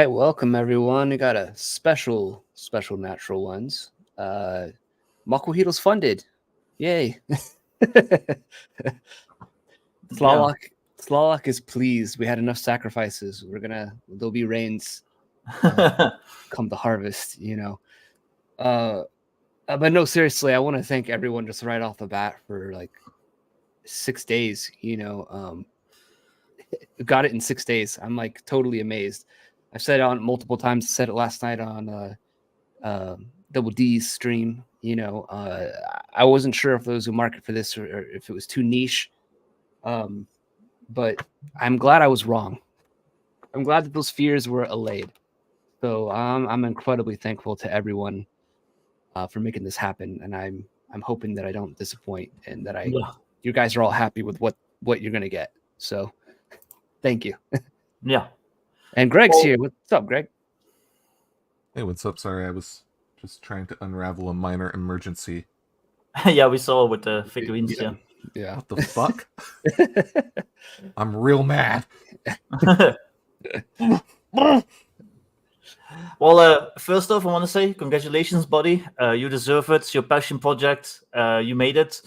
right, welcome everyone. We got a special natural ones. Macuahuitl's funded. Yay. Slalak is pleased. We had enough sacrifices. There'll be rains come the harvest, But no, seriously, I want to thank everyone just right off the bat for like 6 days, got it in 6 days. I'm like totally amazed. I've said it on multiple times. I said it last night on Double D's stream. I wasn't sure if there was a market for this or if it was too niche. But I'm glad I was wrong. I'm glad that those fears were allayed. So I'm incredibly thankful to everyone for making this happen, and I'm hoping that I don't disappoint and that you guys are all happy with what you're gonna get. So thank you. Yeah. And Greg's here. What's up, Greg? Hey, what's up? Sorry, I was just trying to unravel a minor emergency. Yeah, we saw with the figurines. Yeah. What the fuck? I'm real mad. Well, first off, I want to say congratulations, buddy. You deserve it. It's your passion project. You made it.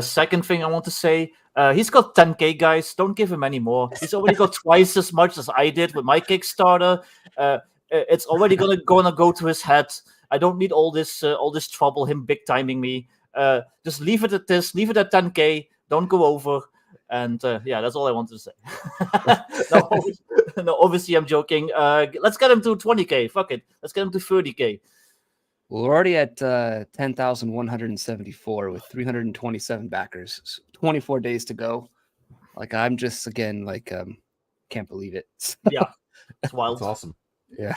Second thing I want to say, he's got 10K, guys. Don't give him any more. He's already got twice as much as I did with my Kickstarter. It's already gonna go to his head. I don't need all this trouble, him big timing me. Just leave it at this. Leave it at 10K. Don't go over. And yeah, that's all I wanted to say. No, obviously I'm joking. Let's get him to 20K. Fuck it. Let's get him to 30K. Well, we're already at 10,174 with 327 backers. 24 days to go. Like I'm just again like can't believe it. Yeah, it's wild. That's awesome. Yeah.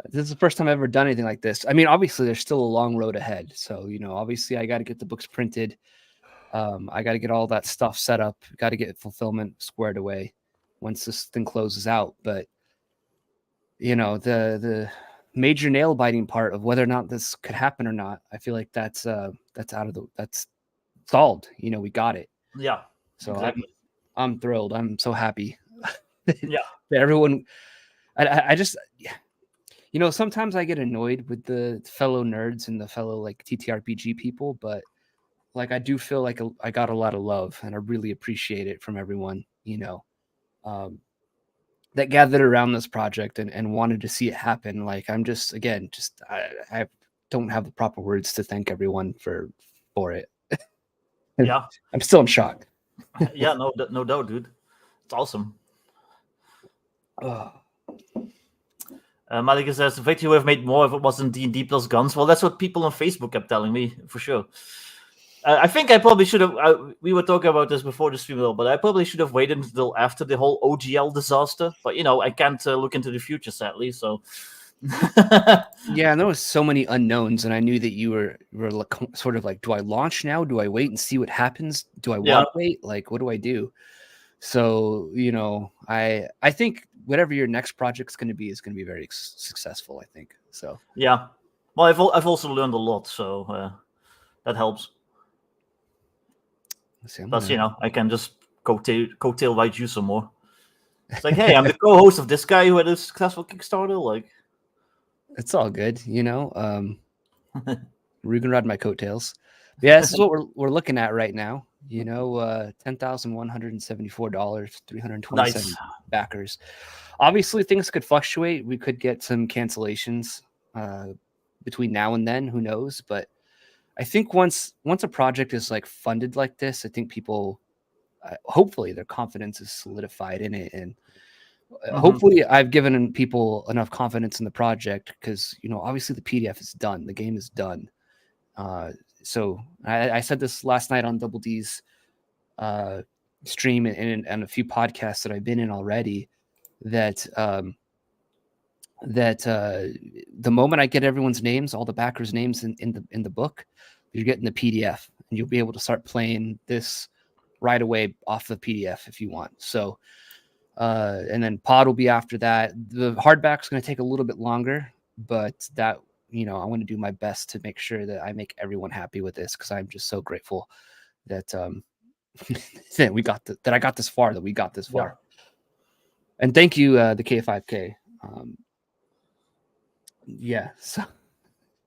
This is the first time I've ever done anything like this. I mean, obviously there's still a long road ahead. So, obviously I got to get the books printed. I got to get all that stuff set up. Got to get fulfillment squared away once this thing closes out. But, the major nail biting part of whether or not this could happen or not, I feel like that's solved. We got it. Yeah. So exactly. I'm thrilled. I'm so happy. Yeah. That everyone, I just, sometimes I get annoyed with the fellow nerds and the fellow like TTRPG people, but like I do feel like I got a lot of love and I really appreciate it from everyone, that gathered around this project and wanted to see it happen. Like I'm just I don't have the proper words to thank everyone for it. Yeah. I'm still in shock. Yeah, no doubt, dude. It's awesome. Malika says, Victor would have made more if it wasn't D&D plus guns. Well, that's what people on Facebook kept telling me, for sure. I think I probably should have... we were talking about this before the stream, but I probably should have waited until after the whole OGL disaster. But, I can't look into the future, sadly, so... Yeah, and there was so many unknowns, and I knew that you were sort of like, do I launch now? Do I wait and see what happens? Do I want to wait? Like, what do I do? So, I think whatever your next project's going to be is going to be very successful, I think. So yeah. Well, I've also learned a lot, so that helps. Plus, I can just coattail ride you some more. It's like, hey, I'm the co-host of this guy who had a successful Kickstarter. Like, it's all good, You can ride my coattails. Yeah, this is what we're looking at right now. $10,174, 327 backers. Obviously, things could fluctuate. We could get some cancellations between now and then. Who knows? But I think once a project is like funded like this, I think people, hopefully, their confidence is solidified in it, and hopefully, I've given people enough confidence in the project because obviously the PDF is done, the game is done. So I said this last night on Double D's stream and a few podcasts that I've been in already, that the moment I get everyone's names, all the backers' names in the book, you're getting the PDF, and you'll be able to start playing this right away off the PDF if you want. So, and then pod will be after that. The hardback's going to take a little bit longer, but that, I want to do my best to make sure that I make everyone happy with this, because I'm just so grateful that that I got this far, that we got this far. And thank you, the K5K. Yeah, so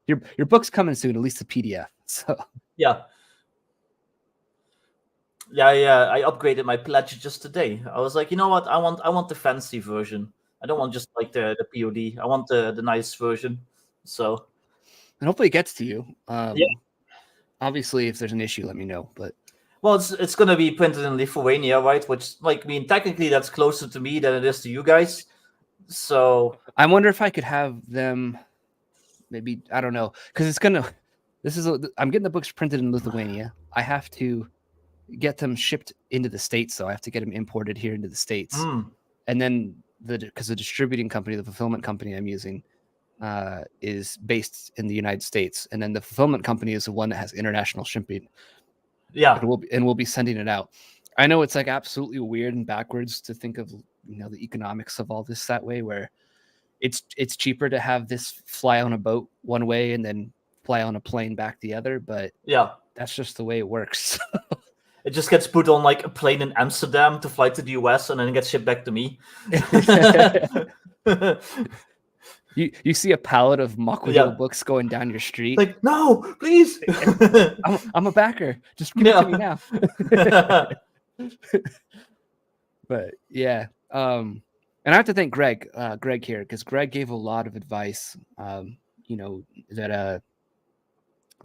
your book's coming soon, at least the PDF. So yeah. I upgraded my pledge just today. I was like, you know what? I want the fancy version. I don't want just like the POD. I want the nice version. So, and hopefully it gets to you. Yeah. Obviously, if there's an issue, let me know. But well, it's gonna be printed in Lithuania, right? Which, like, I mean, technically that's closer to me than it is to you guys. So I wonder if I could have them. Maybe I don't know, because it's gonna. I'm getting the books printed in Lithuania. I have to get them shipped into the States, so I have to get them imported here into the States, and then because the distributing company, the fulfillment company I'm using, is based in the United States, and then the fulfillment company is the one that has international shipping. yeah, and we'll be sending it out. I know it's like absolutely weird and backwards to think of the economics of all this that way, where it's cheaper to have this fly on a boat one way and then fly on a plane back the other, but yeah. that's just the way it works. It just gets put on like a plane in Amsterdam to fly to the US and then gets shipped back to me. You see a pallet of Macuahuitl books going down your street. Like, no, please. I'm a backer. Just give it to me now. But yeah. And I have to thank Greg here, because Greg gave a lot of advice, that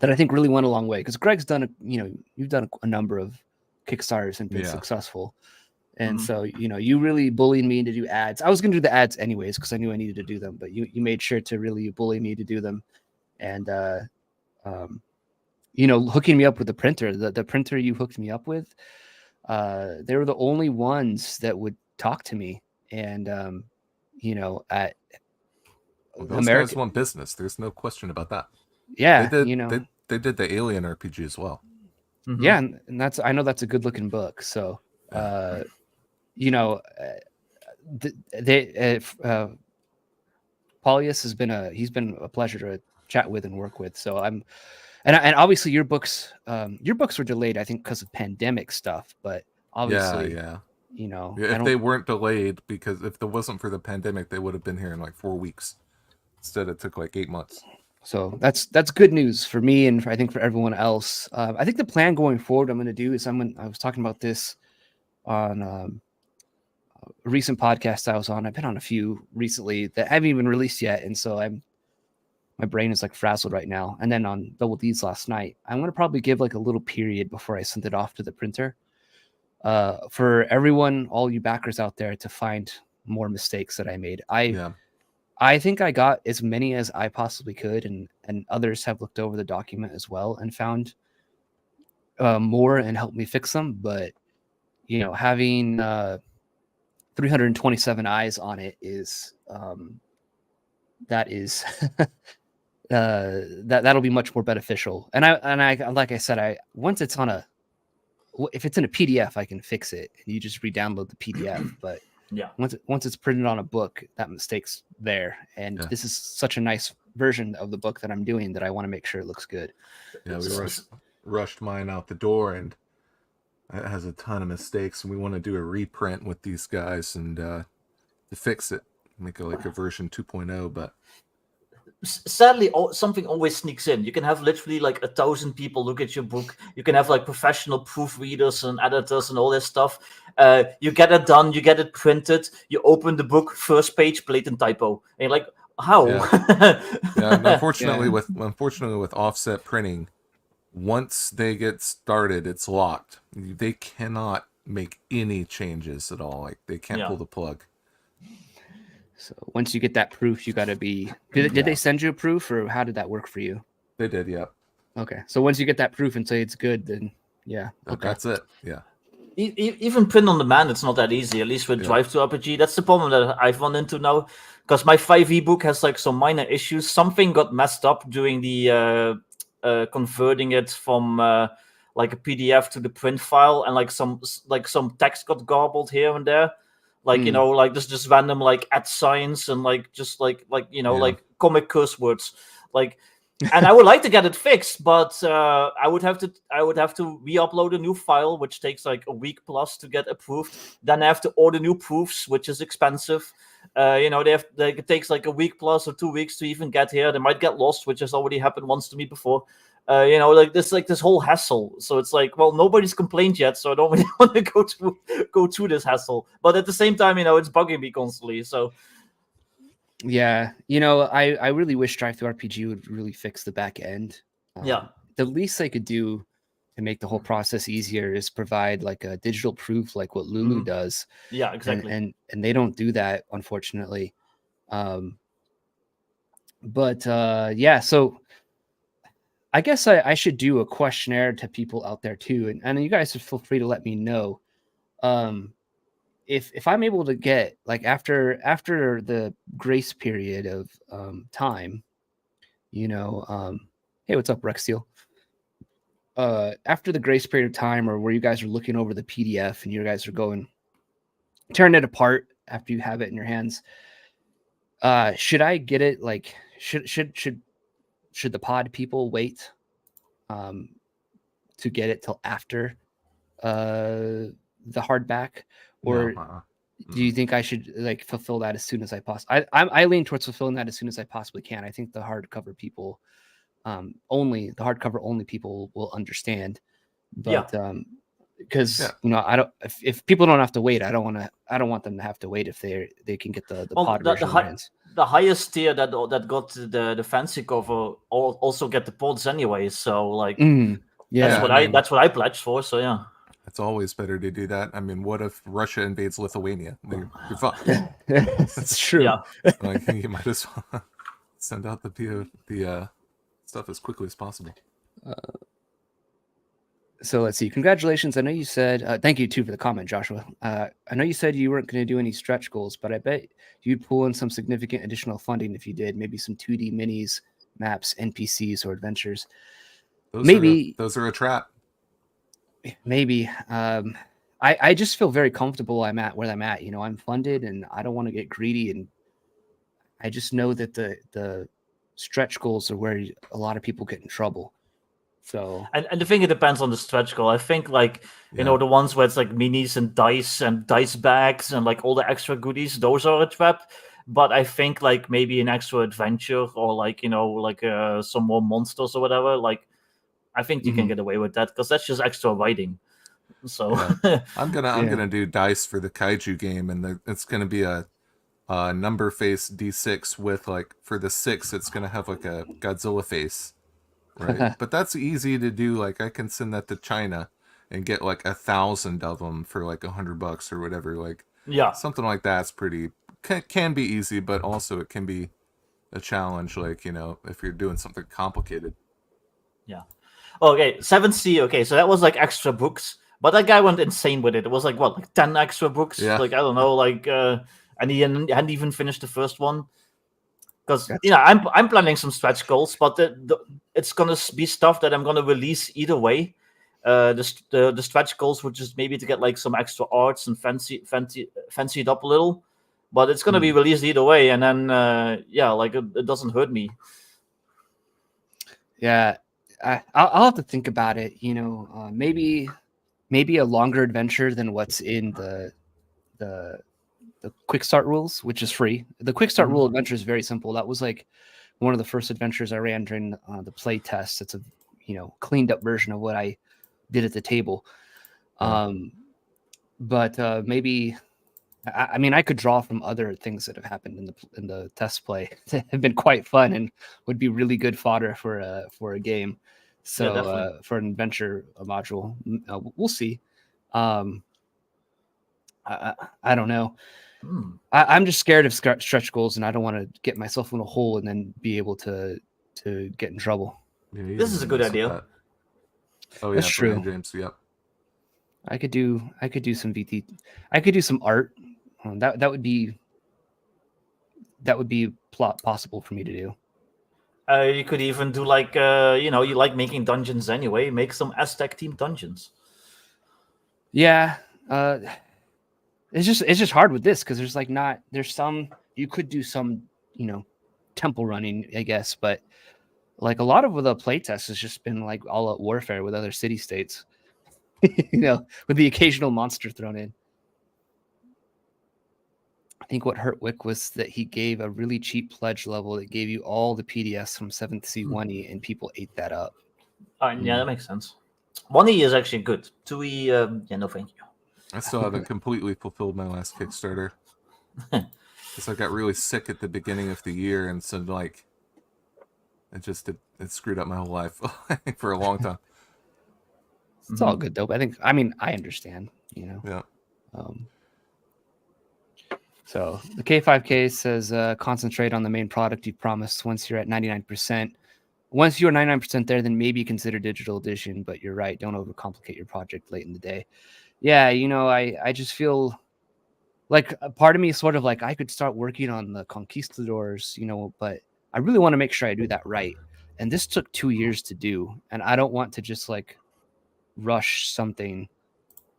I think really went a long way. Because Greg's done you've done a number of Kickstarters and been successful. And so, you really bullied me to do ads. I was going to do the ads anyways, because I knew I needed to do them, but you made sure to really bully me to do them. And, hooking me up with the printer, the printer you hooked me up with, they were the only ones that would talk to me. And, at those guys want business. There's no question about that. Yeah. They did the Alien RPG as well. Mm-hmm. Yeah. And I know that's a good looking book. So, Paulius he's been a pleasure to chat with and work with. So and obviously your books were delayed, I think, because of pandemic stuff, but obviously, if they weren't delayed, because if it wasn't for the pandemic, they would have been here in like 4 weeks. Instead, it took like 8 months. So that's good news for me, and I think for everyone else. I think the plan going forward, I'm going to do is I was talking about this on a recent podcast I was on. I've been on a few recently that haven't even released yet, and so my brain is like frazzled right now. And then on Double D's last night, I'm going to probably give like a little period before I send it off to the printer, for everyone, all you backers out there, to find more mistakes that I made. I think I got as many as I possibly could, and others have looked over the document as well and found more and helped me fix them. But having 327 eyes on it is that'll be much more beneficial. And I like I said, once it's if it's in a PDF, I can fix it. You just re-download the PDF, but once it's printed on a book, that mistake's there. And this is such a nice version of the book that I'm doing that I want to make sure it looks good. Yeah, we rushed mine out the door, and it has a ton of mistakes, and we want to do a reprint with these guys and to fix it, make it like a version 2.0. But sadly, something always sneaks in. You can have literally like 1,000 people look at your book. You can have like professional proofreaders and editors and all this stuff. You get it done, you get it printed, you open the book, first page, blatant typo. And you're like, how? And unfortunately, with offset printing, once they get started, it's locked. They cannot make any changes at all. Like, they can't pull the plug. So once you get that proof, you got to be. Did they send you a proof, or how did that work for you? They did, yeah. Okay, so once you get that proof and say it's good, then that's it. Yeah. Even print on demand, it's not that easy. At least with Drive to RPG, that's the problem that I've run into now. Because my 5e book has like some minor issues. Something got messed up during the converting it from like a PDF to the print file, and like some text got garbled here and there. Like, like there's just random like @signs and like just like like comic curse words. Like, and I would like to get it fixed, but I would have to re-upload a new file, which takes like a week plus to get approved. Then I have to order new proofs, which is expensive. It takes like a week plus or 2 weeks to even get here. They might get lost, which has already happened once to me before. This whole hassle. So it's like, well, nobody's complained yet, so I don't really want to go through this hassle. But at the same time, it's bugging me constantly. So yeah, I really wish Drive-Thru RPG would really fix the back end. The least they could do to make the whole process easier is provide like a digital proof, like what Lulu does. Yeah, exactly. And they don't do that, unfortunately. Yeah, so I guess I should do a questionnaire to people out there too, and you guys feel free to let me know. If I'm able to get like after the grace period of time, hey, what's up, Rex Steel? After the grace period of time, or where you guys are looking over the PDF and you guys are tearing it apart after you have it in your hands, should I get it? Like, should the pod people wait to get it till after the hardback, or do you think I should like fulfill that as soon as I possibly? I lean towards fulfilling that as soon as I possibly can. I think the hardcover people, only people will understand, but because I don't. If people don't have to wait, I don't want them to have to wait if they can get the pod version in their hands. The highest tier that got the fancy cover also get the pods anyway. So like, that's what I pledged for. So yeah, it's always better to do that. I mean, what if Russia invades Lithuania? You're fucked. That's true. Yeah. Like, you might as well send out the stuff as quickly as possible. So let's see. Congratulations. I know you said, thank you too for the comment, Joshua. I know you said you weren't going to do any stretch goals, but I bet you'd pull in some significant additional funding if you did. Maybe some 2D minis, maps, NPCs, or adventures. Those are a trap. Maybe. I just feel very comfortable where I'm at. I'm funded and I don't want to get greedy. And I just know that the stretch goals are where a lot of people get in trouble. So and the thing, it depends on the stretch goal. I think like the ones where it's like minis and dice bags and like all the extra goodies, those are a trap. But I think like maybe an extra adventure or like some more monsters or whatever. Like I think you can get away with that because that's just extra writing. So I'm gonna do dice for the kaiju game, and it's gonna be a number face D6 with like for the 6, it's gonna have like a Godzilla face. Right, but that's easy to do. Like I can send that to China and get like 1,000 of them for like $100 or whatever. Like something like that's pretty can be easy, but also it can be a challenge. Like if you're doing something complicated. Yeah. Okay, 7C. Okay, so that was like extra books, but that guy went insane with it. It was like 10 extra books. Yeah. Like I don't know, and he hadn't even finished the first one. Because I'm planning some stretch goals, but it's gonna be stuff that I'm gonna release either way. The stretch goals would just maybe to get like some extra arts and fancy it up a little, but it's gonna be released either way, and then it doesn't hurt me. Yeah, I'll have to think about it. Maybe a longer adventure than what's in the quick start rules, which is free. The quick start rule adventure is very simple. That was like one of the first adventures I ran during the play test. It's a cleaned up version of what I did at the table. But maybe I mean I could draw from other things that have happened in the test play that have been quite fun and would be really good fodder for a game. So for an adventure module, we'll see. I don't know. I'm just scared of stretch goals, and I don't want to get myself in a hole and then be able to get in trouble. Yeah, this is a good idea. Oh yeah, that's true. James, yep. I could do some VT. I could do some art. That would be possible for me to do. You could even do like you like making dungeons anyway. Make some Aztec themed dungeons. Yeah. It's just hard with this because there's some you could do some temple running, I guess, but like a lot of the playtest has just been like all out warfare with other city states, with the occasional monster thrown in. I think what hurt Wick was that he gave a really cheap pledge level that gave you all the PDFs from 7th C1E, and people ate that up. Yeah, that makes sense. 1E is actually good. 2E, yeah, no thank you. I still haven't completely fulfilled my last Kickstarter. Because I got really sick at the beginning of the year, and so like it screwed up my whole life for a long time. It's all good though. But I understand, Yeah. So the K5K says concentrate on the main product you promised. Once you're at 99%, once you're 99% there, then maybe consider digital edition. But you're right, don't overcomplicate your project late in the day. Yeah, I just feel like a part of me is sort of like I could start working on the Conquistadors, but I really want to make sure I do that right. And this took 2 years to do, and I don't want to just like rush something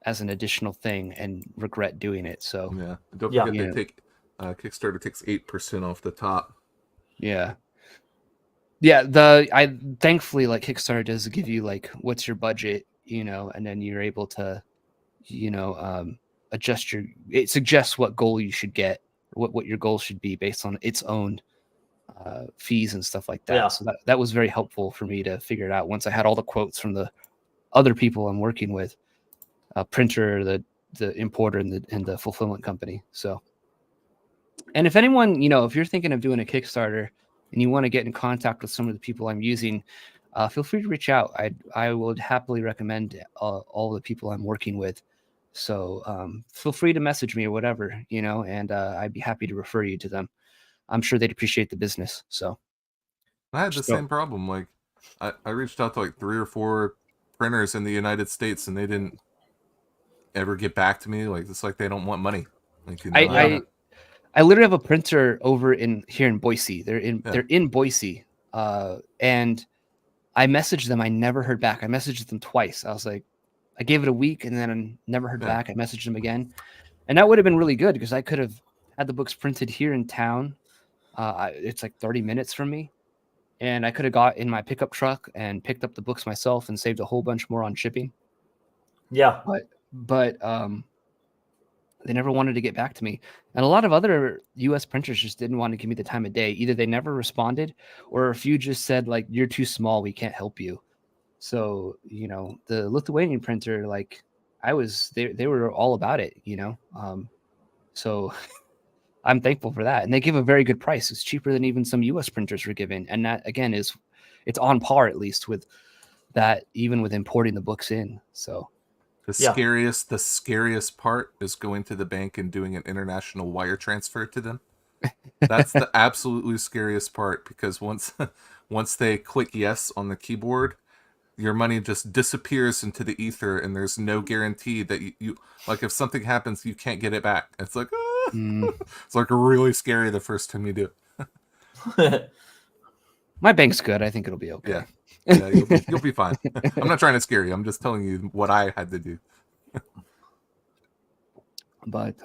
as an additional thing and regret doing it. So yeah, don't forget they take Kickstarter takes 8% off the top. Yeah. Thankfully like Kickstarter does give you like what's your budget, and then you're able to, adjust it suggests what goal you should get, what your goal should be based on its own fees and stuff like that. Yeah. So that was very helpful for me to figure it out once I had all the quotes from the other people I'm working with, printer, the importer, and the fulfillment company. So, and if anyone, if you're thinking of doing a Kickstarter and you want to get in contact with some of the people I'm using, feel free to reach out. I would happily recommend all the people I'm working with. So feel free to message me or whatever, and I'd be happy to refer you to them. I'm sure they'd appreciate the business. So I had the same problem. Like I reached out to like 3 or 4 printers in the United States, and they didn't ever get back to me. Like it's like they don't want money. Like I literally have a printer over here in Boise. They're in Boise, and I messaged them. I never heard back. I messaged them twice. I was like, I gave it a week, and then I never heard back. I messaged them again, and that would have been really good because I could have had the books printed here in town. It's like 30 minutes from me, and I could have got in my pickup truck and picked up the books myself and saved a whole bunch more on shipping. Yeah, but they never wanted to get back to me. And a lot of other US printers just didn't want to give me the time of day. Either they never responded, or a few just said like, you're too small, we can't help you. So, the Lithuanian printer, like they were all about it, so I'm thankful for that. And they give a very good price. It's cheaper than even some US printers were given. And that again it's on par at least with that, even with importing the books in. So the scariest part is going to the bank and doing an international wire transfer to them. That's the absolutely scariest part, because once they click yes on the keyboard, your money just disappears into the ether, and there's no guarantee that you like if something happens, you can't get it back. It's like it's like really scary the first time you do it. My bank's good. I think it'll be okay. Yeah, you'll be fine. I'm not trying to scare you. I'm just telling you what I had to do. But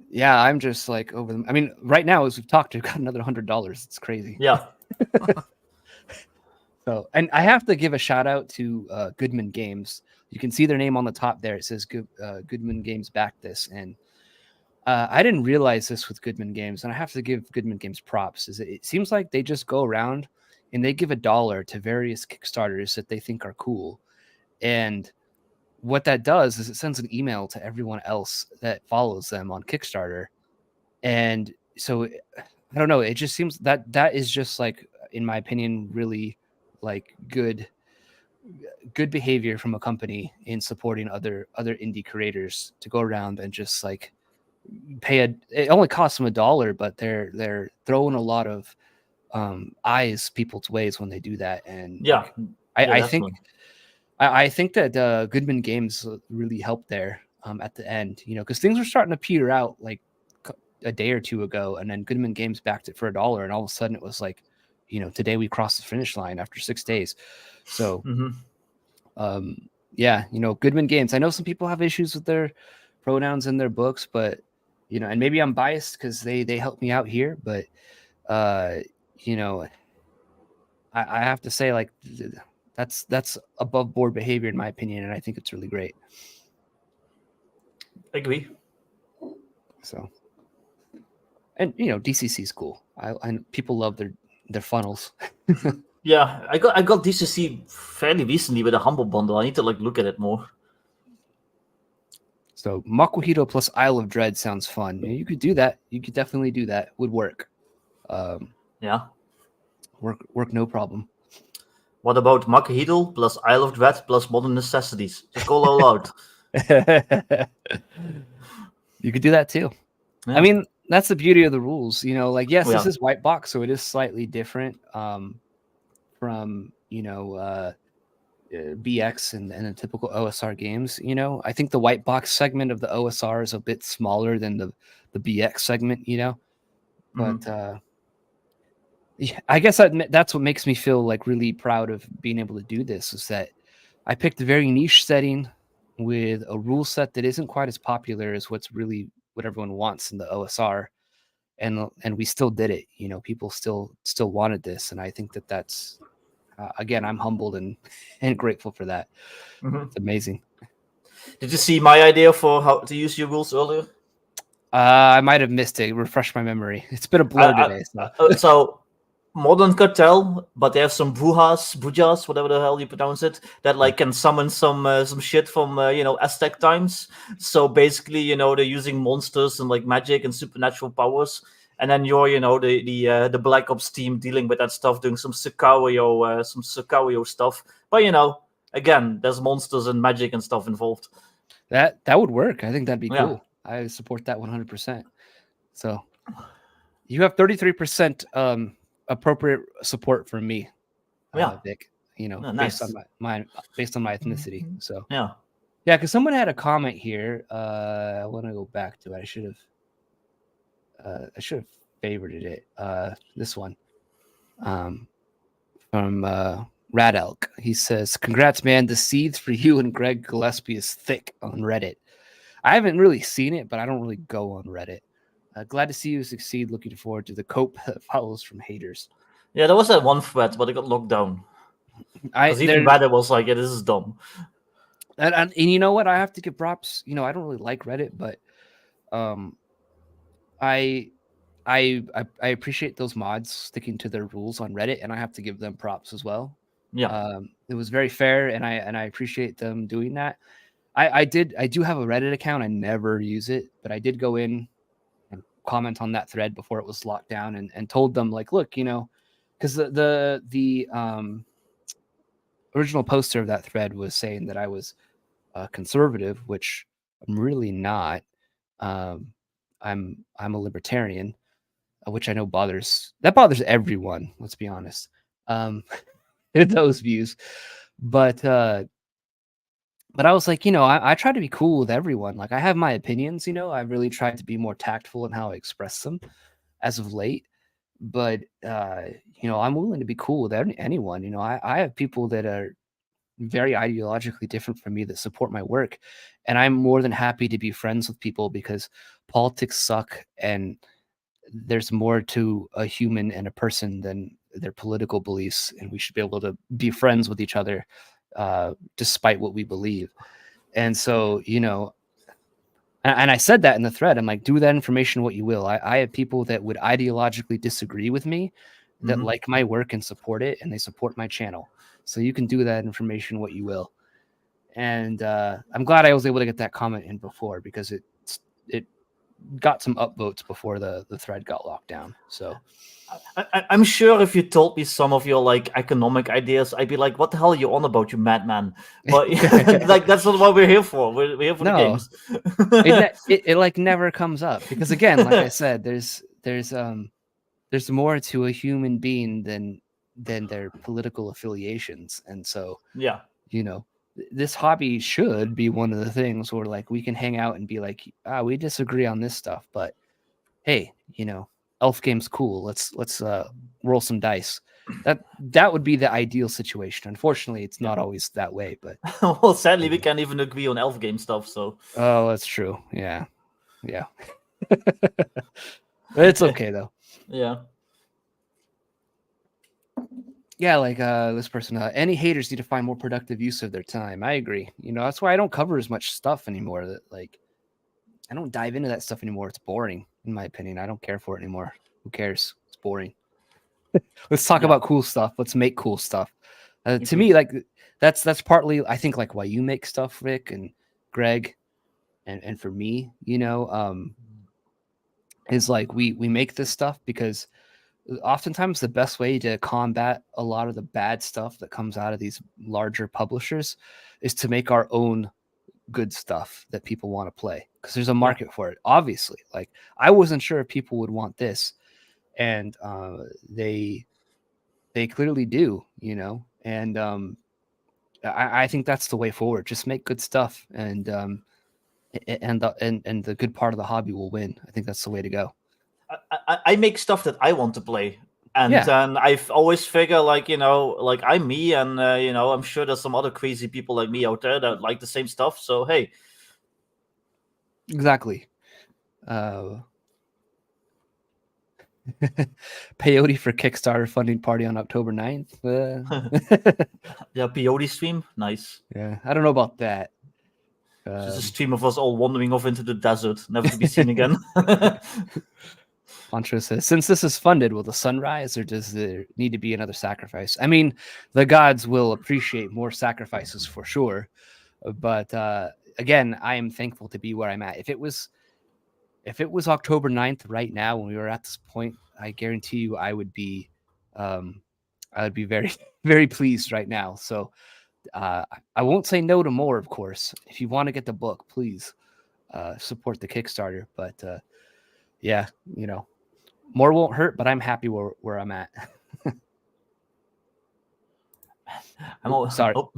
yeah, I'm just like over them. I mean, right now as we've talked, we've got another $100. It's crazy. Yeah. So, and I have to give a shout out to Goodman Games. You can see their name on the top there. It says Goodman Games backed this, and I didn't realize this with Goodman Games, and I have to give Goodman Games props. It seems like they just go around and they give $1 to various Kickstarters that they think are cool. And what that does is it sends an email to everyone else that follows them on Kickstarter. And so I don't know, it just seems that is just like, in my opinion, really like good behavior from a company in supporting other indie creators, to go around and just like it only costs them $1, but they're throwing a lot of eyes people's ways when they do that. And I think that Goodman Games really helped there at the end, because things were starting to peter out like a day or two ago, and then Goodman Games backed it for $1, and all of a sudden it was like, today we crossed the finish line after 6 days. So yeah, Goodman Games, I know some people have issues with their pronouns in their books, but and maybe I'm biased because they helped me out here, but I have to say, like, that's above board behavior in my opinion, and I think it's really great. I agree. So And DCC is cool. I people love their funnels. Yeah, I got DCC fairly recently with a Humble Bundle. I need to look at it more. So Macuahuitl plus Isle of Dread sounds fun. You could do that. You could definitely do that. Would work. Yeah. Work no problem. What about Macuahuitl plus Isle of Dread plus Modern Necessities? Just go all out. You could do that too. Yeah. I mean, that's the beauty of the rules. Yes, Yeah. this is white box, so it is slightly different from BX and the typical OSR games. I think the white box segment of the OSR is a bit smaller than the BX segment. But yeah, I guess that's what makes me feel really proud of being able to do this, is that I picked a very niche setting with a rule set that isn't quite as popular as what everyone wants in the OSR, and we still did it. People still wanted this, and I think that's again, I'm humbled and grateful for that. It's amazing. Did you see my idea for how to use your rules earlier? I might have missed it. Refresh my memory. It's been a blur today. So Modern Cartel, but they have some brujas, whatever the hell you pronounce it, that can summon some shit from Aztec times. So basically, they're using monsters and magic and supernatural powers, and then you're the Black Ops team dealing with that stuff, doing some Sicario stuff. But again, there's monsters and magic and stuff involved. That would work. I think that'd be cool. I support that 100%. So you have 33% appropriate support from me, Vic. Nice. based on my ethnicity. So yeah, because someone had a comment here. I want to go back to it. I should have favorited it. This one, from Rad Elk. He says, "Congrats, man! The seeds for you and Greg Gillespie is thick on Reddit. I haven't really seen it, but I don't really go on Reddit. Glad to see you succeed. Looking forward to the cope that follows from haters." Yeah, there was that one thread, but it got locked down. Even Reddit was like, "Yeah, this is dumb." And you know what? I have to give props. I don't really like Reddit, but I appreciate those mods sticking to their rules on Reddit, and I have to give them props as well. Yeah, it was very fair, and I appreciate them doing that. I do have a Reddit account. I never use it, but I did go in and comment on that thread before it was locked down, and told them look, because the original poster of that thread was saying that I was conservative, which I'm really not. I'm a libertarian, which I know bothers everyone. Let's be honest. Those views, but I was like, I try to be cool with everyone. I have my opinions, I've really tried to be more tactful in how I express them as of late. But, I'm willing to be cool with anyone. I have people that are very ideologically different from me that support my work. And I'm more than happy to be friends with people, because politics suck, and there's more to a human and a person than their political beliefs. And we should be able to be friends with each other, despite what we believe. And so, and I said that in the thread. I'm like, do that information what you will. I have people that would ideologically disagree with me that like my work and support it, and they support my channel. So you can do that information what you will. And I'm glad I was able to get that comment in before, because it got some upvotes before the thread got locked down. So I'm sure if you told me some of your economic ideas, I'd be like, "What the hell are you on about, you madman?" But that's not what we're here for. We're here for the games. it never comes up, because again, like I said, there's more to a human being than their political affiliations. And so this hobby should be one of the things where we can hang out and be like, we disagree on this stuff, but hey, elf game's cool. Let's roll some dice. That would be the ideal situation. Unfortunately, it's not always that way, but well, sadly, we can't even agree on elf game stuff. So that's true. Yeah. But it's okay though. Yeah, this person, any haters need to find more productive use of their time. I agree. That's why I don't cover as much stuff anymore. That I don't dive into that stuff anymore. It's boring, in my opinion. I don't care for it anymore. Who cares? It's boring. Let's talk about cool stuff. Let's make cool stuff. To me, like that's partly, I think, like why you make stuff, Rick and Greg, and for me, is like we make this stuff because oftentimes the best way to combat a lot of the bad stuff that comes out of these larger publishers is to make our own good stuff that people want to play, because there's a market for it. Obviously, like I wasn't sure if people would want this, and they clearly do, and I think that's the way forward. Just make good stuff, and the good part of the hobby will win. I think that's the way to go. I make stuff that I want to play. And then I've always figured, like, like I'm me, and, I'm sure there's some other crazy people like me out there that like the same stuff. So, hey. Exactly. Peyote for Kickstarter funding party on October 9th. Yeah, peyote stream. Nice. Yeah, I don't know about that. Just a stream of us all wandering off into the desert, never to be seen again. Mantra says, since this is funded, will the sun rise, or does there need to be another sacrifice? I mean, the gods will appreciate more sacrifices for sure. But again, I am thankful to be where I'm at. If it was October 9th right now, when we were at this point, I guarantee you I would be very, very pleased right now. So I won't say no to more, of course. If you want to get the book, please support the Kickstarter. But yeah, more won't hurt, but I'm happy where I'm at. Sorry. Oh,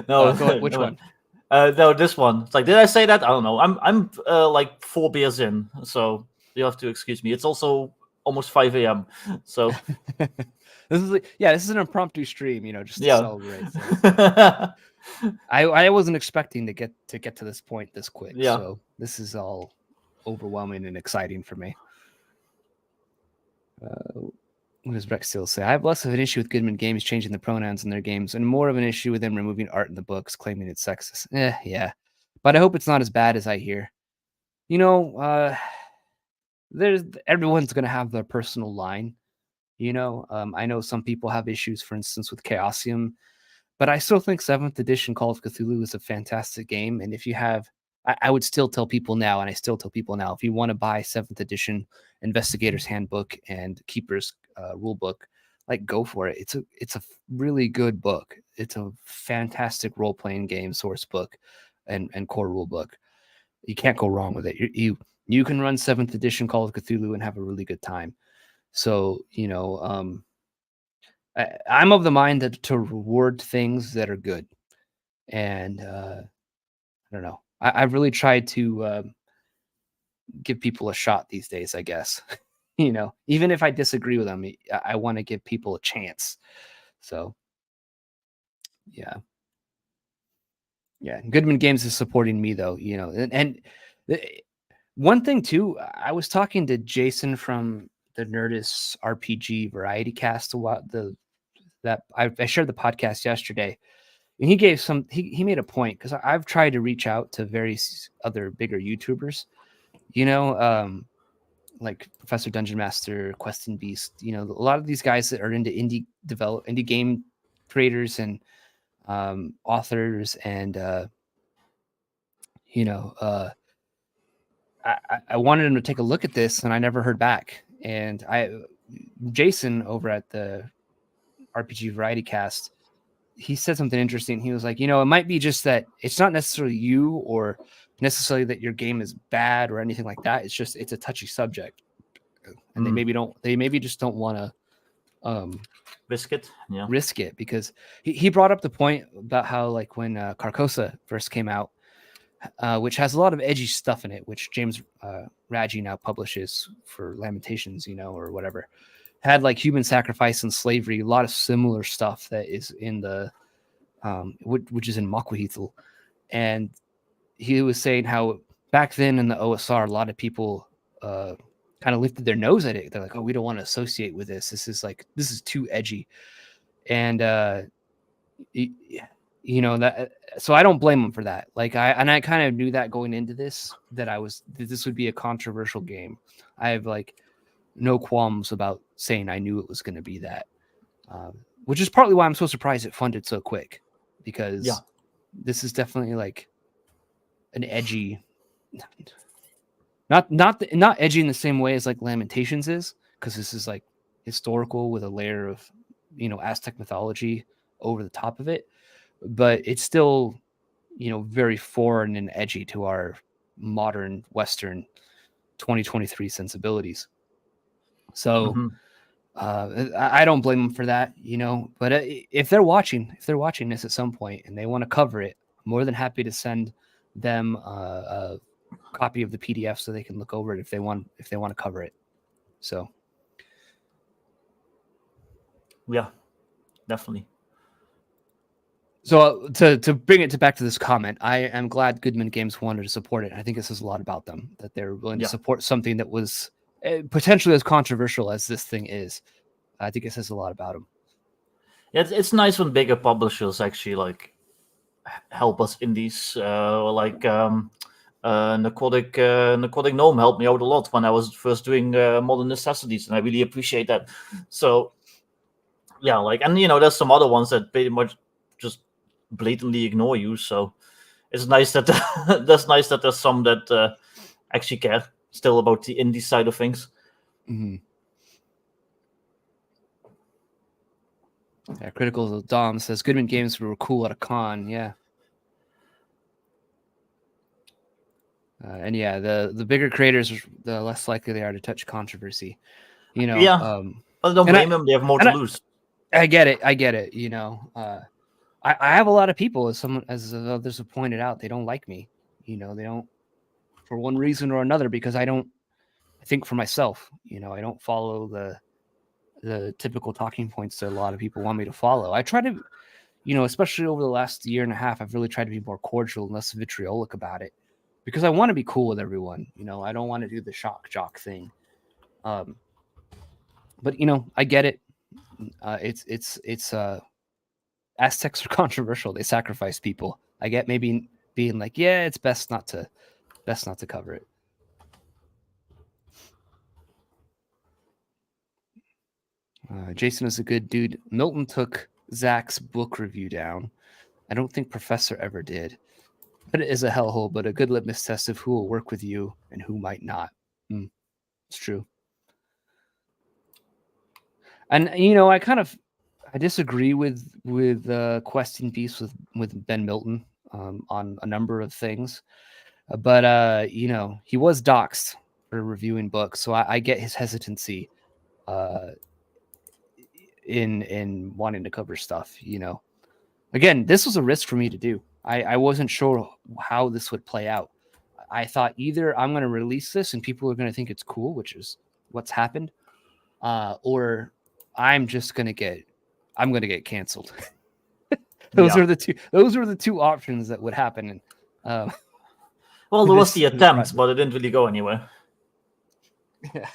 no, which one? No, this one. It's like, did I say that? I don't know. I'm like 4 beers in, so you have to excuse me. It's also almost 5 a.m. So this is an impromptu stream, just to celebrate. So. I wasn't expecting to get to this point this quick. Yeah. So this is all overwhelming and exciting for me. What does Rex still say? I have less of an issue with Goodman Games changing the pronouns in their games, and more of an issue with them removing art in the books, claiming it's sexist. Yeah. But I hope it's not as bad as I hear. Everyone's going to have their personal line. I know some people have issues, for instance, with Chaosium, but I still think 7th edition Call of Cthulhu is a fantastic game. And if you have, I would still tell people now, and I still tell people now, if you want to buy 7th edition Investigator's Handbook and Keeper's Rule Book, like, go for it. It's a really good book. It's a fantastic role-playing game source book and core rule book. You can't go wrong with it. You can run 7th edition Call of Cthulhu and have a really good time. So, I'm of the mind that to reward things that are good. And I don't know. I've really tried to give people a shot these days, I guess. Even if I disagree with them, I want to give people a chance. So, yeah. Goodman Games is supporting me, though, and one thing too, I was talking to Jason from the Nerdist RPG Variety Cast I shared the podcast yesterday, and he gave he made a point, because I've tried to reach out to various other bigger YouTubers, like Professor Dungeon Master, Quest and Beast, a lot of these guys that are into indie game creators and authors, and I wanted him to take a look at this, and I never heard back. And Jason over at the RPG Variety Cast, he said something interesting. He was like, it might be just that it's not necessarily you or necessarily that your game is bad or anything like that. It's just, it's a touchy subject, and they maybe just don't want to risk it. Yeah. Risk it, because he brought up the point about how, like, when Carcosa first came out, which has a lot of edgy stuff in it, which James Raggi now publishes for Lamentations, or whatever, had like human sacrifice and slavery, a lot of similar stuff that is in the which is in Macuahuitl. And he was saying how back then in the OSR, a lot of people kind of lifted their nose at it. They're like, oh, we don't want to associate with this. This is too edgy. And that. So I don't blame him for that. Like I kind of knew that going into this, that this would be a controversial game. I have like no qualms about saying I knew it was going to be that, which is partly why I'm so surprised it funded so quick, because this is definitely like an edgy, not edgy in the same way as like Lamentations is, because this is like historical with a layer of Aztec mythology over the top of it, but it's still very foreign and edgy to our modern Western 2023 sensibilities. So I don't blame them for that, but if they're watching this at some point and they want to cover it, I'm more than happy to send them a copy of the PDF so they can look over it if they want to cover it. So yeah, definitely. So to bring it back to this comment, I am glad Goodman Games wanted to support it. I think it says a lot about them, that they're willing to support something that was potentially as controversial as this thing is. I think it says a lot about them. Yeah, it's nice when bigger publishers actually like help us in these. Necrotic Gnome helped me out a lot when I was first doing Modern Necessities, and I really appreciate that. So yeah, like, and there's some other ones that pretty much just blatantly ignore you. So it's nice that that's nice that there's some that actually care still about the indie side of things. Mm-hmm. Yeah, Critical Dom says Goodman Games were cool at a con. Yeah. And yeah, the bigger creators, the less likely they are to touch controversy. Yeah. I don't blame them. They have more to lose. I get it. I have a lot of people, as others have pointed out, they don't like me. They don't, for one reason or another, because I think for myself. I don't follow the typical talking points that a lot of people want me to follow. I try to, especially over the last year and a half, I've really tried to be more cordial and less vitriolic about it, because I want to be cool with everyone. I don't want to do the shock jock thing. But I get it. It's Aztecs are controversial. They sacrifice people. I get maybe being like, yeah, it's best not to cover it. Jason is a good dude. Milton took Zach's book review down. I don't think Professor ever did. But it is a hellhole, but a good litmus test of who will work with you and who might not. It's true. And I disagree with Quest and Beast with Ben Milton on a number of things, but he was doxxed for reviewing books, so I get his hesitancy in wanting to cover stuff. Again, this was a risk for me to do. I wasn't sure how this would play out. I thought either I'm going to release this and people are going to think it's cool, which is what's happened, or I'm going to get canceled. Those are the two options that would happen. Well, there was the attempt, but it didn't really go anywhere. Yeah.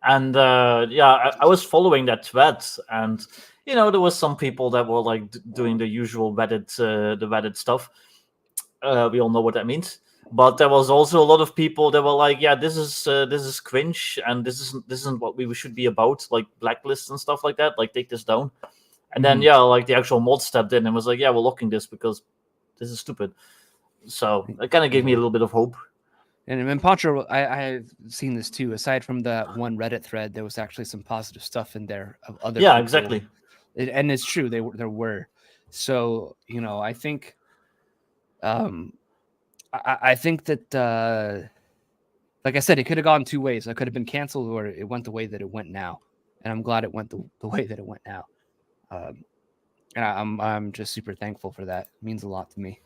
And I was following that thread, and there was some people that were like doing the usual Reddit stuff. We all know what that means. But there was also a lot of people that were like, yeah, this is cringe, and this isn't what we should be about, like blacklists and stuff like that. Like, take this down. And then like the actual mod stepped in and was like, yeah, we're locking this because this is stupid. So it kind of gave me a little bit of hope. And in Poncho, I have seen this too. Aside from that one Reddit thread, there was actually some positive stuff in there of other people. Exactly. And it's true, there were. So I think, I think that, like I said, it could have gone two ways. I could have been canceled, or it went the way that it went now. And I'm glad it went the way that it went now. And I'm just super thankful for that. It means a lot to me.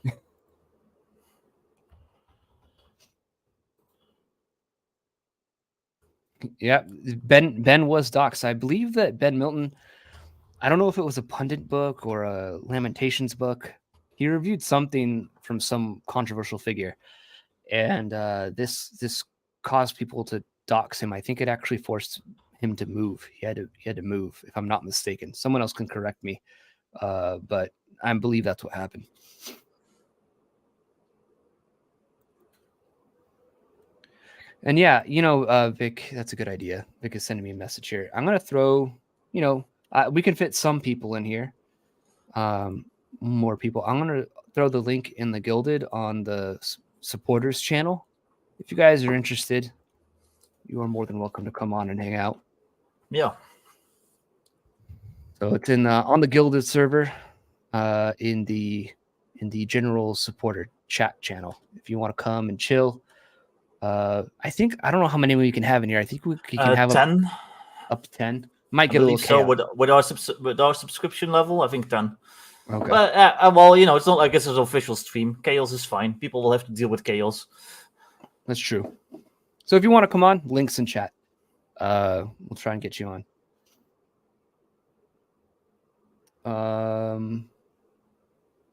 Yeah, Ben was doxxed. I believe that Ben Milton, I don't know if it was a pundit book or a Lamentations book. He reviewed something from some controversial figure, and this caused people to dox him. I think it actually forced him to move. He had to move, if I'm not mistaken. Someone else can correct me. But I believe that's what happened. And yeah, Vic, that's a good idea. Vic is sending me a message here. I'm gonna throw, we can fit some people in here, more people. I'm gonna throw the link in the Gilded on the supporters channel. If you guys are interested, you are more than welcome to come on and hang out. Yeah. So it's in on the Gilded server, in the general supporter chat channel. If you want to come and chill, I don't know how many we can have in here. I think we can have 10. Up to 10. Might I get a little believe so chaos. with our subscription level. I think 10. Okay. But well, it's not like it's an official stream. Chaos is fine. People will have to deal with chaos. That's true. So if you want to come on, links in chat. We'll try and get you on.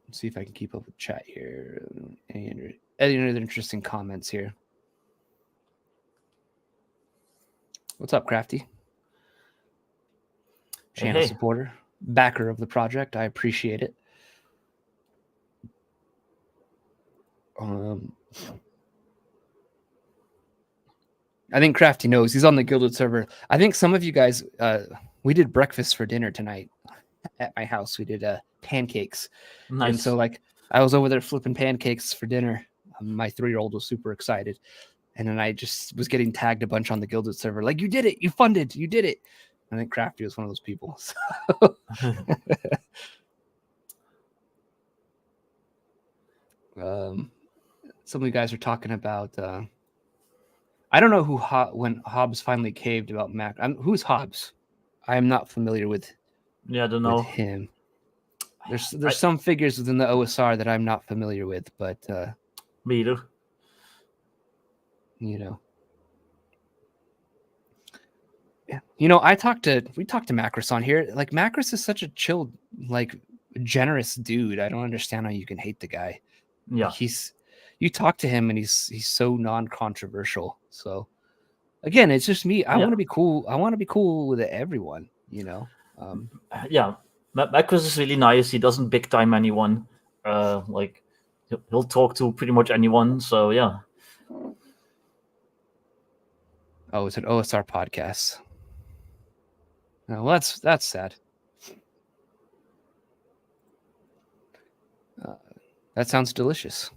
Let's see if I can keep up with chat here. Any other interesting comments here? What's up, Crafty? Channel supporter, backer of the project. I appreciate it. I think Crafty knows. He's on the Gilded server. I think some of you guys, we did breakfast for dinner tonight at my house. We did pancakes. Nice. And so I was over there flipping pancakes for dinner. My 3-year-old was super excited. And then I just was getting tagged a bunch on the Gilded server. Like, you did it. You funded. You did it. I think Crafty was one of those people. So. Some of you guys are talking about... I don't know when Hobbs finally caved about Mac. Who's Hobbs? I am not familiar with. Yeah, I don't know him. There's some figures within the OSR that I'm not familiar with, but me either. Yeah. We talked to Macros on here. Like, Macros is such a chill, generous dude. I don't understand how you can hate the guy. Yeah. You talk to him and he's so non-controversial. So again, it's just me. I want to be cool. I want to be cool with everyone, Yeah. Macros is really nice. He doesn't big time anyone. He'll talk to pretty much anyone. So yeah. Oh, it's an OSR podcast. Oh, well, that's sad. That sounds delicious.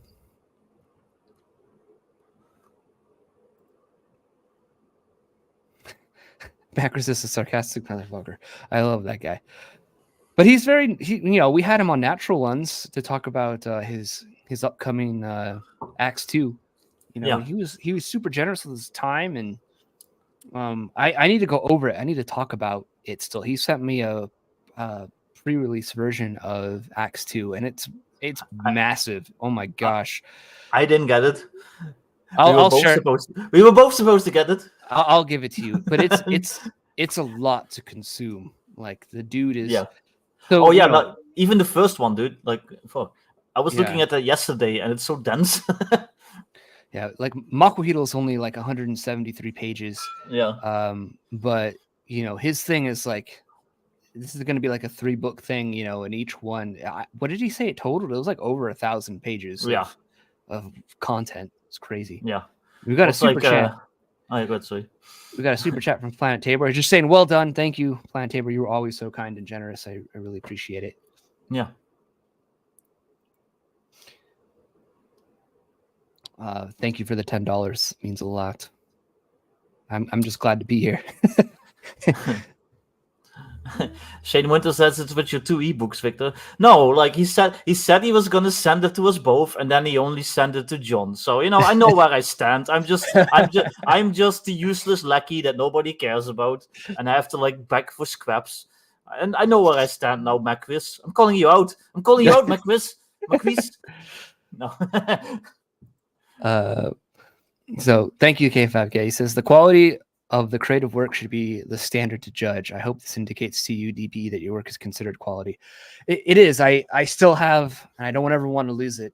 Macros is a sarcastic motherfucker. I love that guy. But he's we had him on Natural Ones to talk about his upcoming Acts 2. He was super generous with his time, and I need to go over it. I need to talk about it still. He sent me a pre-release version of Acts 2, and it's massive. Oh my gosh. I didn't get it. We were both supposed to get it. I'll give it to you, but it's a lot to consume. Like, the dude is. Yeah. So, but even the first one, dude. Like, fuck. I was looking at that yesterday, and it's so dense. Yeah, like Macuahuitl is only like 173 pages. Yeah. But his thing is like, this is going to be like a 3-book thing, and each one. What did he say it totaled? It was like over 1,000 pages. Of content. It's crazy. Yeah. We got a super chat. We got a super chat from Planet Tabor. Just saying, well done. Thank you, Planet Tabor. You were always so kind and generous. I really appreciate it. Yeah. Thank you for the $10. It means a lot. I'm just glad to be here. Shane Winter says it's with your 2 ebooks, Victor. No, like he said he was gonna send it to us both, and then he only sent it to John. So I know where I stand. I'm just the useless lackey that nobody cares about, and I have to beg for scraps. And I know where I stand now, Macquiz. I'm calling you out. Macquiz. No. So thank you, K5K. He says the quality of the creative work should be the standard to judge. I hope this indicates to you, DP, that your work is considered quality. It is. I still have, and I don't ever want to lose it,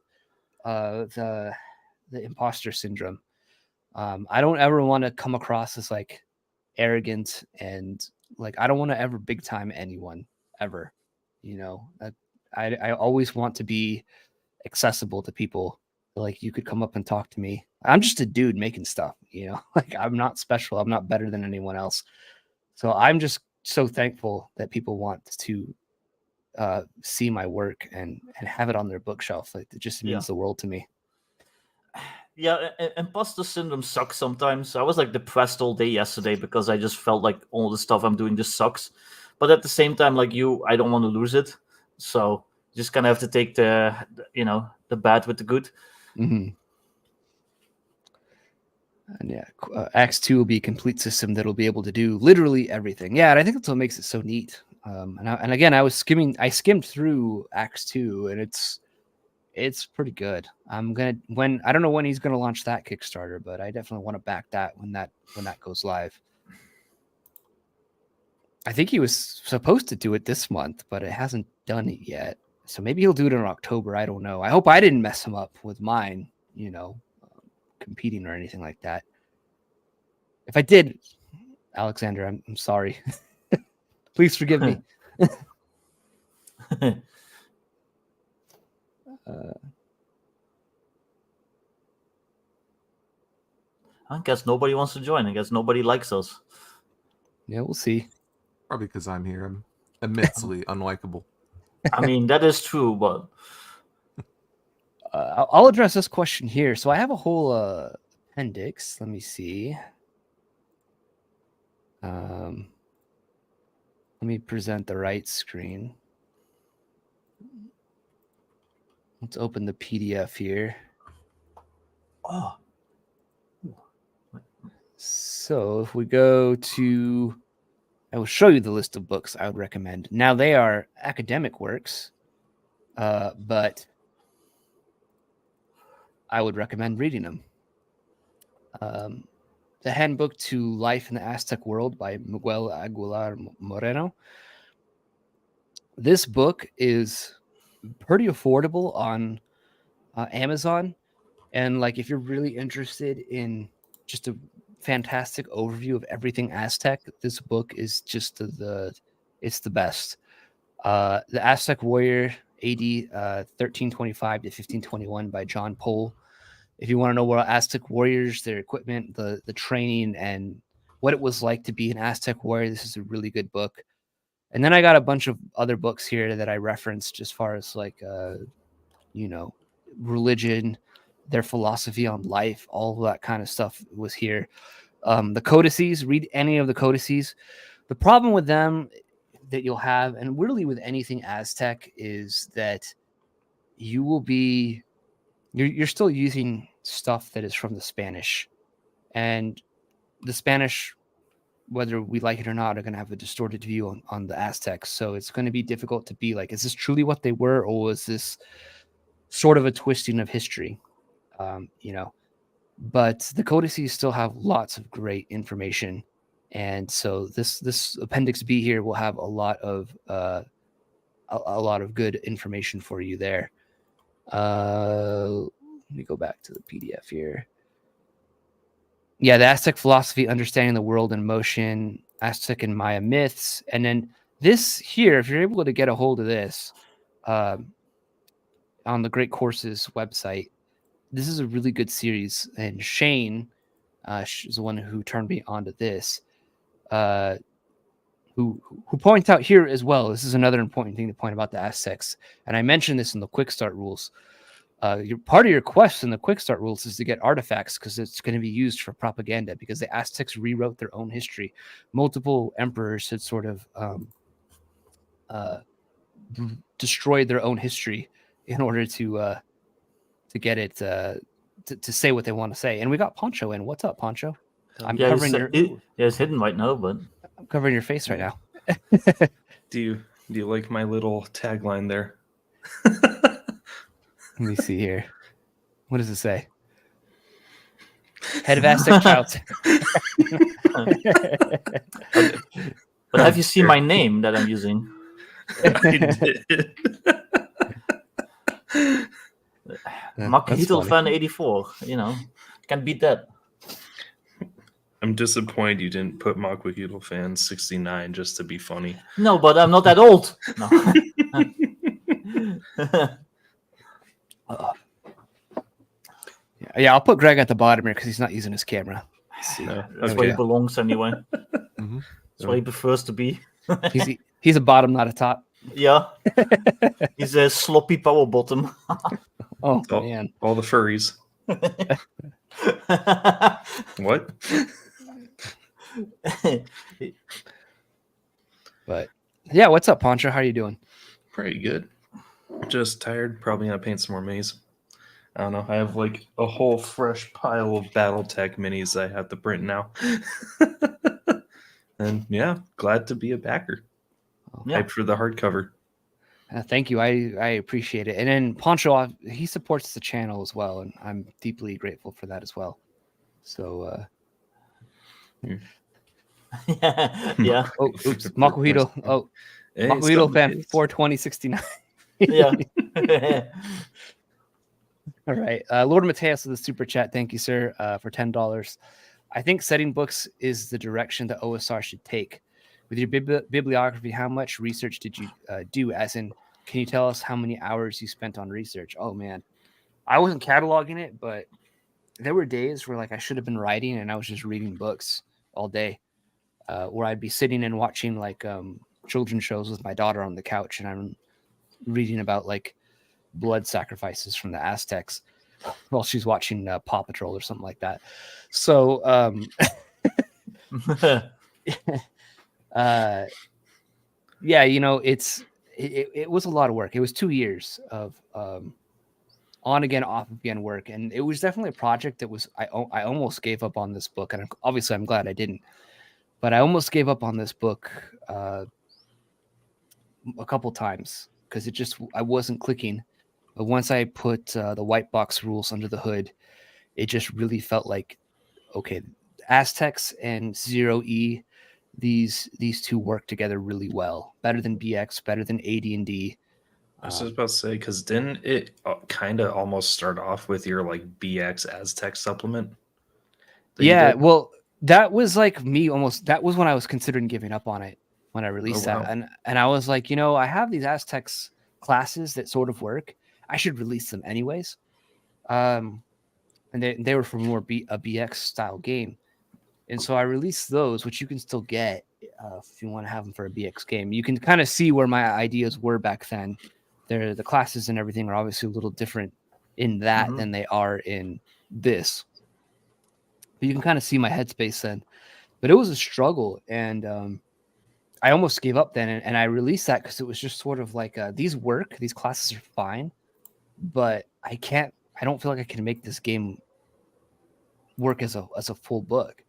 the imposter syndrome. I don't ever want to come across as arrogant, and I don't want to ever big time anyone ever. I always want to be accessible to people. Like, you could come up and talk to me. I'm just a dude making stuff, like, I'm not special. I'm not better than anyone else. So I'm just so thankful that people want to see my work and have it on their bookshelf. Like, it just means the world to me. Yeah, imposter syndrome sucks sometimes. I was like depressed all day yesterday because I just felt like all the stuff I'm doing just sucks. But at the same time, like you, I don't want to lose it. So just kind of have to take the bad with the good. Mm-hmm. And yeah, Acts 2 will be a complete system that'll be able to do literally everything. Yeah, and I think that's what makes it so neat. And again, I skimmed through Acts 2, and it's pretty good. I don't know when he's gonna launch that Kickstarter, but I definitely want to back that when that goes live. I think he was supposed to do it this month, but it hasn't done it yet. So maybe he'll do it in October. I don't know. I hope I didn't mess him up with mine, competing or anything like that. If I did, Alexander, I'm sorry. Please forgive me. I guess nobody wants to join. I guess nobody likes us. Yeah, we'll see. Probably because I'm here. I'm immensely unlikable. I mean, that is true, but I'll address this question here. So I have a whole appendix. Let me see. Let me present the right screen. Let's open the PDF here. Oh. So if we go to, I will show you the list of books I would recommend. Now, they are academic works, but I would recommend reading them. The Handbook to Life in the Aztec World by Miguel Aguilar Moreno. This book is pretty affordable on Amazon. And like, if you're really interested in just a fantastic overview of everything Aztec, this book is just it's the best. The Aztec Warrior, AD 1325 to 1521 by John Pohl. If you want to know what Aztec warriors, their equipment, the training, and what it was like to be an Aztec warrior, this is a really good book. And then I got a bunch of other books here that I referenced as far as like, religion, their philosophy on life, all of that kind of stuff was here. The codices, read any of the codices. The problem with them that you'll have, and really with anything Aztec, is that you will be, you're still using stuff that is from the Spanish, and the Spanish, whether we like it or not, are going to have a distorted view on the Aztecs. So it's going to be difficult to be like, is this truly what they were, or was this sort of a twisting of history? But the codices still have lots of great information, and so this Appendix B here will have a lot of good information for you there. Let me go back to the PDF here. Yeah, the Aztec philosophy, understanding the world in motion, Aztec and Maya myths, and then this here, if you're able to get a hold of this on the Great Courses website, this is a really good series. And Shane is the one who turned me onto this, who points out here as well. This is another important thing to point about the Aztecs, and I mentioned this in the Quick Start rules. Part of your quest in the Quick Start rules is to get artifacts, because it's going to be used for propaganda, because the Aztecs rewrote their own history. Multiple emperors had sort of destroyed their own history in order to get it to say what they want to say. And we got Poncho in. What's up, Poncho? I'm covering it's hidden right now, but I'm covering your face right now. Do you like my little tagline there? Let me see here. What does it say? Head of Aztec Child. But have you seen my name that I'm using? I did. Macuahuitl fan 84. Can't beat that. I'm disappointed you didn't put Macuahuitl fan 69 just to be funny. No, but I'm not that old. No. Yeah, I'll put Greg at the bottom here because he's not using his camera. Let's see. That's where he belongs anyway. That's where he prefers to be. He's a bottom, not a top. Yeah. He's a sloppy power bottom. Man. All the furries. What? But yeah, what's up, Poncho? How are you doing? Pretty good. Just tired. Probably gonna paint some more maze. I don't know. I have like a whole fresh pile of BattleTech minis I have to print now. And yeah, glad to be a backer. Hyped for the hardcover. Thank you. I appreciate it. And then Poncho, he supports the channel as well, and I'm deeply grateful for that as well. So, yeah. Oh, oops. Macuahuitl. Oh, hey, Macuahuitl fan 42069. Yeah. All right. Lord Mateus with the super chat. Thank you, sir, for $10. I think setting books is the direction that OSR should take. With your bibliography, how much research did you do? As in, can you tell us how many hours you spent on research? Oh, man. I wasn't cataloging it, but there were days where like I should have been writing and I was just reading books all day, where I'd be sitting and watching like children's shows with my daughter on the couch, and I'm reading about like blood sacrifices from the Aztecs while she's watching Paw Patrol or something like that. So, yeah, you know, it was a lot of work. It was 2 years of on again, off again work, and it was definitely a project that was I almost gave up on this book, and obviously I'm glad I didn't. But I almost gave up on this book a couple times because I wasn't clicking. But once I put the white box rules under the hood, it just really felt like, okay, Aztecs and 0E, these two work together really well. Better than BX, better than AD&D. I was just about to say, because didn't it kind of almost start off with your like BX Aztec supplement? Yeah, well, that was like me almost. That was when I was considering giving up on it when I released that, and I was like, you know, I have these Aztecs classes that sort of work. I should release them anyways. And they were for more a BX style game, and so I released those, which you can still get if you want to have them for a BX game. You can kind of see where my ideas were back then. The classes and everything are obviously a little different in that than they are in this. But you can kind of see my headspace then. But it was a struggle, and I almost gave up then, and I released that because it was just sort of like these classes are fine, but I don't feel like I can make this game work as a full book.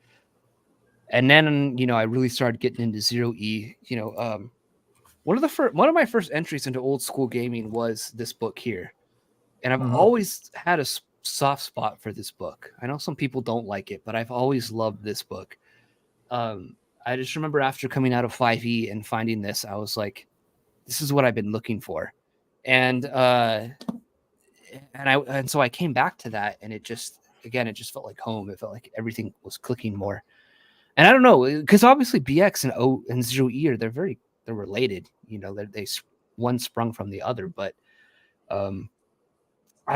And then, you know, I really started getting into 0E. You know, one of my first entries into old school gaming was this book here, and I've always had a soft spot for this book. I know some people don't like it, but I've always loved this book. I just remember after coming out of 5e and finding this, I was like, this is what I've been looking for. And so I came back to that, and it just felt like home. It felt like everything was clicking more. And I don't know, because obviously BX and 0E they're related. You know, they one sprung from the other, but I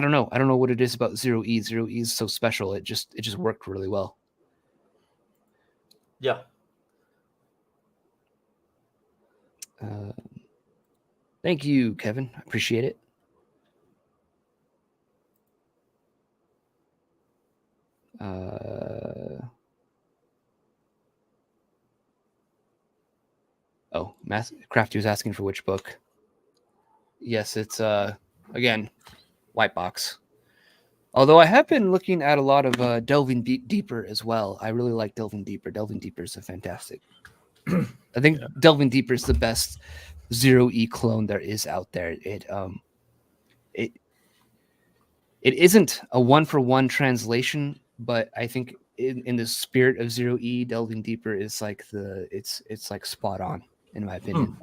don't know. I don't know what it is about 0E. 0E is so special. It just worked really well. Yeah. Thank you, Kevin. I appreciate it. Crafty was asking for which book. Yes, it's again, white box. Although I have been looking at a lot of Delving Deeper as well. I really like Delving Deeper. Delving Deeper is a fantastic. I think Delving Deeper is the best 0E clone there is out there. It isn't a 1-for-1 translation, but I think in the spirit of 0E, Delving Deeper is like it's like spot on in my opinion.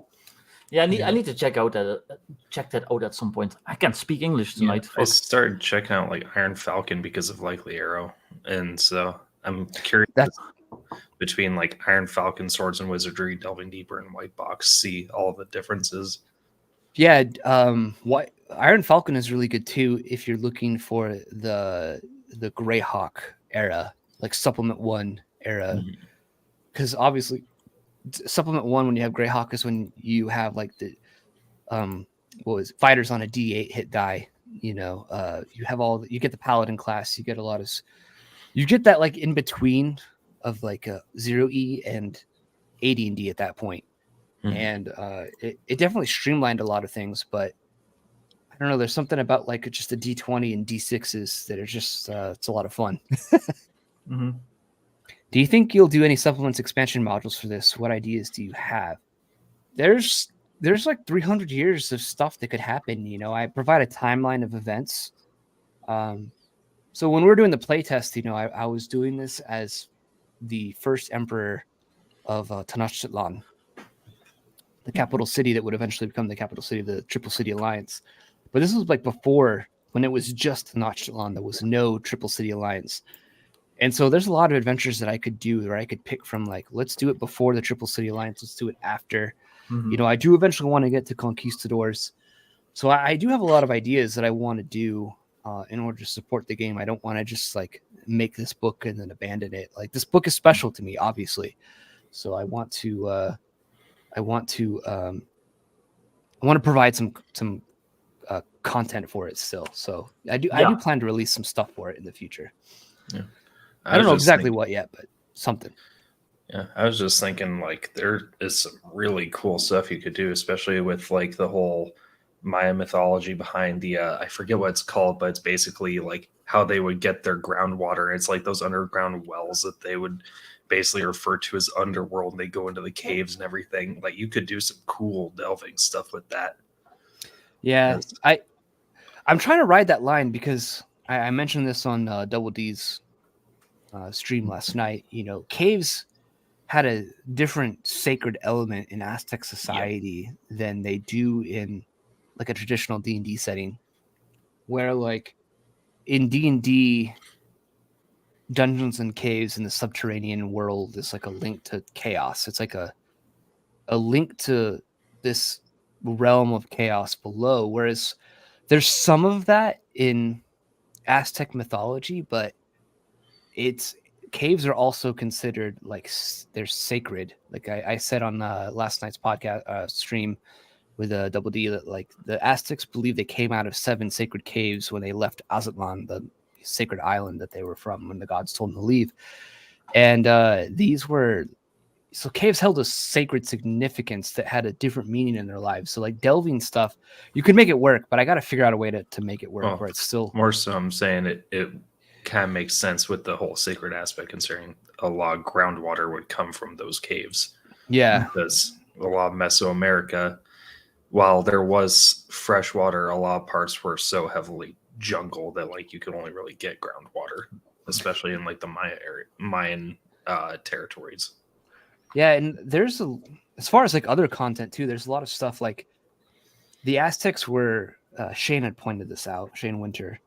Yeah, I need to check that out at some point. I can't speak English tonight. I started checking out like Iron Falcon because of Likely Arrow, and so I'm curious between like Iron Falcon, Swords and Wizardry, Delving Deeper, and White Box. See all the differences. Yeah, what Iron Falcon is really good too if you're looking for the Greyhawk era, like Supplement 1 era, because obviously Supplement 1 when you have Greyhawk is when you have like the fighters on a D8 hit die. You have you get the Paladin class, you get a lot of you get that like in between of like a 0E and 80D at that point. And it definitely streamlined a lot of things, but I don't know. There's something about like just the D20 and D6s that are just it's a lot of fun. Do you think you'll do any supplements expansion modules for this? What ideas do you have? There's like 300 years of stuff that could happen. I provide a timeline of events. So when we're doing the playtest, I was doing this as the first emperor of Tenochtitlan, the capital city that would eventually become the capital city of the Triple City Alliance. But this was like before, when it was just Tenochtitlan. There was no Triple City Alliance. And so there's a lot of adventures that I could do where I could pick from, like, let's do it before the Triple City Alliance. Let's do it after. I do eventually want to get to Conquistadors. So I do have a lot of ideas that I want to do in order to support the game. I don't want to just like make this book and then abandon it. Like, this book is special to me, obviously. So I want to provide some content for it still. So I do plan to release some stuff for it in the future. Yeah. I don't know exactly what yet, but something. Yeah, I was just thinking like there is some really cool stuff you could do, especially with like the whole Maya mythology behind the I forget what it's called, but it's basically like how they would get their groundwater. It's like those underground wells that they would basically refer to as underworld, and they go into the caves and everything. Like, you could do some cool delving stuff with that. Yeah, I'm trying to ride that line because I mentioned this on Double D's stream last night. Caves had a different sacred element in Aztec society than they do in like a traditional D&D setting, where like in D&D, dungeons and caves in the subterranean world is like a link to chaos. It's like a link to this realm of chaos below, whereas there's some of that in Aztec mythology, but caves are also considered like they're sacred. Like I said on last night's podcast stream with Double D, that like the Aztecs believe they came out of 7 sacred caves when they left Aztlan, the sacred island that they were from, when the gods told them to leave. And so caves held a sacred significance that had a different meaning in their lives. So like delving stuff, you could make it work, but I got to figure out a way to make it work where it's still more so. I'm saying it kind of makes sense with the whole sacred aspect, considering a lot of groundwater would come from those caves. Yeah, because a lot of Mesoamerica, while there was fresh water, a lot of parts were so heavily jungle that like you could only really get groundwater, especially in like the Mayan territories. Yeah, and there's as far as like other content too, there's a lot of stuff like the Aztecs were Shane had pointed this out, Shane Winter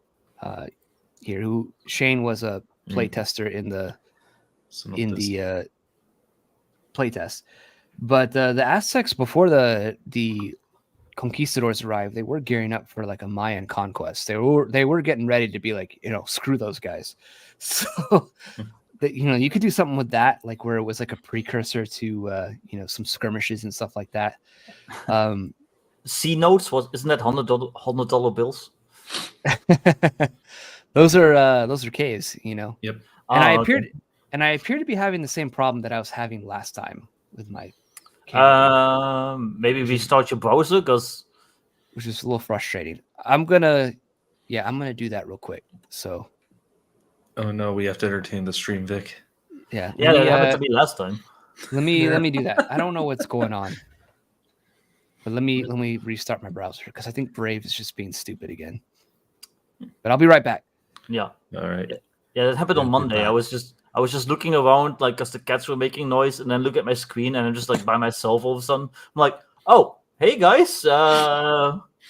here, who Shane was a playtester in the playtest. But the Aztecs, before the conquistadors arrived, they were gearing up for like a Mayan conquest. They were getting ready to be like, screw those guys. So you could do something with that, like where it was like a precursor to some skirmishes and stuff like that. C notes isn't that $100 bills? Those are caves, Yep. And I appear to be having the same problem that I was having last time with my maybe restart your browser, which is a little frustrating. I'm gonna do that real quick. So oh no, we have to entertain the stream, Vic. Yeah, that happened to me last time. Let me do that. I don't know what's going on. But let me restart my browser because I think Brave is just being stupid again. But I'll be right back. Yeah. All right. Yeah, that happened on Monday. I was just looking around like because the cats were making noise, and then look at my screen, and I'm just like by myself all of a sudden. I'm like, oh, hey guys,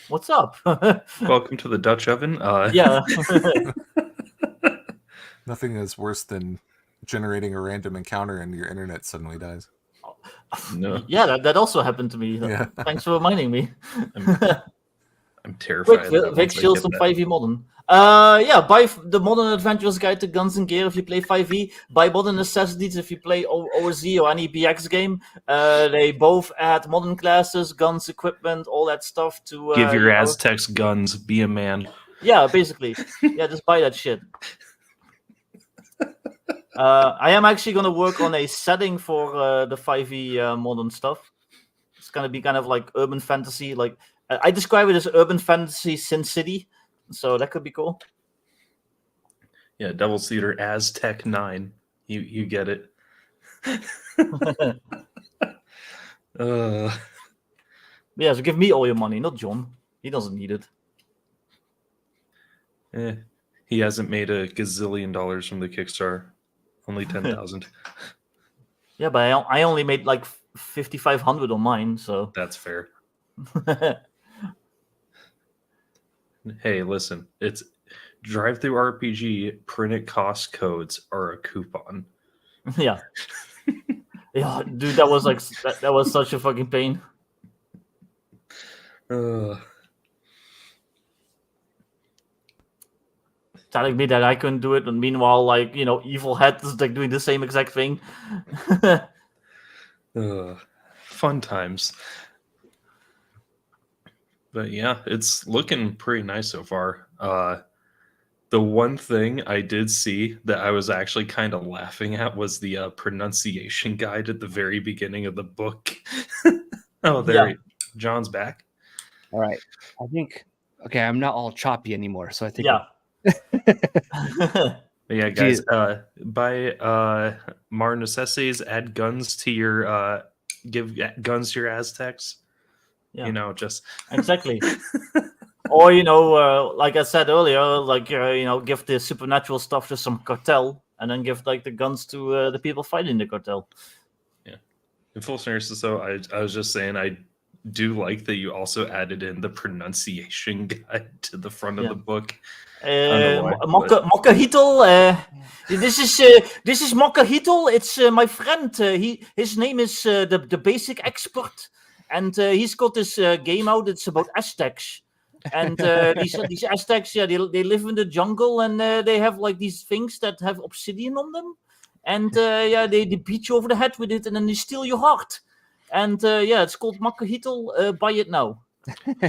what's up? Welcome to the Dutch oven. Yeah. Nothing is worse than generating a random encounter and your internet suddenly dies. No. Yeah, that also happened to me. Yeah. Thanks for reminding me. I'm terrified. Quick, that Vic once I Shields get on that- 5e Modern. Buy the Modern Adventurer's Guide to Guns and Gear if you play 5e. Buy Modern Necessities if you play OZ or any BX game. They both add modern classes, guns, equipment, all that stuff to Give your you know. Aztecs guns. Be a man. Yeah, basically. Yeah, just buy that shit. I am actually going to work on a setting for the 5e modern stuff. It's going to be kind of like urban fantasy. Like I describe it as urban fantasy Sin City, so that could be cool. Yeah, Devil's Theater Aztec 9. You get it. Yeah, so give me all your money, not John. He doesn't need it. He hasn't made a gazillion dollars from the Kickstarter. Only 10,000. Yeah, but I only made like 5,500 on mine, so. That's fair. Hey, listen, it's Drive-Thru RPG printed cost codes are a coupon. Yeah. Yeah, dude, that was like that was such a fucking pain. Telling me that I couldn't do it, and meanwhile, like, you know, Evil Head is like doing the same exact thing. Fun times. But yeah, it's looking pretty nice so far. The one thing I did see that I was actually kind of laughing at was the pronunciation guide at the very beginning of the book. Oh, there, John's back. All right. I think, okay, I'm not all choppy anymore, so I think. Yeah. Yeah, guys, buy Mar Necessities, add guns to your, give guns to your Aztecs. Yeah. You know, just. Exactly. Or, you know, like I said earlier, like, you know, give the supernatural stuff to some cartel, and then give, like, the guns to the people fighting the cartel. Yeah. In full seriousness, though, I was just saying, I do like that you also added in the pronunciation guide to the front of the book. Macuahuitl, this is Macuahuitl. It's my friend. His name is the basic expert, and he's got this game out. It's about Aztecs. And these Aztecs, yeah, they live in the jungle, and they have like these things that have obsidian on them, and yeah, they beat you over the head with it, and then they steal your heart. And yeah, it's called Macuahuitl. Buy it now.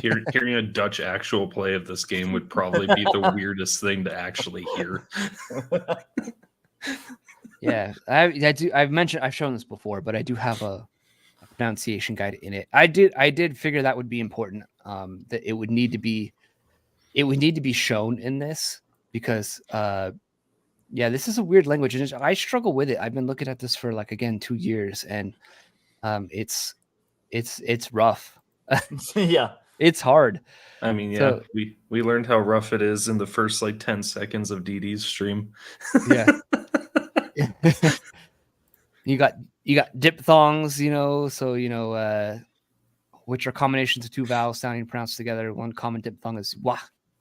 Hearing a Dutch actual play of this game would probably be the weirdest thing to actually hear. Yeah, I do. I've shown this before, but I do have a pronunciation guide in it. I did figure that would be important. That it would need to be shown in this because yeah, this is a weird language, and I struggle with it. I've been looking at this for like, again, 2 years, and it's rough. Yeah, it's hard. I mean, yeah, so, we learned how rough it is in the first like 10 seconds of DD's stream. Yeah. you got diphthongs, you know, so you know, which are combinations of two vowels sounding pronounced together. One common diphthong is wa,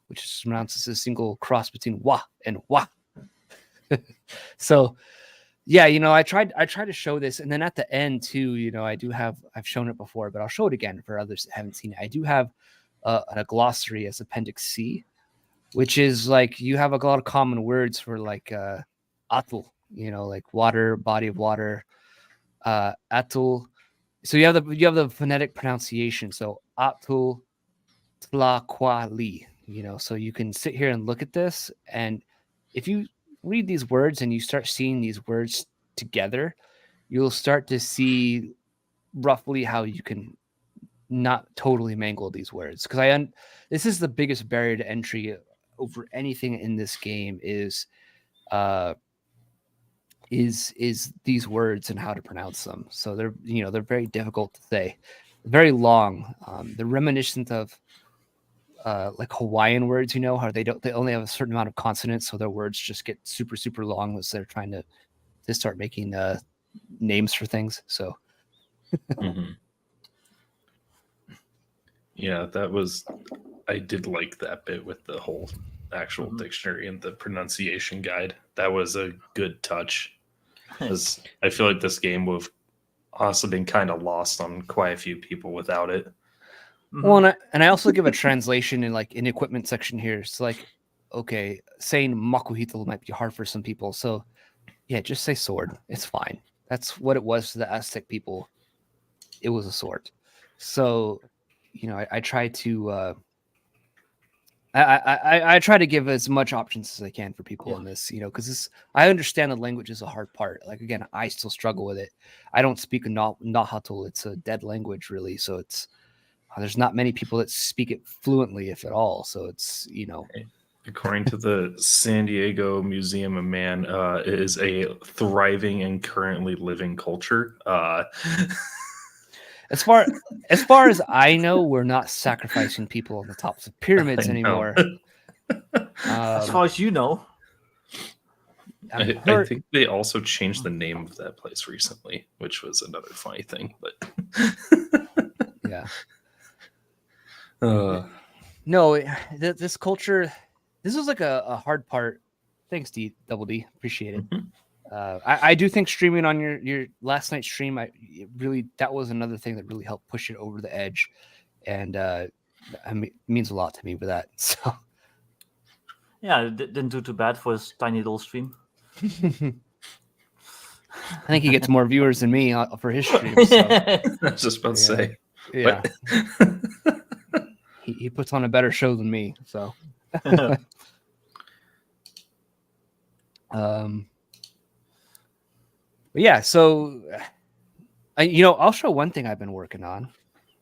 which is pronounced as a single cross between wa and wa. So yeah, you know, I tried to show this, and then at the end too, you know, I've shown it before, but I'll show it again for others that haven't seen it. I do have a glossary as Appendix C, which is like you have a lot of common words for like atl, you know, like water, body of water, atl. So you have the phonetic pronunciation. So atl, tlaquali, you know, so you can sit here and look at this, and if you read these words and you start seeing these words together, you'll start to see roughly how you can not totally mangle these words. Because this is the biggest barrier to entry over anything in this game is these words and how to pronounce them. So they're very difficult to say, very long. They're reminiscent of like Hawaiian words, you know, how they only have a certain amount of consonants, so their words just get super, super long as they're trying to start making names for things. So Mm-hmm. Yeah, I did like that bit with the whole actual dictionary and the pronunciation guide. That was a good touch, because I feel like this game would have also been kind of lost on quite a few people without it. Well, and I also give a translation in like in equipment section here. So like, okay, saying Macuahuitl might be hard for some people. So yeah, just say sword. It's fine. That's what it was to the Aztec people. It was a sword. So, I try to I try to give as much options as I can for people in this, because I understand the language is a hard part. Like again, I still struggle with it. I don't speak Nahuatl. It's a dead language, really. So there's not many people that speak it fluently, if at all. So it's According to the San Diego Museum of Man, it is a thriving and currently living culture. As far as I know, we're not sacrificing people on the tops of pyramids anymore. As far as you know. I think they also changed the name of that place recently, which was another funny thing. But yeah. No, this culture, this was like a hard part. Thanks, Double D. Appreciate it. Mm-hmm. I do think streaming on your last night's stream, that was another thing that really helped push it over the edge, and it means a lot to me for that. So yeah, it didn't do too bad for his tiny little stream. I think he gets more viewers than me for his stream. So. I was just about to say, yeah. He puts on a better show than me. So. But yeah, so I'll show one thing I've been working on.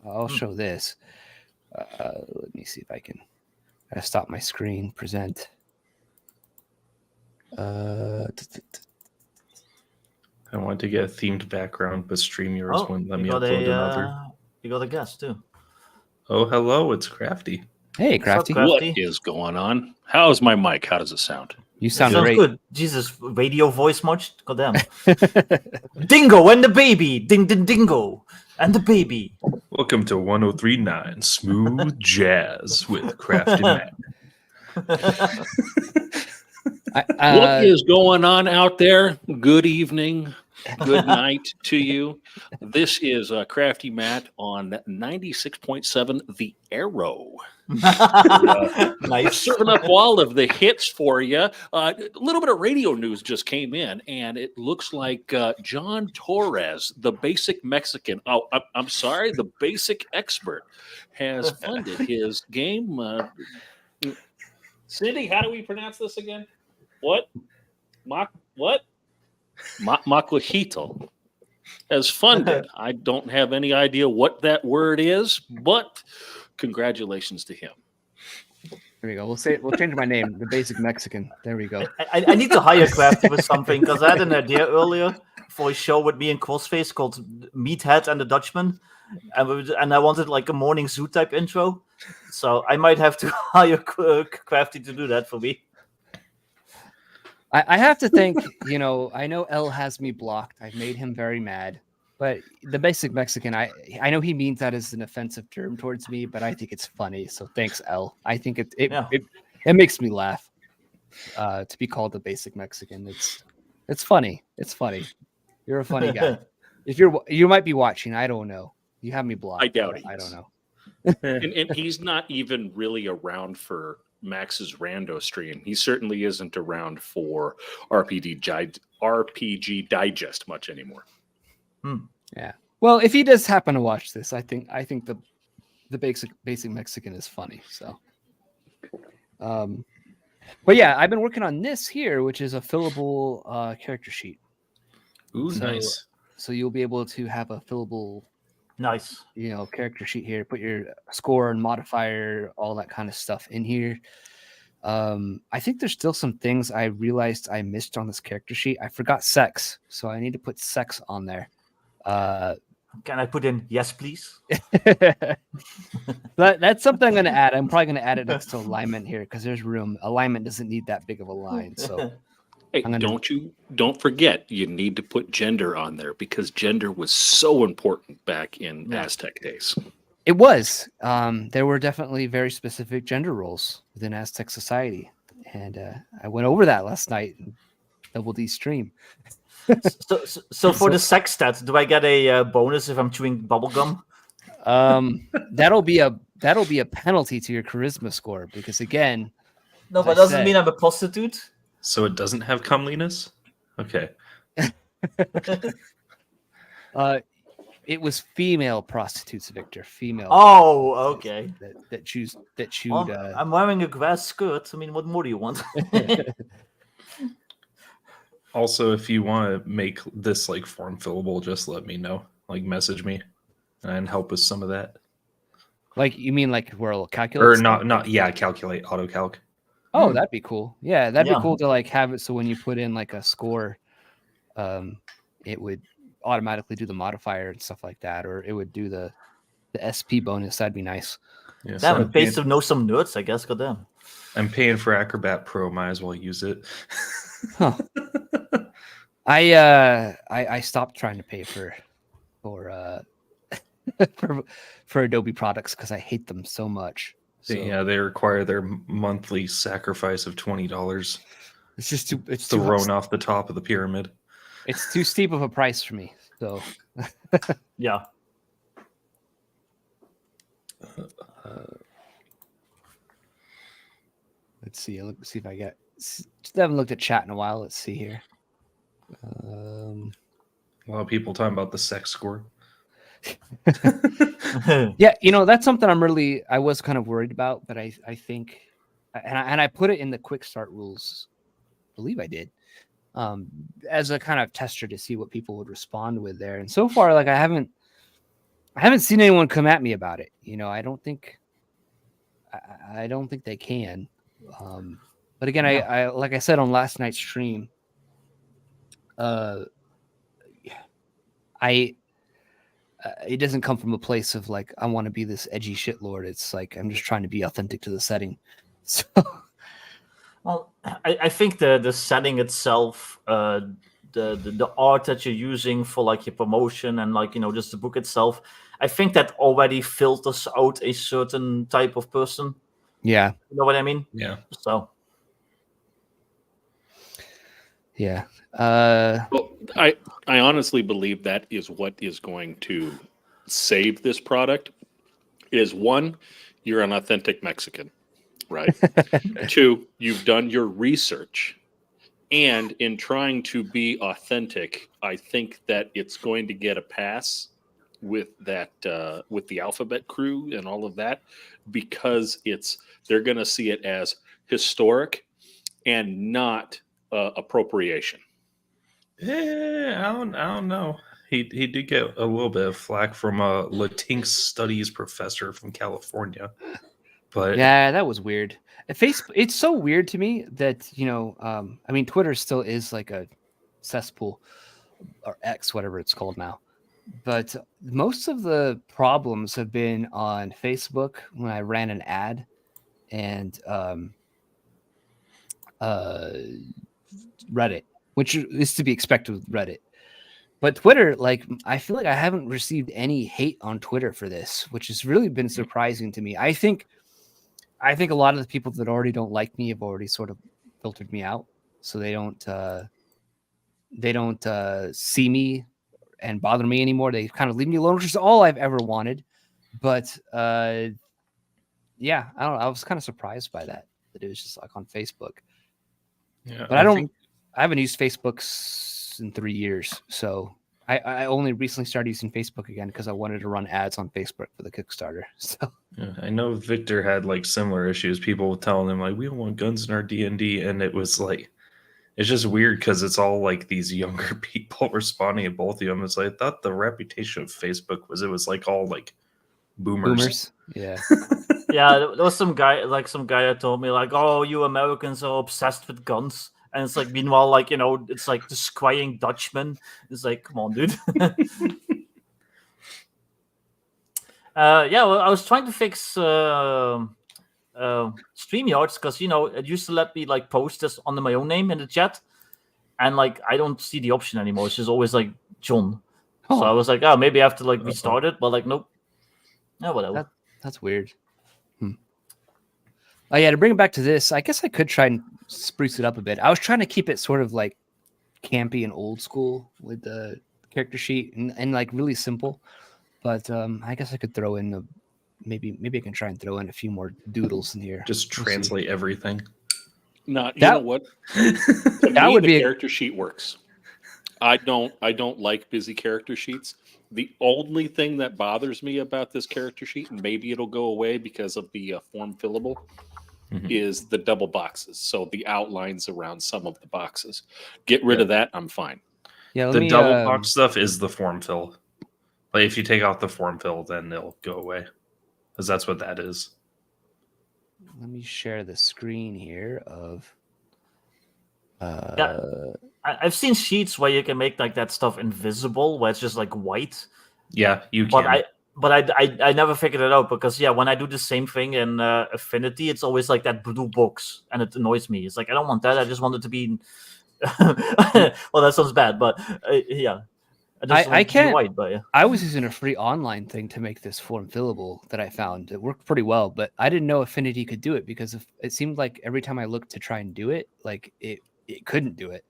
I'll show this. Let me see if I can. I stop my screen. Present. I wanted to get a themed background, but StreamYards wouldn't let me upload another. You got a guest too. Oh, hello, it's Crafty. Hey, Crafty. What is going on? How's my mic? How does it sound? You sound great. Good. Jesus, radio voice much? Goddamn. Dingo and the baby. Ding, ding, dingo. And the baby. Welcome to 103.9 Smooth Jazz with Crafty Matt. What is going on out there? Good evening. Good night to you. This is Crafty Matt on 96.7 The Arrow. Nice. Serving up all of the hits for you. A little bit of radio news just came in, and it looks like John Torres, the basic Mexican, I'm sorry, the basic expert, has funded his game. Cindy, how do we pronounce this again? What? Macuahuitl has funded. I don't have any idea what that word is, but congratulations to him. There we go. We'll change my name, the basic Mexican. There we go. I need to hire Crafty with something because I had an idea earlier for a show with me and Crossface called Meathead and the Dutchman, and I wanted like a morning zoo type intro, so I might have to hire Crafty to do that for me. I have to think, I know L has me blocked. I've made him very mad. But the basic Mexican, I know he means that as an offensive term towards me, but I think it's funny. So thanks, L. I think it makes me laugh to be called the basic Mexican. It's funny. It's funny. You're a funny guy. If you might be watching, I don't know. You have me blocked. I doubt it. I don't know. and he's not even really around for Max's Rando stream. He certainly isn't around for RPG Digest much anymore. Yeah. Well, if he does happen to watch this, I think the basic Mexican is funny. So, but yeah, I've been working on this here, which is a fillable character sheet. Ooh, nice. So you'll be able to have a fillable, nice, character sheet here. Put your score and modifier, all that kind of stuff in here. I think there's still some things I realized I missed on this character sheet. I forgot sex, so I need to put sex on there. Can I put in yes, please? That's something I'm going to add. I'm probably going to add it next to alignment here because there's room. Alignment doesn't need that big of a line. So, hey, don't forget you need to put gender on there because gender was so important back in Aztec days. It was. There were definitely very specific gender roles within Aztec society, and I went over that last night in Double D stream. So for the sex stats, do I get a bonus if I'm chewing bubblegum? That'll be a penalty to your charisma score because again, No, as but I doesn't said- mean I'm a prostitute. So it doesn't have comeliness? Okay. It was female prostitutes, Victor. Female. Oh, okay. That chewed. Well, I'm wearing a grass skirt. I mean, what more do you want? Also, if you want to make this like form fillable, just let me know. Like message me and help with some of that. Like you mean like where it'll calculate? Or stuff? not calculate, auto calc. Oh, that'd be cool. Yeah, that'd Yeah. be cool to like have it so when you put in like a score, it would automatically do the modifier and stuff like that, or it would do the SP bonus. That'd be nice. Yeah, Damn, so it pays to know some nerds, I guess. Goddamn. I'm paying for Acrobat Pro, might as well use it. Huh. I stopped trying to pay for for Adobe products because I hate them so much. So Yeah, they require their monthly sacrifice of $20. it's just too it's Thrown off the top of the pyramid. It's too steep of a price for me. So Yeah. let's see. Let's see if I get. Just haven't looked at chat in a while. Let's see here. A lot of people talking about the sex score. Yeah, that's something I was kind of worried about, but I think, and I put it in the quick start rules. I believe I did, as a kind of tester to see what people would respond with there. And so far, like I haven't seen anyone come at me about it. I don't think they can. But again, I like I said on last night's stream, it doesn't come from a place of like I want to be this edgy shitlord. It's like I'm just trying to be authentic to the setting. So, well, I think the setting itself, the art that you're using for like your promotion and like just the book itself, I think that already filters out a certain type of person. yeah, You know what I mean? Yeah. So. yeah. Well, I honestly believe that is what is going to save this product. Is one, you're an authentic Mexican, right? Two, you've done your research, and in trying to be authentic, I think that it's going to get a pass with that with the Alphabet Crew and all of that because they're going to see it as historic and not appropriation. Yeah, I don't know. He did get a little bit of flack from a Latinx studies professor from California. But Yeah, that was weird. It's so weird to me that I mean, Twitter still is like a cesspool, or X, whatever it's called now. But most of the problems have been on Facebook when I ran an ad, and Reddit, which is to be expected with Reddit. But Twitter, like, I feel like I haven't received any hate on Twitter for this, which has really been surprising to me. I think a lot of the people that already don't like me have already sort of filtered me out, so they don't see me and bother me anymore. They kind of leave me alone, which is all I've ever wanted. But yeah, I don't know. I was kind of surprised by that it was just like on Facebook. yeah, But I haven't used Facebook in 3 years, so I only recently started using Facebook again because I wanted to run ads on Facebook for the Kickstarter. So yeah, I know Victor had like similar issues. People were telling him like we don't want guns in our D&D, and it was like it's just weird because it's all like these younger people responding to both of them. It's like I thought the reputation of Facebook was it was like all like boomers. Yeah. Yeah, there was some guy that told me like, "Oh, you Americans are obsessed with guns," and it's like, meanwhile, like it's like the scrying Dutchman. It's like, come on, dude. Yeah, well, I was trying to fix StreamYards because it used to let me like post this under my own name in the chat, and like I don't see the option anymore. It's just always like John. So I was like, oh, maybe I have to like restart it, but like nope. Yeah, whatever. That's weird. Oh yeah, to bring it back to this, I guess I could try and spruce it up a bit. I was trying to keep it sort of like campy and old school with the character sheet and like really simple. But I guess I could throw in maybe I can try and throw in a few more doodles in here. Just We'll see. translate everything. No, you know what? To That me, would the be character sheet works. I don't like busy character sheets. The only thing that bothers me about this character sheet, and maybe it'll go away because of the form fillable, is the double boxes. So the outlines around some of the boxes. Get rid of that. I'm fine. Yeah, The double box stuff is the form fill. Like if you take out the form fill, then it'll go away, because that's what that is. Let me share the screen here of. I've seen sheets where you can make like that stuff invisible, where it's just like white. Yeah, you can. But I never figured it out because when I do the same thing in Affinity, it's always like that blue box, and it annoys me. It's like I don't want that. I just want it to be. Well, that sounds bad, but yeah. I can't. White, but yeah. I was using a free online thing to make this form fillable that I found. It worked pretty well, but I didn't know Affinity could do it because it seemed like every time I looked to try and do it, like it couldn't do it.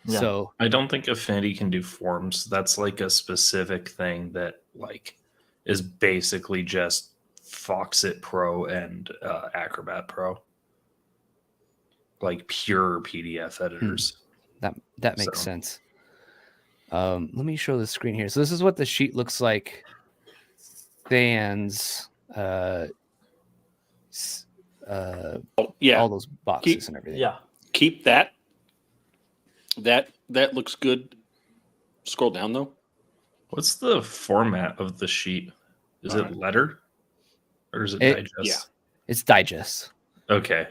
Yeah. So I don't think Affinity can do forms. That's like a specific thing that like is basically just Foxit Pro and Acrobat Pro, like pure PDF editors. That makes sense. Let me show the screen here. So this is what the sheet looks like. Sans Yeah, all those boxes and everything. Yeah. keep that. That looks good. Scroll down though. What's the format of the sheet? Is it letter or is it digest? Yeah. It's digest. Okay.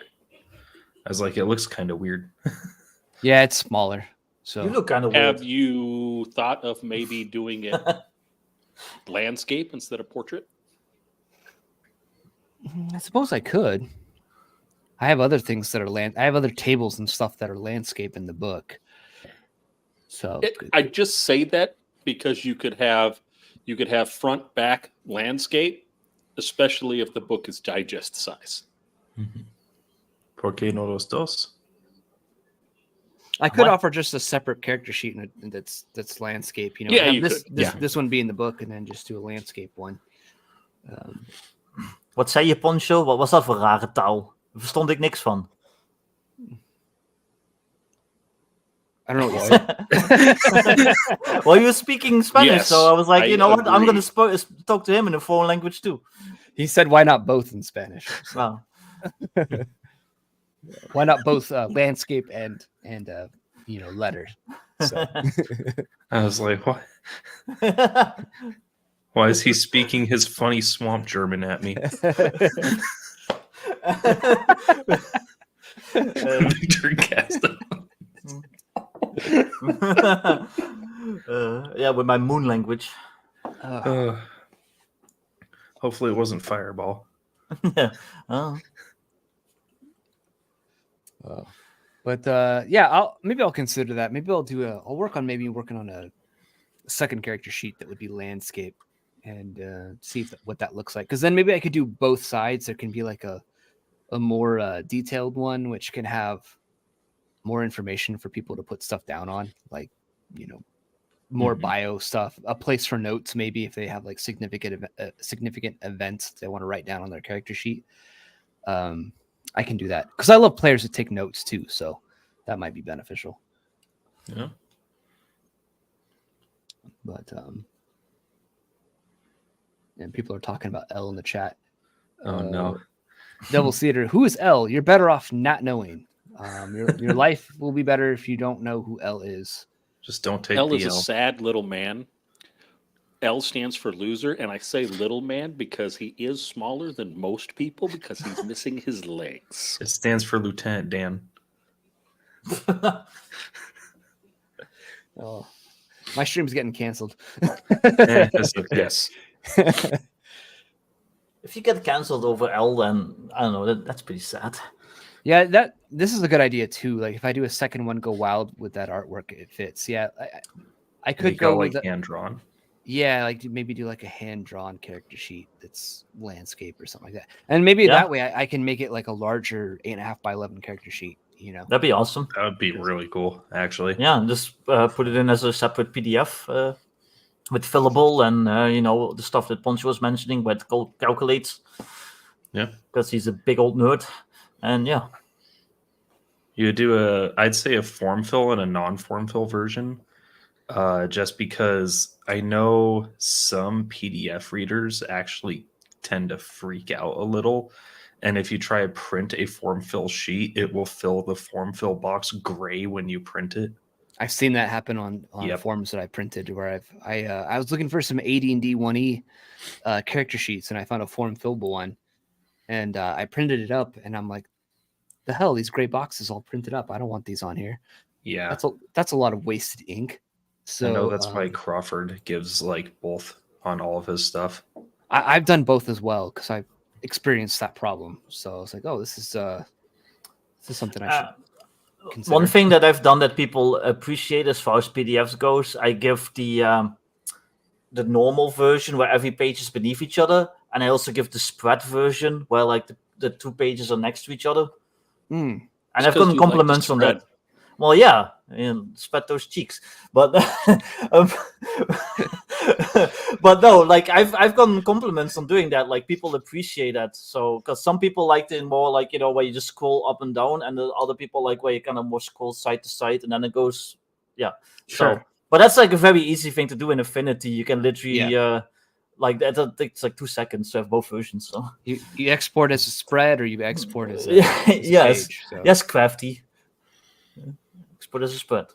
I was like, it looks kind of weird. Yeah, it's smaller. So You look kind of weird. Have you thought of maybe doing it landscape instead of portrait? I suppose I could. I have other things that are I have other tables and stuff that are landscape in the book. So I just say that because you could have front back landscape, especially if the book is digest size. ¿Por qué no los dos? I could offer just a separate character sheet and that's landscape. You know, Yeah, have you could. this one be in the book and then just do a landscape one. Wat zei je, Poncho? Wat was dat voor rare taal? Daar verstond ik niks van. I don't know what you said. Well, you were speaking Spanish, Yes, so I was like, I you know what? I'm agree. going to talk to him in a foreign language too. He said, "Why not both in Spanish? Wow. Why not both landscape and letters?" So. I was like, what? Why is he speaking his funny swamp German at me? Victor Casta. Yeah, with my moon language. Hopefully it wasn't Fireball. Oh. But yeah, I'll consider that. Maybe I'll work on working on a second character sheet that would be landscape and see what that looks like. Because then maybe I could do both sides. There can be like a more detailed one, which can have more information for people to put stuff down on, like more bio stuff, a place for notes, maybe if they have like significant events they want to write down on their character sheet. I can do that because I love players that take notes too, so that might be beneficial. Yeah. But and people are talking about L in the chat. Oh no. Devil's Theater, who is L? You're better off not knowing. Your life will be better if you don't know who L is. Just don't take L the is a L. sad little man. L stands for loser, and I say little man because he is smaller than most people because he's missing his legs. It stands for Lieutenant Dan. Oh, my stream's getting canceled. That's okay. Yes. If you get cancelled over L, then I don't know. That's pretty sad. Yeah, this is a good idea too. Like if I do a second one, go wild with that artwork, it fits. Yeah, I could go with hand drawn. Yeah, like maybe do like a hand drawn character sheet that's landscape or something like that, and maybe that way I can make it like a larger 8.5 by 11 character sheet. That'd be awesome. That would be really cool, actually. Yeah, and just put it in as a separate PDF with fillable and the stuff that Poncho was mentioning, where it calculates. Yeah, because he's a big old nerd, and yeah. You would do I'd say a form fill and a non-form fill version, just because I know some PDF readers actually tend to freak out a little. And if you try to print a form fill sheet, it will fill the form fill box gray when you print it. I've seen that happen on forms that I printed, where I was looking for some AD&D 1E character sheets, and I found a form fillable one, and I printed it up, and I'm like, the hell, these gray boxes all printed up. I don't want these on here. Yeah, that's a lot of wasted ink. So I know that's why Crawford gives like both on all of his stuff. I've done both as well because I experienced that problem. So I was like, oh, this is something I should consider. One thing that I've done that people appreciate as far as PDFs goes, I give the normal version where every page is beneath each other, and I also give the spread version where like the two pages are next to each other. Mm. And I've gotten compliments on that. Well, yeah, and spread those cheeks, but but no, like I've gotten compliments on doing that. Like people appreciate that. So because some people liked it more like where you just scroll up and down, and the other people like where you kind of more scroll side to side, and then it goes, yeah. Sure. So, but that's like a very easy thing to do in Affinity. You can literally like that takes like 2 seconds to have both versions. So you export as a spread, or you export as a yes, page, so. Yes, crafty. Export as a spread.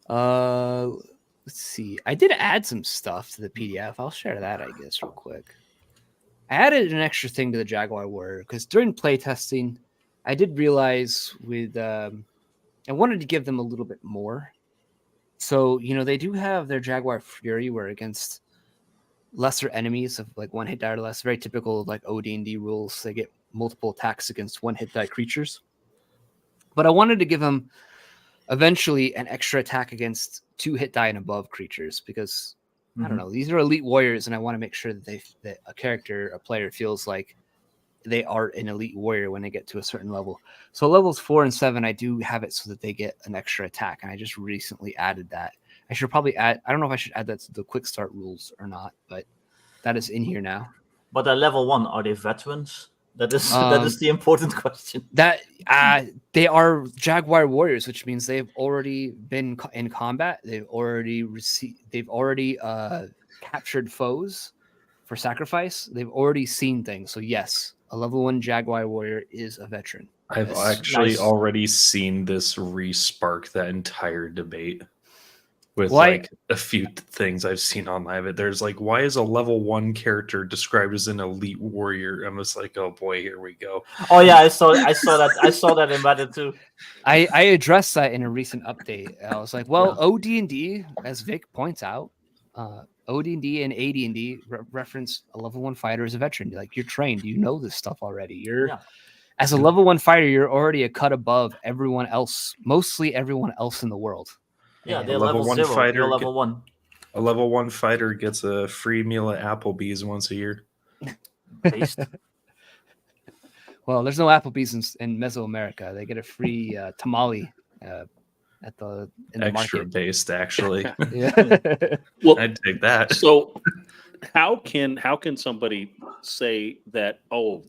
Let's see. I did add some stuff to the PDF. I'll share that, I guess, real quick. I added an extra thing to the Jaguar Warrior because during playtesting, I did realize I wanted to give them a little bit more. So, they do have their Jaguar Fury, where against lesser enemies of like 1 hit die or less, very typical of like OD&D rules, they get multiple attacks against 1 hit die creatures. But I wanted to give them eventually an extra attack against 2 hit die and above creatures because I don't know, these are elite warriors, and I want to make sure that a player feels like they are an elite warrior when they get to a certain level. So levels 4 and 7, I do have it so that they get an extra attack, and I just recently added that. I should probably add. I don't know if I should add that to the quick start rules or not, but that is in here now. But at level 1, are they veterans? That is the important question. That they are Jaguar warriors, which means they've already been in combat. They've already captured foes for sacrifice. They've already seen things. So yes, a level 1 Jaguar warrior is a veteran. I've actually already seen this re-spark that entire debate with a few things I've seen online. But there's like, why is a level 1 character described as an elite warrior? I'm just like, oh boy, here we go. Oh yeah, I saw that. I saw that in Reddit too. I addressed that in a recent update. I was like, well, OD&D, as Vic points out, OD&D and AD&D reference a level 1 fighter as a veteran. Like, you're trained, you know this stuff already. As a level 1 fighter, you're already a cut above everyone else, mostly everyone else in the world. Yeah, they're level 1 0. Fighter. You're level 1. A level 1 fighter gets a free meal at Applebee's once a year. Well, there's no Applebee's in Mesoamerica. They get a free tamale in the extra market. Based, actually. Yeah. Well, I'd take that. So how can somebody say that, a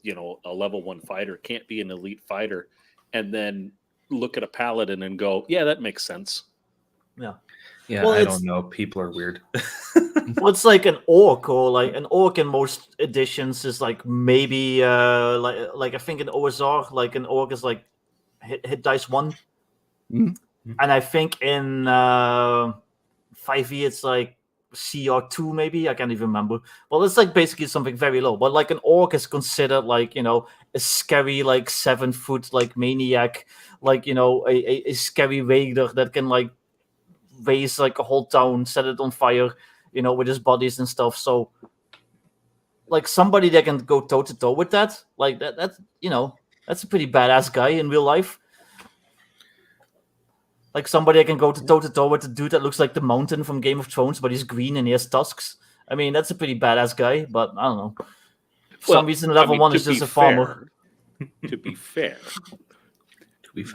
level 1 fighter can't be an elite fighter, and then look at a paladin and go, yeah, that makes sense? Yeah. Well, I don't know. People are weird. Well, it's like an orc, or like an orc in most editions is like maybe like I think in OSR, like an orc is like hit dice 1. Mm-hmm. And I think in 5e it's like CR2 maybe. I can't even remember. Well, it's like basically something very low. But like an orc is considered like, a scary like 7-foot like maniac, like, a scary raider that can like raise like a whole town, set it on fire, with his bodies and stuff. So like somebody that can go toe to toe with that, like that's a pretty badass guy in real life. Like somebody that can go toe to toe with the dude that looks like the Mountain from Game of Thrones, but he's green and he has tusks. I mean, that's a pretty badass guy, but I don't know. For some reason, level 1 is just a farmer. To be fair,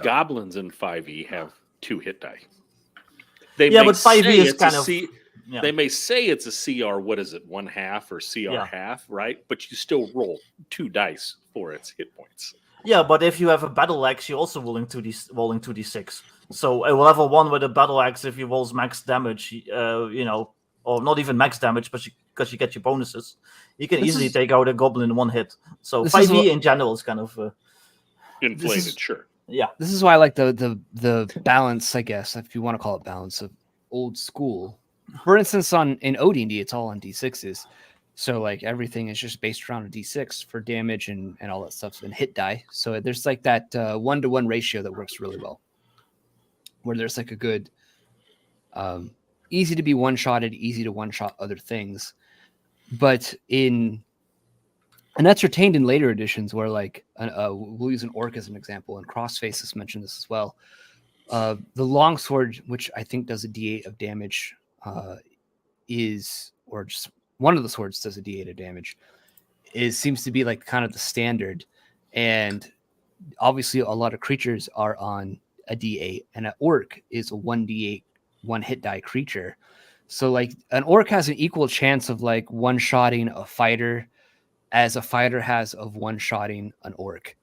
goblins in 5e have 2 hit die. They Yeah, may but 5e say is it's kind a of- C- Yeah. They may say it's a CR, what is it, 1/2 or CR Yeah. half, right? But you still roll 2 dice for its hit points. Yeah, but if you have a battle axe, you're also rolling 2d6. So a level 1 with a battle axe, if he rolls max damage, or not even max damage, but because you get your bonuses, you can easily take out a goblin in 1 hit. So 5e in general is kind of inflated, sure. Yeah, this is why I like the balance, I guess, if you want to call it balance, of old school. For instance, in OD&D, it's all on D6s. So like everything is just based around a D6 for damage and all that stuff, and hit die. So there's like that 1-to-1 ratio that works really well, where there's like a good, easy to be one-shotted, easy to one-shot other things. But and that's retained in later editions where like we'll use an orc as an example, and Crossface has mentioned this as well. The longsword, which I think does a D8 of damage, or just one of the swords does a D8 of damage, seems to be like kind of the standard. And obviously a lot of creatures are on a D8, and an orc is a 1D8 1 hit die creature. So like an orc has an equal chance of like one-shotting a fighter as a fighter has of one-shotting an orc.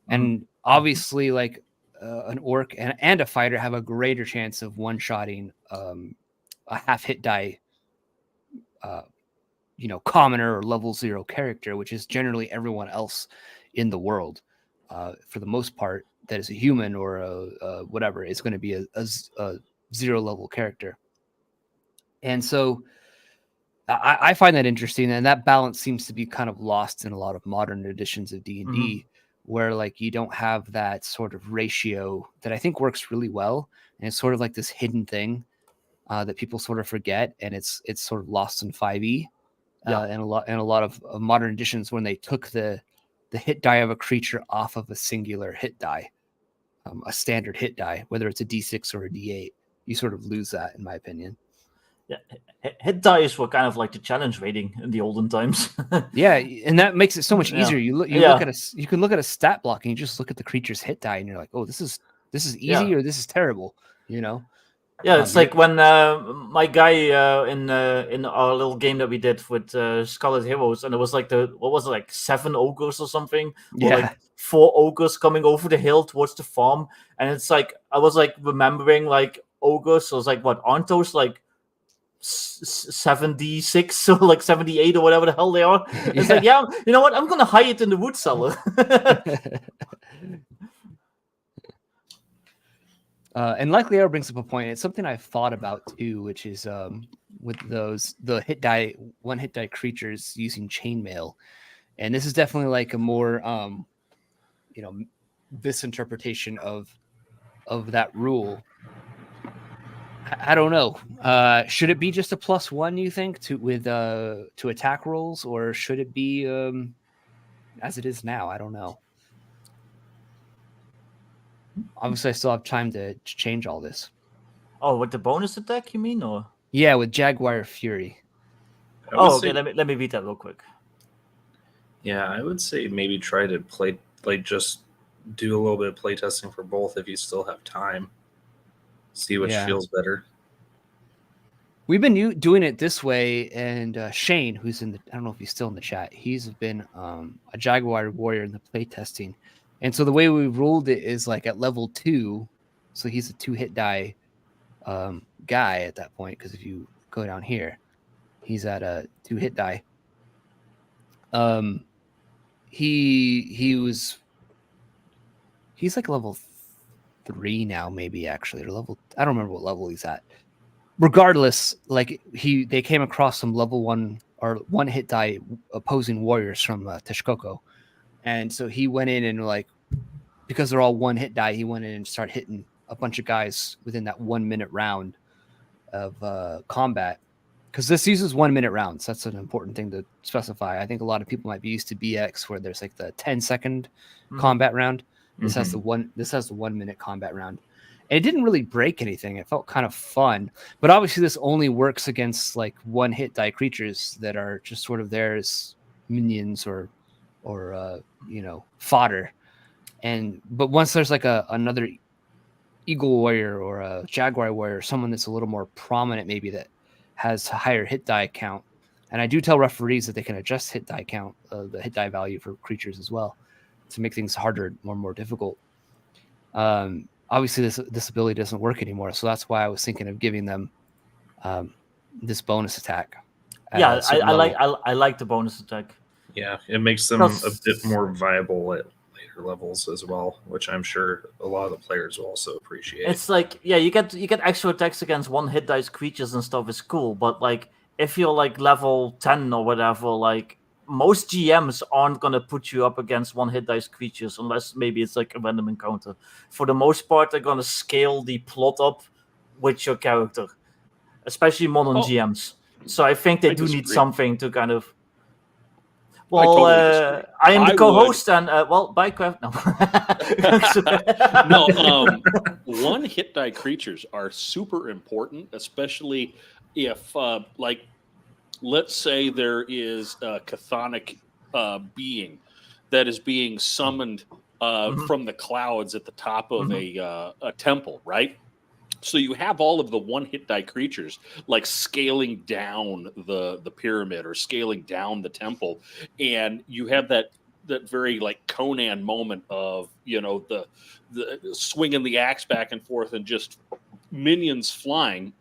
And obviously like an orc and a fighter have a greater chance of one-shotting a half hit die commoner or level 0 character, which is generally everyone else in the world. For the most part, that is a human or a whatever, it's going to be a 0 level character. And so I find that interesting, and that balance seems to be kind of lost in a lot of modern editions of D&D, where like you don't have that sort of ratio that I think works really well, and it's sort of like this hidden thing that people sort of forget, and it's sort of lost in 5e. And a lot of modern editions, when they took the hit die of a creature off of a singular hit die, a standard hit die, whether it's a D6 or a D8, you sort of lose that, in my opinion. Yeah, hit dice were kind of like the challenge rating in the olden times. Yeah, and that makes it so much easier. You can look at a stat block and you just look at the creature's hit die, and you're like, oh, this is easy or this is terrible. Yeah, it's like when my guy in our little game that we did with Scarlet Heroes, and it was like 7 ogres or something, or like 4 ogres coming over the hill towards the farm, and it's like I was like remembering like ogres, so I was like, what, aren't those like 76 or like 78 or whatever the hell they are? It's like, yeah, you know what? I'm gonna hide it in the wood cellar. And likely Arrow brings up a point. It's something I've thought about too, which is with the hit die 1 hit die creatures using chainmail, and this is definitely like a more this interpretation of that rule. I don't know. Should it be just a +1? You think to attack rolls, or should it be as it is now? I don't know. Obviously, I still have time to change all this. Oh, with the bonus attack, you mean, or? Yeah, with Jaguar Fury. Oh, okay. Let me read that real quick. Yeah, I would say maybe try to play, like, just do a little bit of play testing for both if you still have time. See which feels better. We've been doing it this way, and Shane, who's I don't know if he's still in the chat, he's been a Jaguar warrior in the play testing. And so the way we ruled it is like at level 2, so he's a 2 hit die guy at that point, because if you go down here, he's at a 2 hit die. He's like level 3 now, maybe, actually, or level, I don't remember what level he's at. Regardless, like they came across some level 1 or 1 hit die opposing warriors from Texcoco. And so he went in and, like, because they're all 1 hit die, he went in and started hitting a bunch of guys within that 1 minute round of combat. Because this uses 1 minute rounds. That's an important thing to specify. I think a lot of people might be used to BX, where there's like the 10-second combat round. This has the 1 minute combat round. And it didn't really break anything. It felt kind of fun. But obviously this only works against like 1 hit die creatures that are just sort of there as minions or fodder. But once there's like another Eagle warrior or a Jaguar warrior, someone that's a little more prominent, maybe that has a higher hit die count. And I do tell referees that they can adjust hit die count, the hit die value for creatures as well, to make things harder, more difficult. Obviously, this ability doesn't work anymore, so that's why I was thinking of giving them this bonus attack. Yeah, I like the bonus attack. Yeah, it makes them a bit more viable at later levels as well, which I'm sure a lot of the players will also appreciate. It's like, yeah, you get extra attacks against one hit dice creatures and stuff is cool, but like if you're like level 10 or whatever, like most GMs aren't gonna put you up against one hit dice creatures unless maybe it's like a random encounter. For the most part, they're gonna scale the plot up with your character, especially modern GMs. So I think they do need something to kind of. Well, I am the co-host, and bye, Craft. No, no. One hit die creatures are super important, especially if, like, let's say there is a chthonic being that is being summoned from the clouds at the top of a temple, right? So you have all of the one hit die creatures like scaling down the pyramid or scaling down the temple, and you have that very like Conan moment of, you know, the swinging the axe back and forth and just minions flying.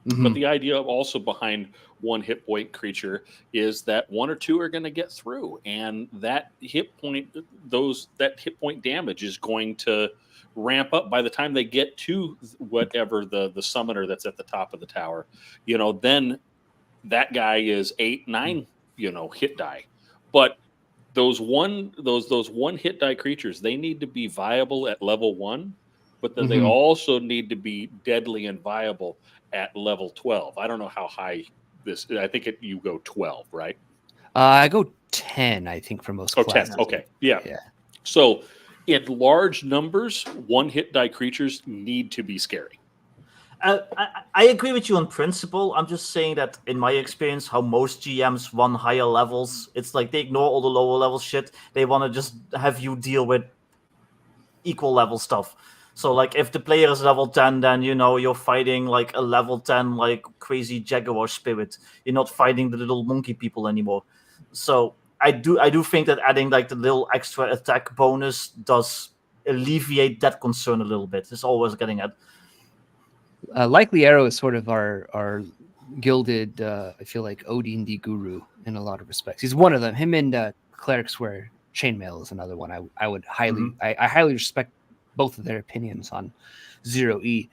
But the idea of also behind one hit point creature is that one or two are going to get through, and that hit point damage is going to ramp up by the time they get to whatever the summoner that's at the top of the tower. You know, then that guy is 8-9, you know, hit die. But those one hit die creatures, they need to be viable at level 1, but then they also need to be deadly and viable at level 12. I don't know how high this. I think you go 12, right? I go 10. I think for most classes. 10. Okay, yeah. So in large numbers, one hit die creatures need to be scary. I agree with you on principle. I'm just saying that in my experience, how most GMs run higher levels, it's like they ignore all the lower level shit. They want to just have you deal with equal level stuff. So like if the player is level 10, then, you know, you're fighting like a level 10 like crazy Jaguar spirit. You're not fighting the little monkey people anymore. So I do think that adding like the little extra attack bonus does alleviate that concern a little bit. It's always getting at. Likely Arrow is sort of our gilded, I feel like Odin the Guru in a lot of respects. He's one of them. Him and Clerics Wear Chainmail is another one. I would highly I highly respect both of their opinions on 0E.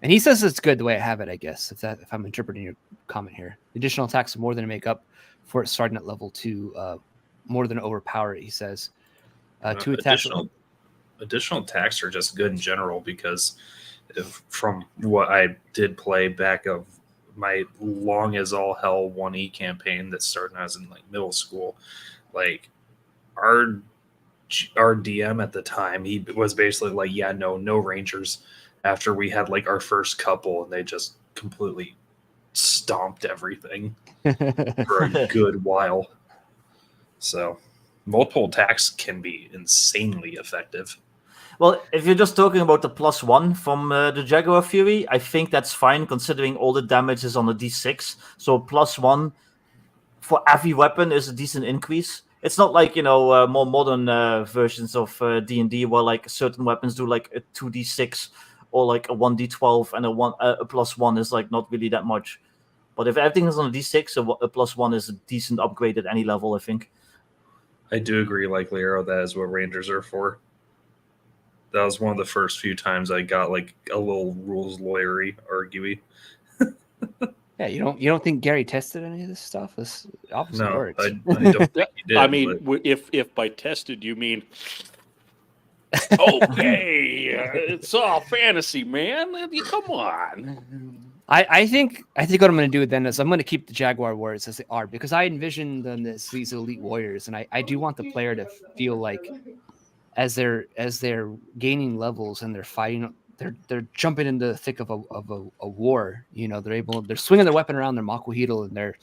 And he says it's good the way I have it, I guess, if I'm interpreting your comment here. Additional attacks are more than make up for it starting at level 2, more than overpower it, he says. 2 attacks. Additional attacks are just good in general because from what I did play back of my long as all hell 1E campaign that started when I was in like middle school, like our DM at the time, he was basically like, yeah, no Rangers after we had like our first couple, and they just completely stomped everything for a good while. So multiple attacks can be insanely effective. Well, if you're just talking about the +1 from the Jaguar Fury, I think that's fine considering all the damage is on the D6. So +1 for every weapon is a decent increase. It's not like, you know, more modern versions of D&D where like certain weapons do like a 2d6 or like a 1d12 and a +1 is like not really that much. But if everything is on a d6, a +1 is a decent upgrade at any level, I think. I do agree, like Lero, that is what Rangers are for. That was one of the first few times I got like a little rules lawyery arguey. Yeah, you don't think Gary tested any of this stuff? This obviously works. I don't think he did. I mean, if by tested you mean okay, it's all fantasy, man. Come on. I think what I'm going to do then is I'm going to keep the Jaguar Warriors as they are, because I envision them as these elite warriors, and I do want the player to feel like as they're gaining levels and they're fighting, they're jumping into the thick of a war. You know, they're swinging their weapon around their Macuahuitl, and they're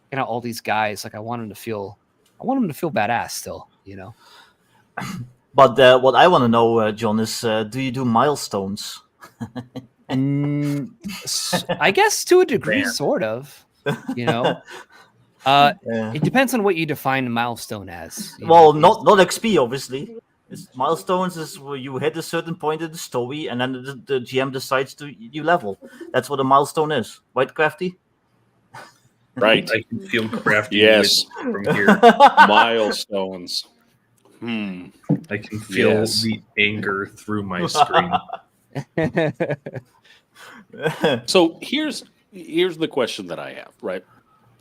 taking out all these guys. Like I want them to feel badass still. You know. But what I want to know, John, is do you do milestones? I guess to a degree, Man. sort of. You know, Yeah. it depends on what you define a milestone as. you Well, know. not XP, obviously. Milestones is where you hit a certain point in the story, and then the GM decides to you level. That's what a milestone is, right, Crafty? Right. I can feel crafty Yes. from here. Milestones. I can feel Yes. the anger through my screen. So here's the question that I have, right?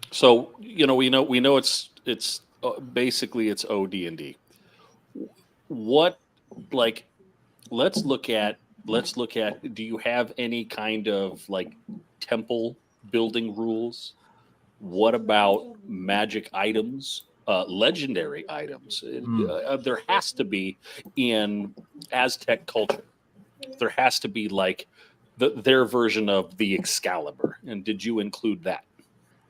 So we know it's basically it's OD&D. What, like, let's look at do you have any kind of like temple building rules? What about magic items, legendary items? There has to be in Aztec culture. There has to be like their version of the Excalibur. And did you include that?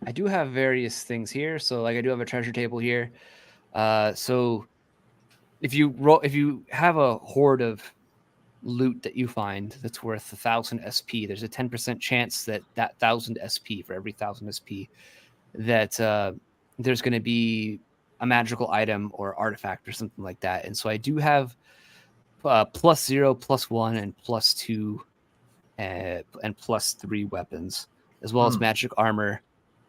I do have various things here. So like I do have a treasure table here. So if you have a hoard of loot that you find that's worth 1,000 SP, there's a 10% chance that 1,000 SP, for every 1,000 SP, that there's going to be a magical item or artifact or something like that. And so I do have +0, +1, and +2 and +3 weapons, as well as magic armor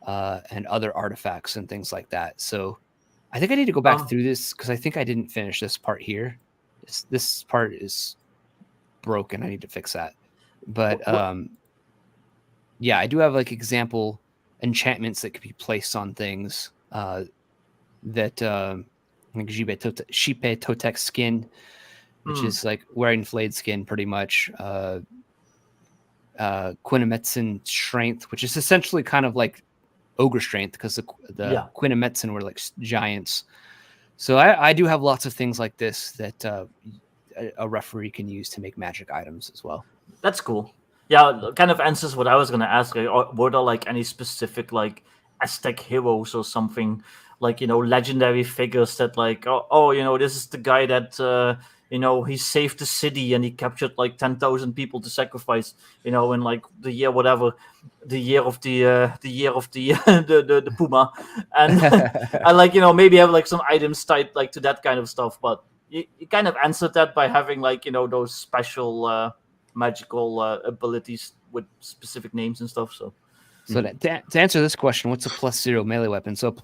and other artifacts and things like that. So I think I need to go back through this because I think I didn't finish this part here. This part is broken. I need to fix that. But yeah, I do have like example enchantments that could be placed on things that like Shipe Totek skin, which is like wearing flayed skin pretty much. Quinametsin strength, which is essentially kind of like ogre strength because the Quinametsin were like giants. So I do have lots of things like this that a referee can use to make magic items as well. That's cool. Yeah, kind of answers what I was gonna ask. Were there like any specific like Aztec heroes or something, like legendary figures that like this is the guy that he saved the city and he captured like 10,000 people to sacrifice, in like the year whatever, the year of the the puma, and I like maybe have like some items tied like to that kind of stuff. But you kind of answered that by having like those special magical abilities with specific names and stuff. So to answer this question, what's a +0 melee weapon? So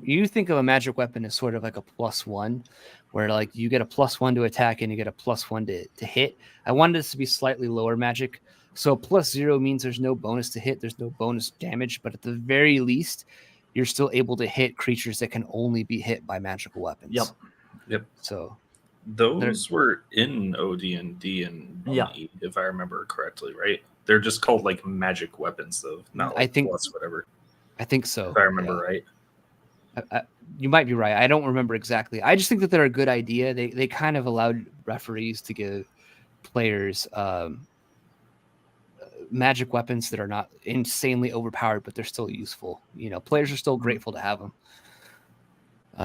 you think of a magic weapon as sort of like a +1, where like you get a +1 to attack and you get a +1 to hit. I wanted this to be slightly lower magic. So +0 means there's no bonus to hit, there's no bonus damage, but at the very least, you're still able to hit creatures that can only be hit by magical weapons. Yep. So those were in OD&D and D, if I remember correctly, right? They're just called like magic weapons, though, not like plus whatever. I think so. If I remember right. You might be right. I don't remember exactly. I just think that they're a good idea. They kind of allowed referees to give players magic weapons that are not insanely overpowered, but they're still useful. Players are still grateful to have them.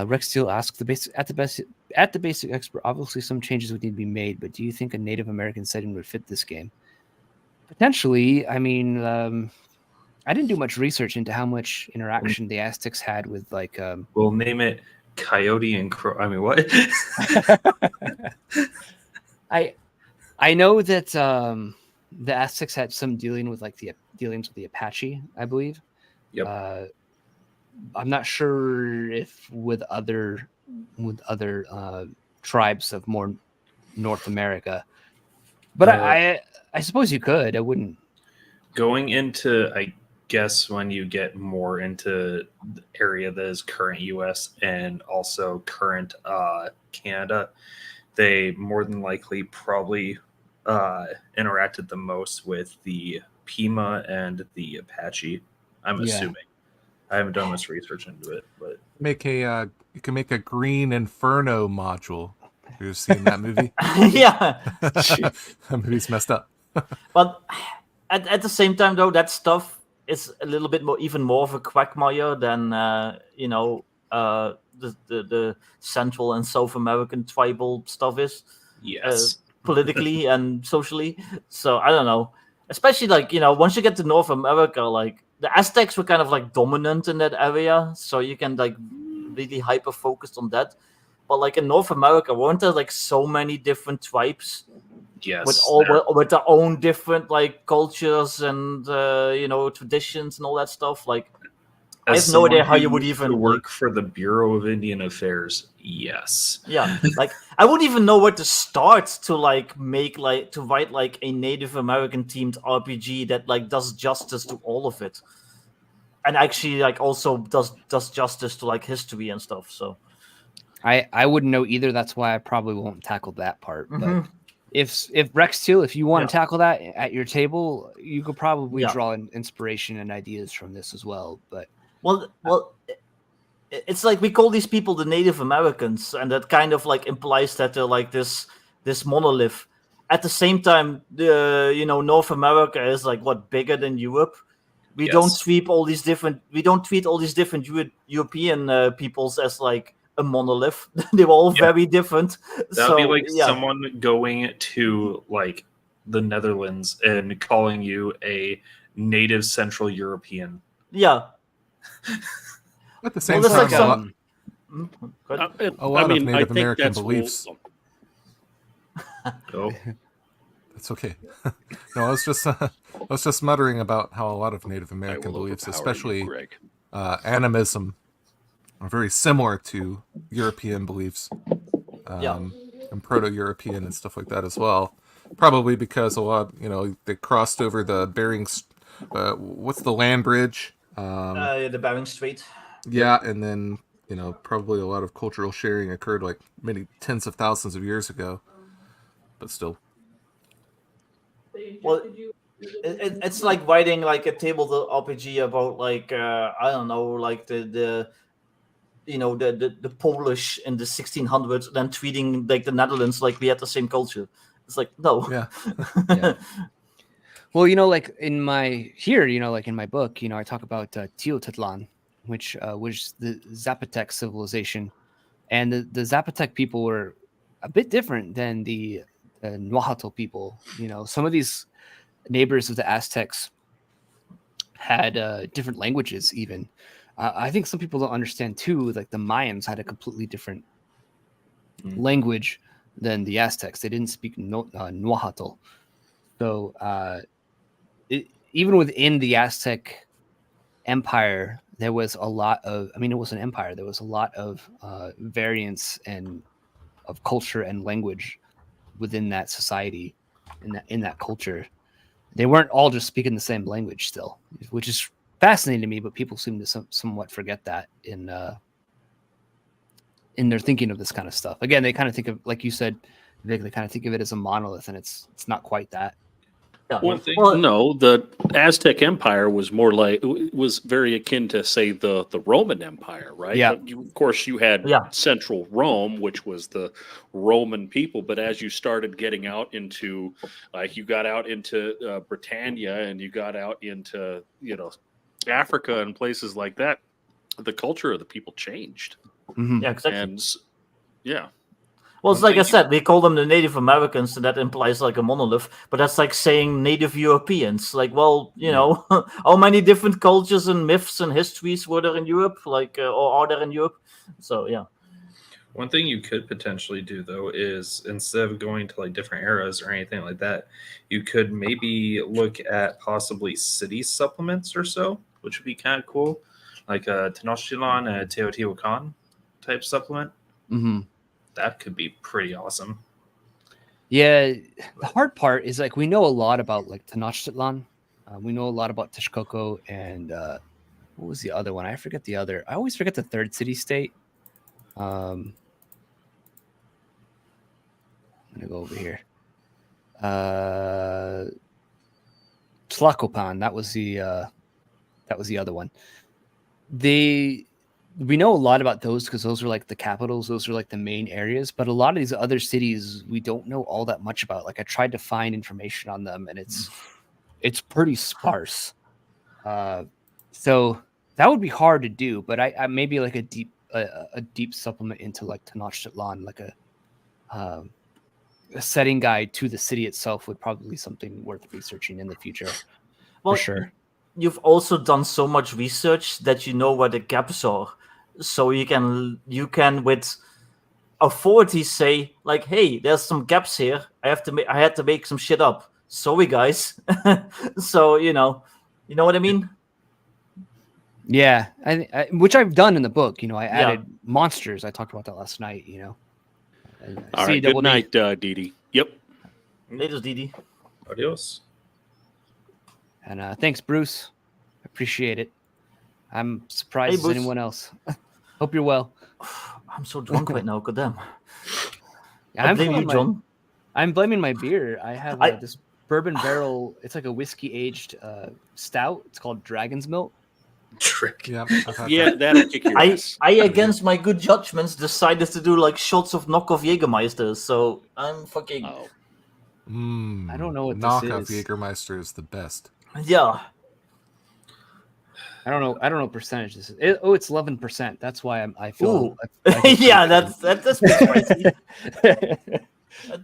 Rex Steele asks, at the basic expert, obviously some changes would need to be made, but do you think a Native American setting would fit this game? Potentially. I mean, I didn't do much research into how much interaction the Aztecs had with like. We'll name it Coyote and Crow. I mean, what? I know that the Aztecs had some dealings with the Apache, I believe. Yep. I'm not sure if with other tribes of more North America, but I suppose you could. I wouldn't. Going into, I guess, when you get more into the area that is current U.S. and also current Canada, they more than likely probably interacted the most with the Pima and the Apache. I'm assuming. I haven't done much research into it, but you can make a Green Inferno module. Have you seen that movie? Yeah, that movie's messed up. But at the same time, though, that stuff is a little bit even more of a quagmire than the Central and South American tribal stuff is. Yes. Politically and socially. So I don't know. Especially like, once you get to North America, like the Aztecs were kind of like dominant in that area, so you can like really hyper focused on that. But like in North America, weren't there like so many different tribes Yes. with their own different like cultures and traditions and all that stuff? Like I have no idea how you would even work for the Bureau of Indian Affairs. Yes. Yeah, like I wouldn't even know where to start to like to write like a Native American themed RPG that like does justice to all of it, and actually like also does justice to like history and stuff. So I wouldn't know either. That's why I probably won't tackle that part. But if Rex 2, if you want to tackle that at your table, you could probably draw inspiration and ideas from this as well. But well, it's like we call these people the Native Americans, and that kind of like implies that they're like this monolith. At the same time, North America is like bigger than Europe. We don't treat all these different European peoples as like a monolith. They were all very different. That'd be like someone going to like the Netherlands and calling you a native Central European. Yeah. At the same time, a lot of Native American beliefs. That's okay. No, I was just muttering about how a lot of Native American beliefs, especially animism, are very similar to European beliefs, and Proto-European and stuff like that as well. Probably because a lot, they crossed over the Bering. What's the land bridge? The Bering Strait. Yeah, and then probably a lot of cultural sharing occurred like many tens of thousands of years ago, but still. Well, it's like writing like a table RPG about like I don't know, like the Polish in the 1600s, then treating like the Netherlands like we had the same culture. It's like no. Yeah. Well, like in my book, I talk about Teotihuacan, which was the Zapotec civilization, and the Zapotec people were a bit different than the Nahuatl people. Some of these neighbors of the Aztecs had different languages. Even I think some people don't understand too. Like the Mayans had a completely different language than the Aztecs. They didn't speak Nahuatl, so even within the Aztec Empire, there was a lot of, it was an empire. There was a lot of variance and of culture and language within that society, in that culture. They weren't all just speaking the same language still, which is fascinating to me, but people seem to somewhat forget that in their thinking of this kind of stuff. Again, they kind of think of, like you said, Vic, they kind of think of it as a monolith, and it's not quite that. No, the Aztec Empire was was very akin to, say, the Roman Empire, right? Yeah. But of course, you had Central Rome, which was the Roman people. But as you started getting out into, you got out into Britannia, and you got out into Africa and places like that, the culture of the people changed. Mm-hmm. Yeah, exactly. And yeah. Well, it's like I said, we call them the Native Americans, and that implies like a monolith. But that's like saying Native Europeans. Like, well, how many different cultures and myths and histories were there in Europe? Like, or are there in Europe? So, yeah. One thing you could potentially do, though, is instead of going to like different eras or anything like that, you could maybe look at possibly city supplements or so, which would be kind of cool, like a Tenochtitlan, a Teotihuacan type supplement. Mm-hmm. That could be pretty awesome. Yeah, the hard part is like we know a lot about like Tenochtitlan, we know a lot about Texcoco, and what was the other one? I forget the other. I always forget the third city-state. I'm gonna go over here. Tlacopan. That was the other one. We know a lot about those because those are like the capitals. Those are like the main areas. But a lot of these other cities, we don't know all that much about. Like I tried to find information on them, and it's pretty sparse. So that would be hard to do. But I maybe like a deep a deep supplement into like Tenochtitlan, like a setting guide to the city itself would probably be something worth researching in the future. Well, for sure. You've also done so much research that you know where the gaps are, so you can with authorities say like, "Hey, there's some gaps here. I had to make some shit up. Sorry, guys." So you know what I mean. Yeah, which I've done in the book. I added monsters. I talked about that last night. All right. Good night, Didi. Yep. Later, Didi. Adios. And thanks, Bruce. Appreciate it. I'm surprised as anyone else. Hope you're well. I'm so drunk right now. Goddamn. I blame you, John. I'm blaming my beer. I have this bourbon barrel. It's like a whiskey aged stout. It's called Dragon's Milk. Trick. Yeah, that'll kick your ass. I against my good judgments decided to do like shots of knockoff Jägermeister. So I'm fucking. I don't know what knockoff this is. Jägermeister is the best. Yeah. I don't know percentage this is. It's 11%. That's why I feel. Yeah, that's crazy.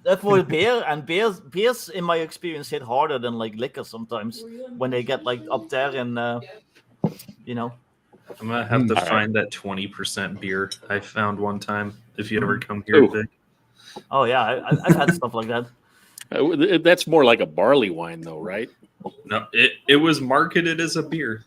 That's for beer, and beers in my experience hit harder than like liquor sometimes when they get like up there and I'm gonna have to find that 20% beer I found one time. If you ever come here, Vic. Oh yeah, I've had stuff like that. That's more like a barley wine, though, right? No, it was marketed as a beer.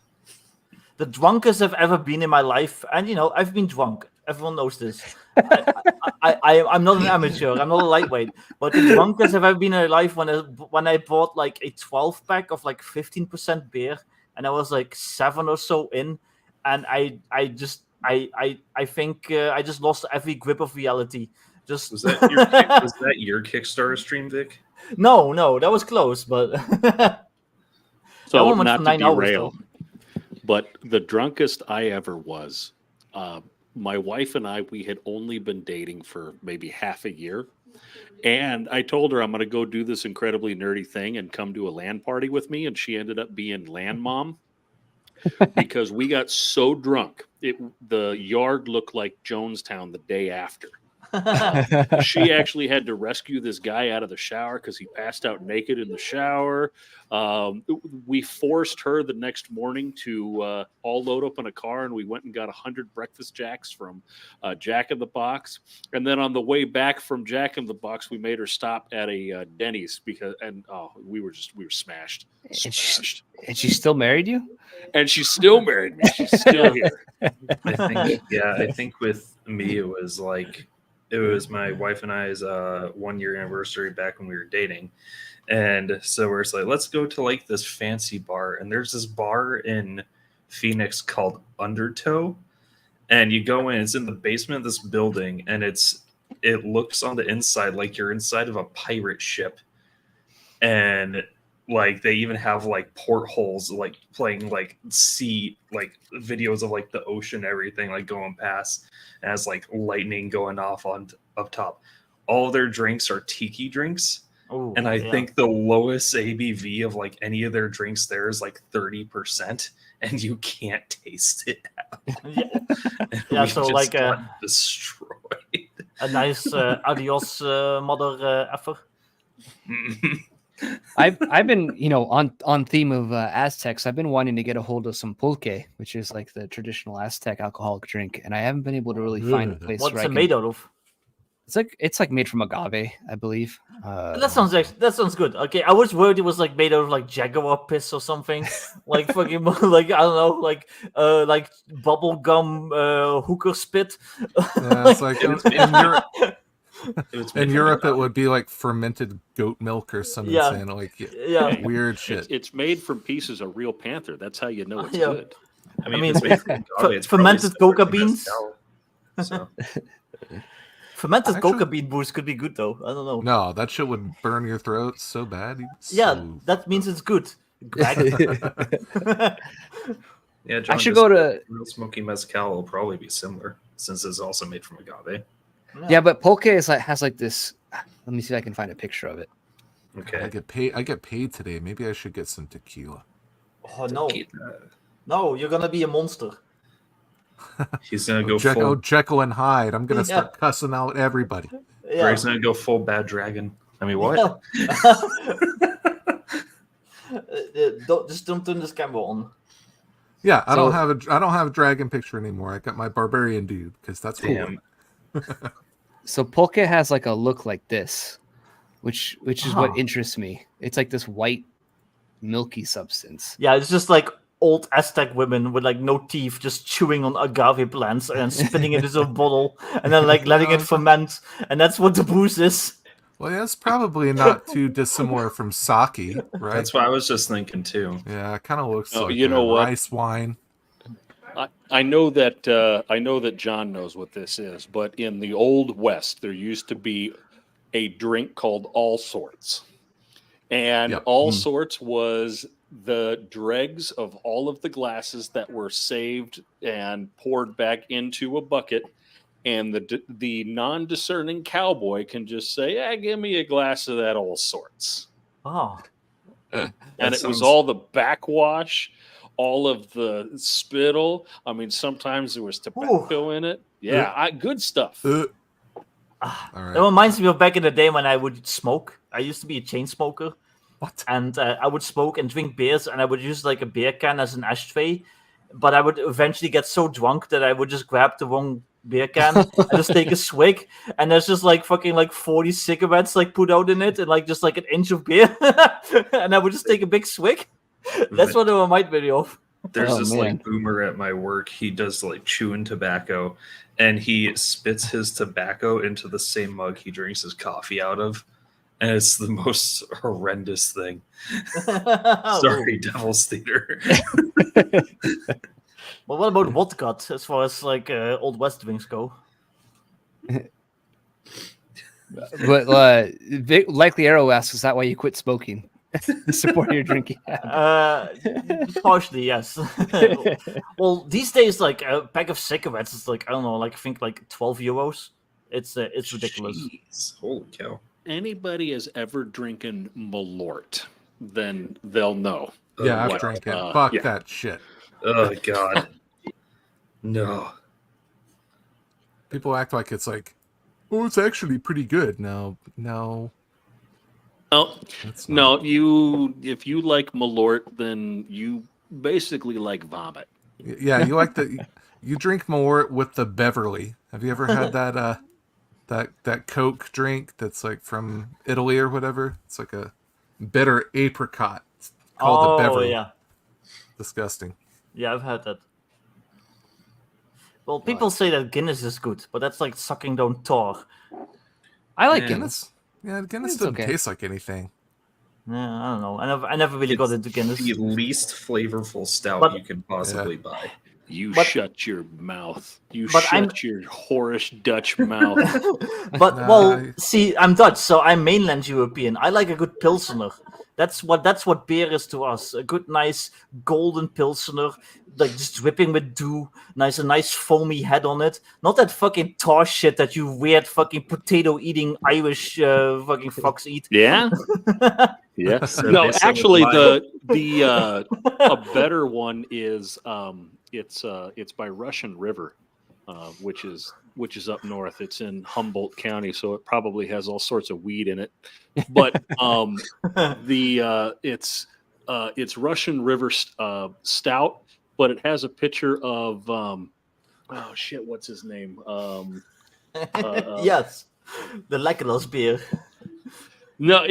The drunkest I've ever been in my life, and I've been drunk. Everyone knows this. I'm not an amateur. I'm not a lightweight. But the drunkest I've ever been in my life when I bought like a 12-pack of like 15% beer, and I was like 7 or so in, and I think I just lost every grip of reality. Was that your Kickstarter stream, Vic? No, that was close, but so that one went not for 9 to hours. derail, but the drunkest I ever was, my wife and we had only been dating for maybe half a year, and I told her I'm going to go do this incredibly nerdy thing and come to a LAN party with me, and she ended up being LAN mom because we got so drunk the yard looked like Jonestown the day after. She actually had to rescue this guy out of the shower because he passed out naked in the shower. We forced her the next morning to all load up in a car, and we went and got 100 breakfast jacks from Jack in the Box. And then on the way back from Jack in the Box, we made her stop at a Denny's we were smashed. And she still married you? And she still married me. She's still here. I think with me it was my wife and I's 1-year anniversary back when we were dating. And so we're just like, let's go to like this fancy bar. And there's this bar in Phoenix called Undertow. And you go in, it's in the basement of this building, and it looks on the inside like you're inside of a pirate ship. And like they even have like portholes like playing like sea like videos of like the ocean and everything like going past, and has like lightning going off on up top. All their drinks are tiki drinks. Ooh, and I think the lowest ABV of like any of their drinks there is like 30%, and you can't taste it yeah so like destroyed. A nice adios mother effer. I've been on theme of Aztecs. I've been wanting to get a hold of some pulque, which is like the traditional Aztec alcoholic drink, and I haven't been able to really find a place. What's it made out of? It's like made from agave, I believe. That sounds good. Okay, I was worried it was like made out of like jaguar piss or something, like fucking like I don't know, like bubble gum hooker spit. Yeah, it's like in Europe, it would be like fermented goat milk or something. Like weird shit. It's made from pieces of real panther. That's how you know it's good. I mean, it's made from agave, fermented coca beans. So. Fermented coca bean boost could be good though. I don't know. No, that shit would burn your throat so bad. That means it's good. Yeah, John, I should go to real smoky mezcal will probably be similar since it's also made from agave. Yeah, but pulque has like this. Let me see if I can find a picture of it. Okay. I get paid today. Maybe I should get some tequila. Oh no! No, you're gonna be a monster. He's gonna go Jekyll, full. Jekyll and Hyde. I'm gonna start cussing out everybody. Yeah. Greg's gonna go full bad dragon. I mean, what? Don't turn this camera on. Yeah, I don't have a dragon picture anymore. I got my barbarian dude because that's Damn. So Polka has like a look like this, which is what interests me. It's like this white, milky substance. Yeah, it's just like old Aztec women with like no teeth, just chewing on agave plants and spitting it into a bottle, and then like letting it ferment, and that's what the booze is. Well, yeah, it's probably not too dissimilar from sake, right? That's what I was just thinking too. Yeah, it kind of looks like you know what? rice wine. I know that John knows what this is, but in the Old West, there used to be a drink called All Sorts. And All Sorts was the dregs of all of the glasses that were saved and poured back into a bucket. And the non-discerning cowboy can just say, "Yeah, give me a glass of that All Sorts." Oh. And it was all the backwash, all of the spittle. I mean, sometimes there was tobacco in it. Yeah, good stuff. All right. It reminds me of back in the day when I would smoke. I used to be a chain smoker. What? And I would smoke and drink beers, and I would use like a beer can as an ashtray. But I would eventually get so drunk that I would just grab the wrong beer can and just take a swig, and there's just like fucking like 40 cigarettes like put out in it, and like just like an inch of beer, and I would just take a big swig. That's what it reminded me of. There's this like boomer at my work. He does like chewing tobacco, and he spits his tobacco into the same mug he drinks his coffee out of, and it's the most horrendous thing. Sorry, Devil's Theater. Well, what about vodka as far as like Old West drinks go? But likely Arrow asks, is that why you quit smoking? Support your drinking habit. Partially, yes. Well, these days, like a pack of cigarettes is like, I don't know, like I think like 12 euros. It's ridiculous. Jeez, holy cow! Anybody has ever drinking Malort, then they'll know. Yeah, I've drank it. Fuck that shit. Oh god, no. People act like it's like, oh, it's actually pretty good. No. No, if you like Malort, then you basically like vomit. Yeah, you like you drink more with the Beverly. Have you ever had that that Coke drink that's like from Italy or whatever? It's like a bitter apricot. It's called the Beverly. Yeah. Disgusting. Yeah, I've had that. Well, people say that Guinness is good, but that's like sucking down tar. I like Guinness. Yeah, Guinness doesn't taste like anything. Yeah, I don't know. I never really got into Guinness. The least flavorful stout you could possibly buy. Shut your mouth. Shut your whorish Dutch mouth. Well, see, I'm Dutch, so I'm mainland European. I like a good Pilsener. That's what beer is to us. A good, nice golden Pilsener, like just dripping with dew. A nice foamy head on it. Not that fucking tar shit that you weird fucking potato-eating Irish fucking fucks eat. Yeah. Yeah. No, actually, the a better one is it's by Russian River, which is up north. It's in Humboldt County, so it probably has all sorts of weed in it. But it's Russian River stout, but it has a picture of what's his name? Yes, the Lekelos beer. No,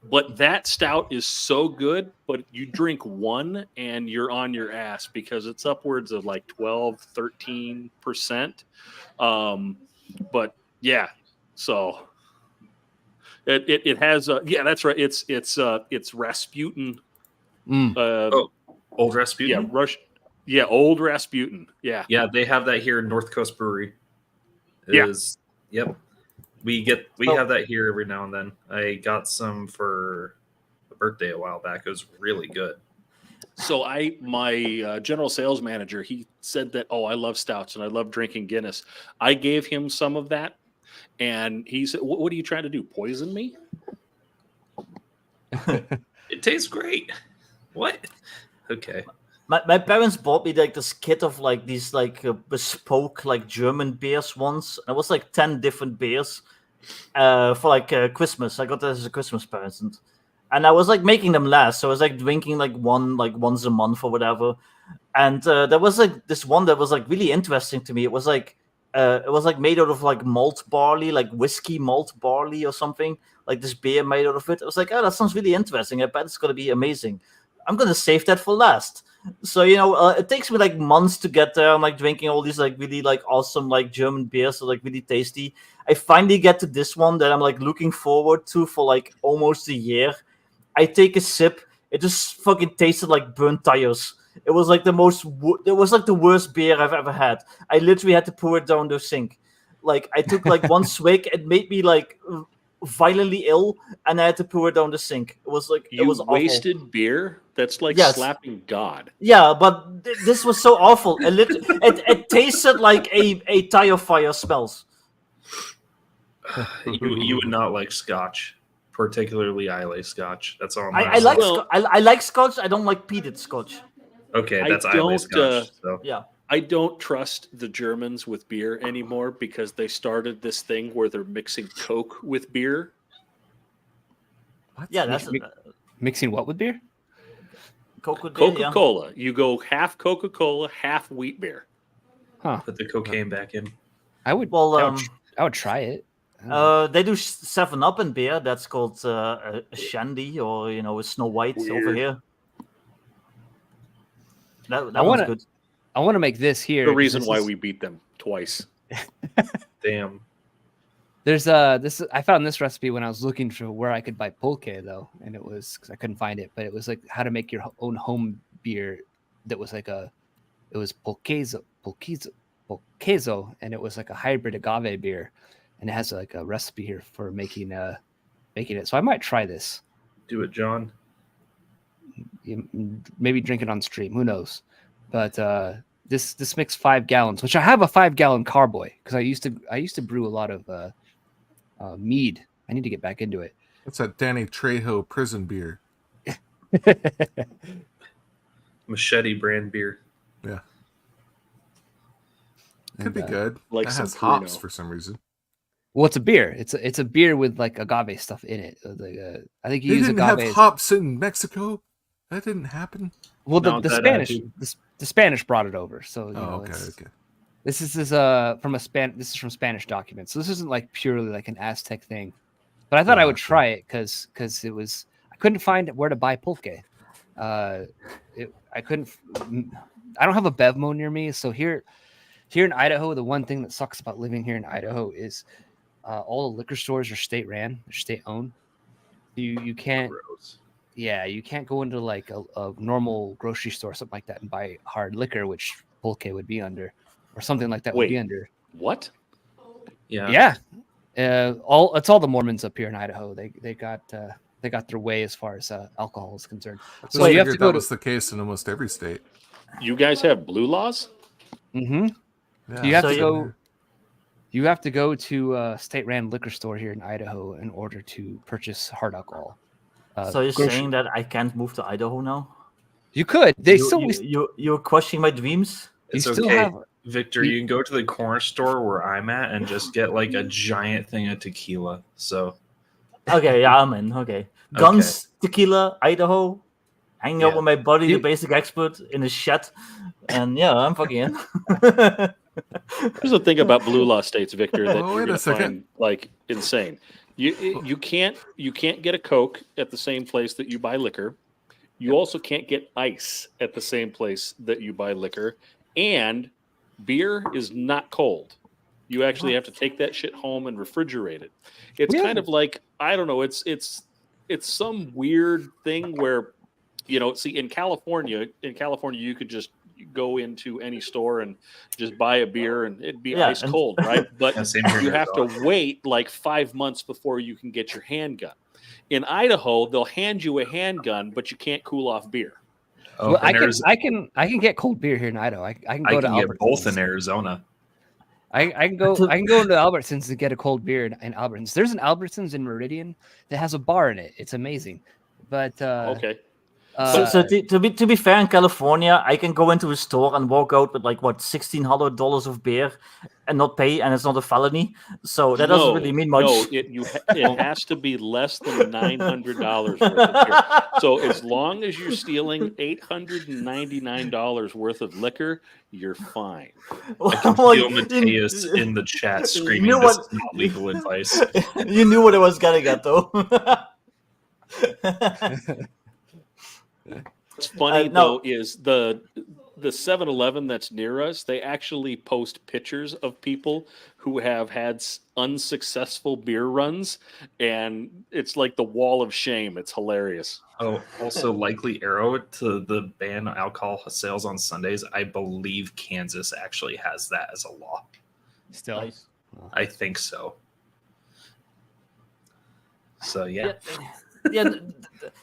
but that stout is so good, but you drink one and you're on your ass because it's upwards of like 12-13%. But yeah, so it has that's right. It's Rasputin. Old Rasputin. Yeah, Old Rasputin. Yeah, they have that here in North Coast Brewery. Yep. We have that here every now and then. I got some for a birthday a while back. It was really good. So my general sales manager, he said that, I love stouts and I love drinking Guinness. I gave him some of that, and he said, "What are you trying to do? Poison me?" It tastes great. What? Okay. My parents bought me like this kit of like these like bespoke like German beers once. It was like 10 different beers for like Christmas. I got that as a Christmas present, and I was like making them last. So I was like drinking like one like once a month or whatever. And there was like this one that was like really interesting to me. It was like made out of like malt barley, like whiskey malt barley or something. Like this beer made out of it. I was like, oh, that sounds really interesting. I bet it's gonna be amazing. I'm gonna save that for last. So it takes me like months to get there. I'm like drinking all these like really like awesome like German beers, so like really tasty. I finally get to this one that I'm like looking forward to for like almost a year. I take a sip. It just fucking tasted like burnt tires. It was like it was like the worst beer I've ever had. I literally had to pour it down the sink. Like I took like one swig. It made me like violently ill, and I had to pour it down the sink. It was like it was awful. Wasted beer. That's like Yes. slapping God. Yeah, but this was so awful. It tasted like a tire fire smells. You would not like Scotch, particularly Islay Scotch. That's all. I like I like Scotch. I don't like peated Scotch. Okay, that's Islay Scotch. So. Yeah. I don't trust the Germans with beer anymore because they started this thing where they're mixing Coke with beer. What? Yeah, that's Mixing what with beer? Coca-Cola. You go half Coca-Cola, half wheat beer. Huh. Put the cocaine back in. I would. Well, I would try it. they do 7-Up in beer. That's called a shandy, or a Snow White over here. That one's good. I want to make this here. The reason why we beat them twice. Damn. There's this. I found this recipe when I was looking for where I could buy pulque though, and it was because I couldn't find it. But it was like how to make your own home beer. That was like it was pulquezo, and it was like a hybrid agave beer, and it has like a recipe here for making it. So I might try this. Do it, John. Maybe drink it on stream. Who knows? But this makes 5 gallons, which I have a 5-gallon carboy because I used to brew a lot of mead. I need to get back into it. That's that Danny Trejo prison beer. Machete brand beer. Yeah. Could be good. Like that some has hops Pruno. for some reason. Well, it's a beer. It's a beer with like agave stuff in it. Like, I think you They use didn't agave. have hops in Mexico. That didn't happen. Well, No, the that, Spanish dude. the Spanish brought it over. So Okay. This is from Spanish documents. So this isn't like purely like an Aztec thing. But I thought I would try it because it was I couldn't find where to buy pulque. I don't have a Bevmo near me, so here in Idaho, the one thing that sucks about living here in Idaho is all the liquor stores are state ran, they're state owned. You can't Gross. you can't go into like a normal grocery store, something like that, and buy hard liquor, which pulque would be under, or something like that would be under. What? Yeah. It's all the Mormons up here in Idaho. They got their way as far as alcohol is concerned. So So you have to that go was the case in almost every state. You guys have blue laws? Mm-hmm. Yeah. You have So to you- go. You have to go to a state-ran liquor store here in Idaho in order to purchase hard alcohol. So you're grocery- saying that I can't move to Idaho now? You could. You're crushing my dreams. You It's still okay, have. Victor. You can go to the corner store where I'm at and just get like a giant thing of tequila. So Okay, yeah, I'm in. Okay, guns, tequila, Idaho. Hanging out Yeah. with my buddy, the You- basic expert, in his shed, and yeah, I'm fucking in. There's a thing about blue law states, Victor, that Oh, you're wait a gonna second. find like insane. You can't get a Coke at the same place that you buy liquor. You also can't get ice at the same place that you buy liquor, and beer is not cold. You actually have to take that shit home and refrigerate it. It's Yeah. kind of like, I don't know, it's some weird thing where, see, in California you could just go into any store and just buy a beer and it'd be Yeah, ice and- cold, right? But Yeah, same here in you have to Arizona. wait like 5 months before you can get your handgun. In Idaho, they'll hand you a handgun, but you can't cool off beer. Oh, Well, and I can get cold beer here in Idaho. I can I go to can get both Albertsons. in Arizona. I can go into Albertsons to get a cold beer in Albertsons. There's an Albertsons in Meridian that has a bar in it. It's amazing. But Okay. So to be fair, in California, I can go into a store and walk out with like what $1,600 of beer and not pay, and it's not a felony. So that doesn't really mean much. No, it has to be less than $900 worth of beer. So as long as you're stealing $899 worth of liquor, you're fine. I can feel Mateus in the chat screaming, "This is not legal advice." You knew what I was getting at, though. What's funny though is the 7-Eleven that's near us. They actually post pictures of people who have had unsuccessful beer runs, and it's like the wall of shame. It's hilarious. Oh, also likely arrow to the ban alcohol sales on Sundays. I believe Kansas actually has that as a law. Still, Nice. I think so. So yeah.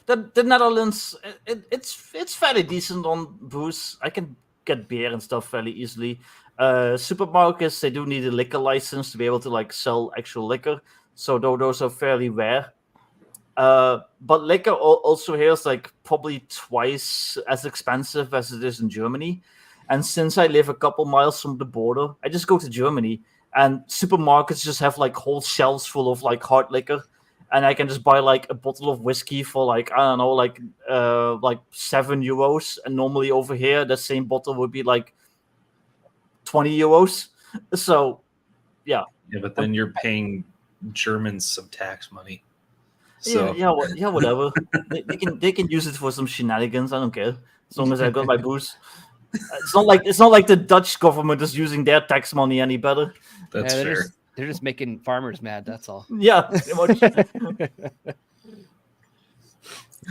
The Netherlands, it's fairly decent on booze. I can get beer and stuff fairly easily. Supermarkets, they do need a liquor license to be able to like sell actual liquor, so those are fairly rare. But liquor also here is like probably twice as expensive as it is in Germany. And since I live a couple miles from the border, I just go to Germany, and supermarkets just have like whole shelves full of like hard liquor. And I can just buy like a bottle of whiskey for like, I don't know, like €7. And normally over here, the same bottle would be like €20. So, yeah. Yeah, but then you're paying Germans some tax money. So Yeah, whatever. they can use it for some shenanigans. I don't care, as long as I got my booze. It's not like the Dutch government is using their tax money any better. That's fair. They're just making farmers mad. That's all. Yeah, pretty much.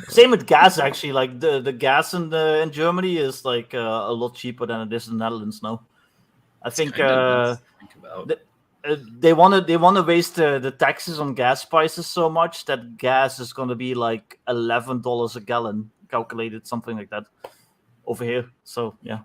Same with gas, actually. Like the gas in Germany is like a lot cheaper than it is in the Netherlands now. I think they want to raise the taxes on gas prices so much that gas is going to be like $11 a gallon, calculated something like that over here. So yeah.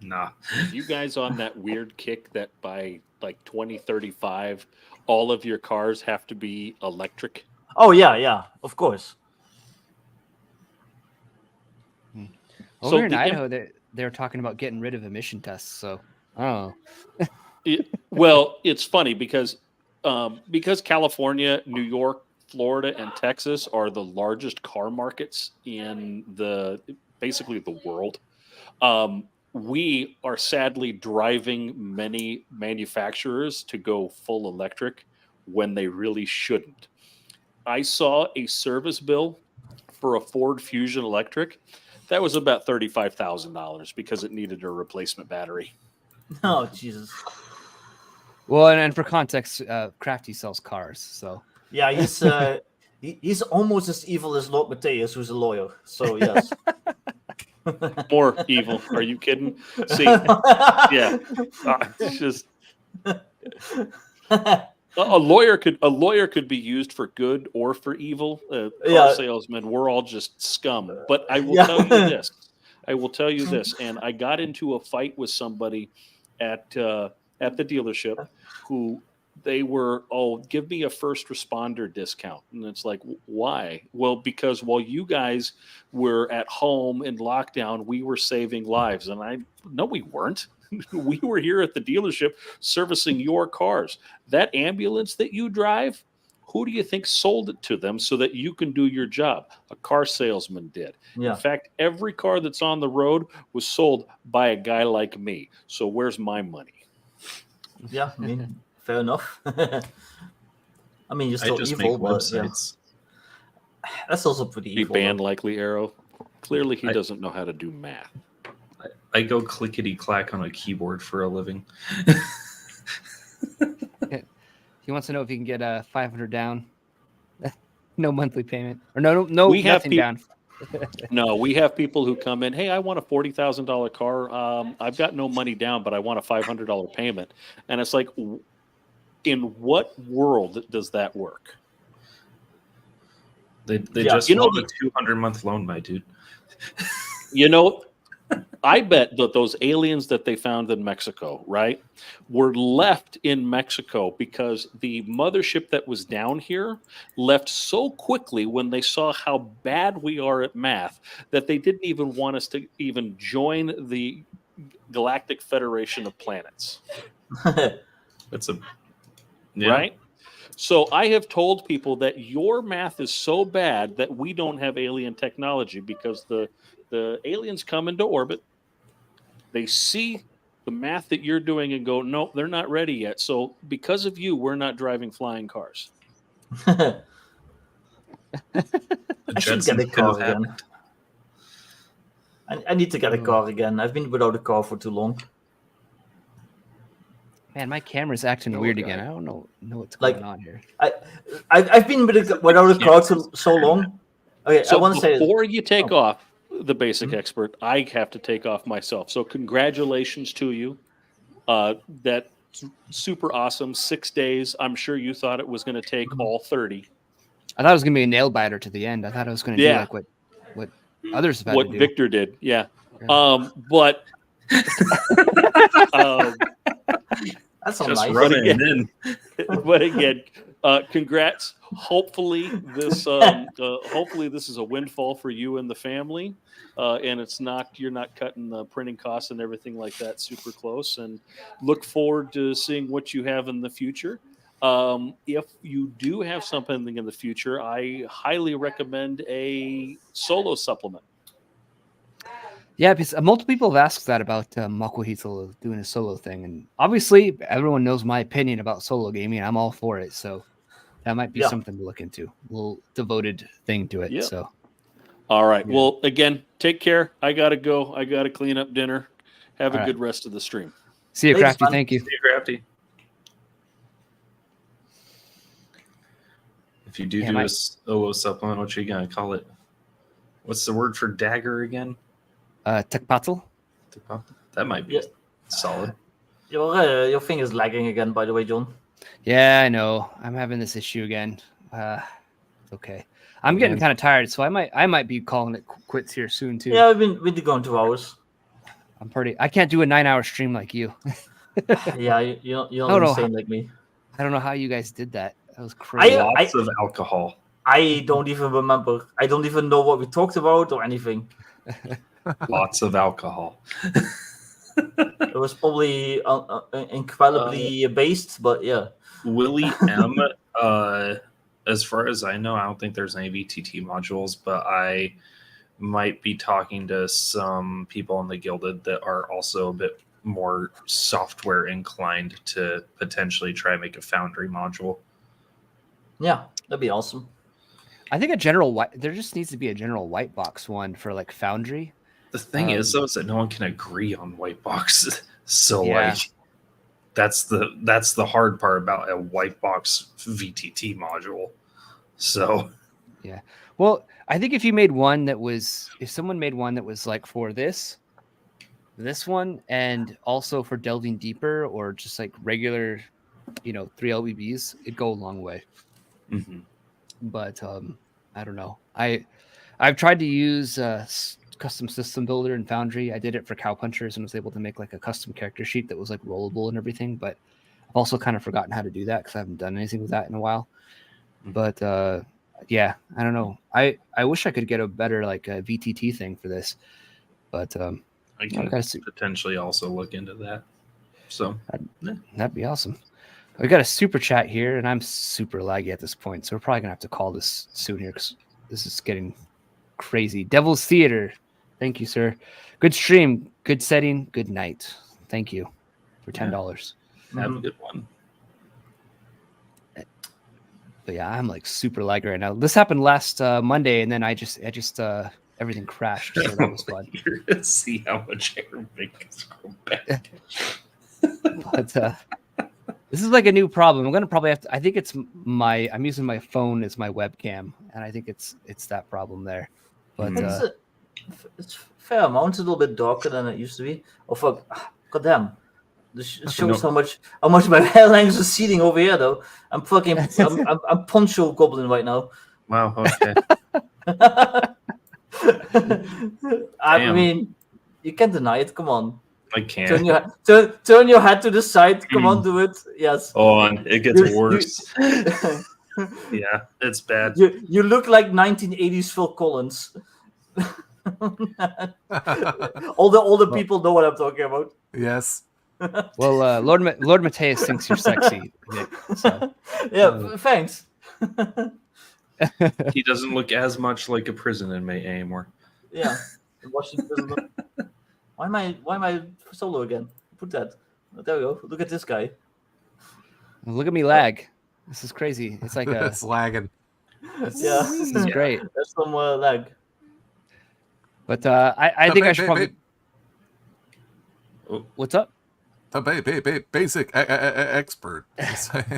Nah. You guys on that weird kick that by like 2035, all of your cars have to be electric? Oh yeah, of course. Over in Idaho, they're talking about getting rid of emission tests. So I don't know. Well, it's funny because California, New York, Florida, and Texas are the largest car markets in basically the world. We are sadly driving many manufacturers to go full electric when they really shouldn't. I saw a service bill for a Ford Fusion Electric that was about $35,000 because it needed a replacement battery. Oh, Jesus. Well, and for context, Crafty sells cars, so yeah, he's almost as evil as Lord Mateus, who's a lawyer. So yes. More evil. Are you kidding? See, yeah, it's just a lawyer could be used for good or for evil. Car salesmen, we're all just scum. But I will tell you this. And I got into a fight with somebody at the dealership who they were, give me a first responder discount. And it's like, why? Well, because while you guys were at home in lockdown, we were saving lives. And no, we weren't. We were here at the dealership servicing your cars. That ambulance that you drive, who do you think sold it to them so that you can do your job? A car salesman did. Yeah. In fact, every car that's on the road was sold by a guy like me. So where's my money? Yeah, I mean, fair enough. I mean, you're still I just evil, make websites. Yeah. That's also pretty evil. Be banned likely arrow. Clearly, he doesn't know how to do math. I go clickety clack on a keyboard for a living. He wants to know if he can get a 500 down, no monthly payment, or no, we have nothing down. No, we have people who come in. Hey, I want a $40,000 car. I've got no money down, but I want a $500 payment. And it's like, in what world does that work? They just want a 200-month loan, my dude. I bet that those aliens that they found in Mexico, right, were left in Mexico because the mothership that was down here left so quickly when they saw how bad we are at math that they didn't even want us to even join the Galactic Federation of Planets. That's right? So I have told people that your math is so bad that we don't have alien technology because the aliens come into orbit, they see the math that you're doing and go, no, they're not ready yet. So because of you, we're not driving flying cars. I should get a car again. I need to get a car again. I've been without a car for too long. Man, my camera's acting weird again. I don't know what's going on here. I've been without a car so long. Okay, so I want to say before you take off the basic expert, I have to take off myself. So congratulations to you. That's super awesome. 6 days. I'm sure you thought it was going to take all 30. I thought it was going to be a nail biter to the end. I thought I was going to do like what others have had to do. What Victor did, yeah. But that's so just nice. running in. But again, congrats. Hopefully this is a windfall for you and the family, and you're not cutting the printing costs and everything like that super close. And look forward to seeing what you have in the future. If you do have something in the future, I highly recommend a solo supplement. Yeah, because multiple people have asked that about Macuahuitl doing a solo thing, and obviously everyone knows my opinion about solo gaming. I'm all for it, so that might be something to look into. A little devoted thing to it. So, all right. Yeah. Well, again, take care. I gotta go. I gotta clean up dinner. Have a good rest of the stream. See you, Crafty. Thank you. See you, Crafty. If you do a solo supplement, what you gonna call it? What's the word for dagger again? Tecpatl. That might be solid. Your thing is lagging again, by the way, John. Yeah, I know. I'm having this issue again. Okay. I'm getting kind of tired, so I might be calling it quits here soon too. Yeah, we've been going 2 hours. I can't do a 9-hour stream like you. Yeah, you're not insane like me. I don't know how you guys did that. That was crazy. Lots of alcohol. I don't even remember. I don't even know what we talked about or anything. Lots of alcohol. It was probably incredibly based, but yeah. Willie M. As far as I know, I don't think there's any VTT modules, but I might be talking to some people in the Gilded that are also a bit more software inclined to potentially try and make a Foundry module. Yeah, that'd be awesome. I think there just needs to be a general white box one for like Foundry. The thing is, though, is that no one can agree on white box. So like, that's the hard part about a white box VTT module. So yeah, well, I think if someone made one that was like for this one, and also for delving deeper or just like regular, 3 LBBs, it'd go a long way. Mm-hmm. But I don't know. I've tried to use custom system builder in Foundry. I did it for Cowpunchers and was able to make like a custom character sheet that was like rollable and everything. But I've also kind of forgotten how to do that because I haven't done anything with that in a while. But yeah, I don't know. I wish I could get a better like a VTT thing for this. But I can potentially also look into that. So that'd be awesome. We got a super chat here, and I'm super laggy at this point, so we're probably gonna have to call this soon here because this is getting crazy. Devil's Theater, thank you, sir. Good stream, good setting, good night. Thank you for $10. Have a good one. But yeah, I'm like super laggy right now. This happened last Monday, and then I just everything crashed. So that was fun. You're gonna see how much air makes go back. But this is like a new problem. I'm gonna probably have to. I think I'm using my phone as my webcam, and I think it's that problem there. But it's fair amount. It's a little bit darker than it used to be. Oh fuck! Goddamn! This shows how much my hairline is receding over here. Though I'm Poncho Goblin right now. Wow. Okay. I mean, You can't deny it. Come on. I can't. Turn your head to the side. Come on, do it. Yes. Oh, and it gets You- worse. Yeah, it's bad. You look like 1980s Phil Collins. all the people know what I'm talking about. Yes. Well, Lord Mateus thinks you're sexy, Nick. So. Yeah, thanks. He doesn't look as much like a prison inmate anymore. Yeah. Washington. Why am I solo again? Put that. There we go. Look at this guy. Look at me lag. This is crazy. It's like It's lagging. Yeah. This is great. There's some lag. But I think I should probably. What's up? The basic expert. Well, It's at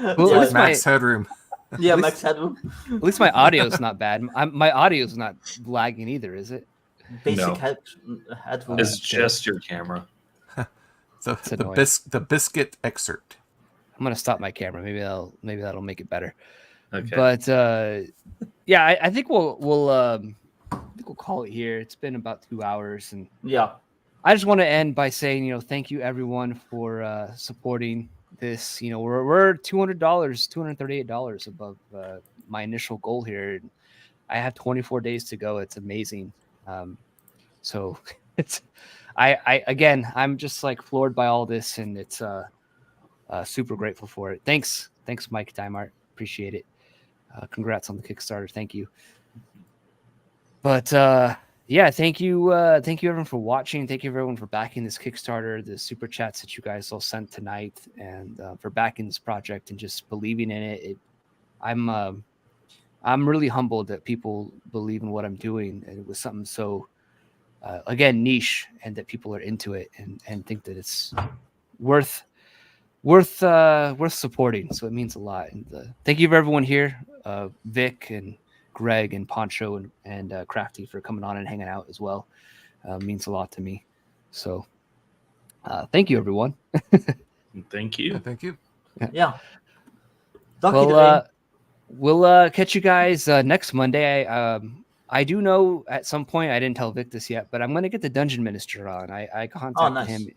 like least Max Headroom. Yeah, At Max Headroom. At least my audio's not bad. My audio's not lagging either, is it? Basic No. headroom. It's just your camera. So It's the annoying. the biscuit excerpt. I'm gonna stop my camera. Maybe that'll make it better. Okay. But yeah, I think we'll call it here. It's been about 2 hours, and Yeah. I just want to end by saying, thank you everyone for supporting this. We're $200, $238 above my initial goal here. I have 24 days to go. It's amazing. So it's I'm just like floored by all this, and it's super grateful for it. Thanks, Mike Dimart. Appreciate it. Congrats on the Kickstarter. Thank you. But yeah, thank you everyone for watching. Thank you everyone for backing this Kickstarter, the super chats that you guys all sent tonight, and for backing this project and just believing in it. I'm really humbled that people believe in what I'm doing, and it was something so again niche, and that people are into it and think that it's worth supporting. So it means a lot. And thank you for everyone here, Vic and Greg and Poncho and Crafty for coming on and hanging out as well. Means a lot to me. So thank you everyone. Thank you. Yeah, thank you. Yeah. We'll catch you guys next Monday. I do know at some point, I didn't tell Vic this yet, but I'm going to get the Dungeon Minister on. I contacted him,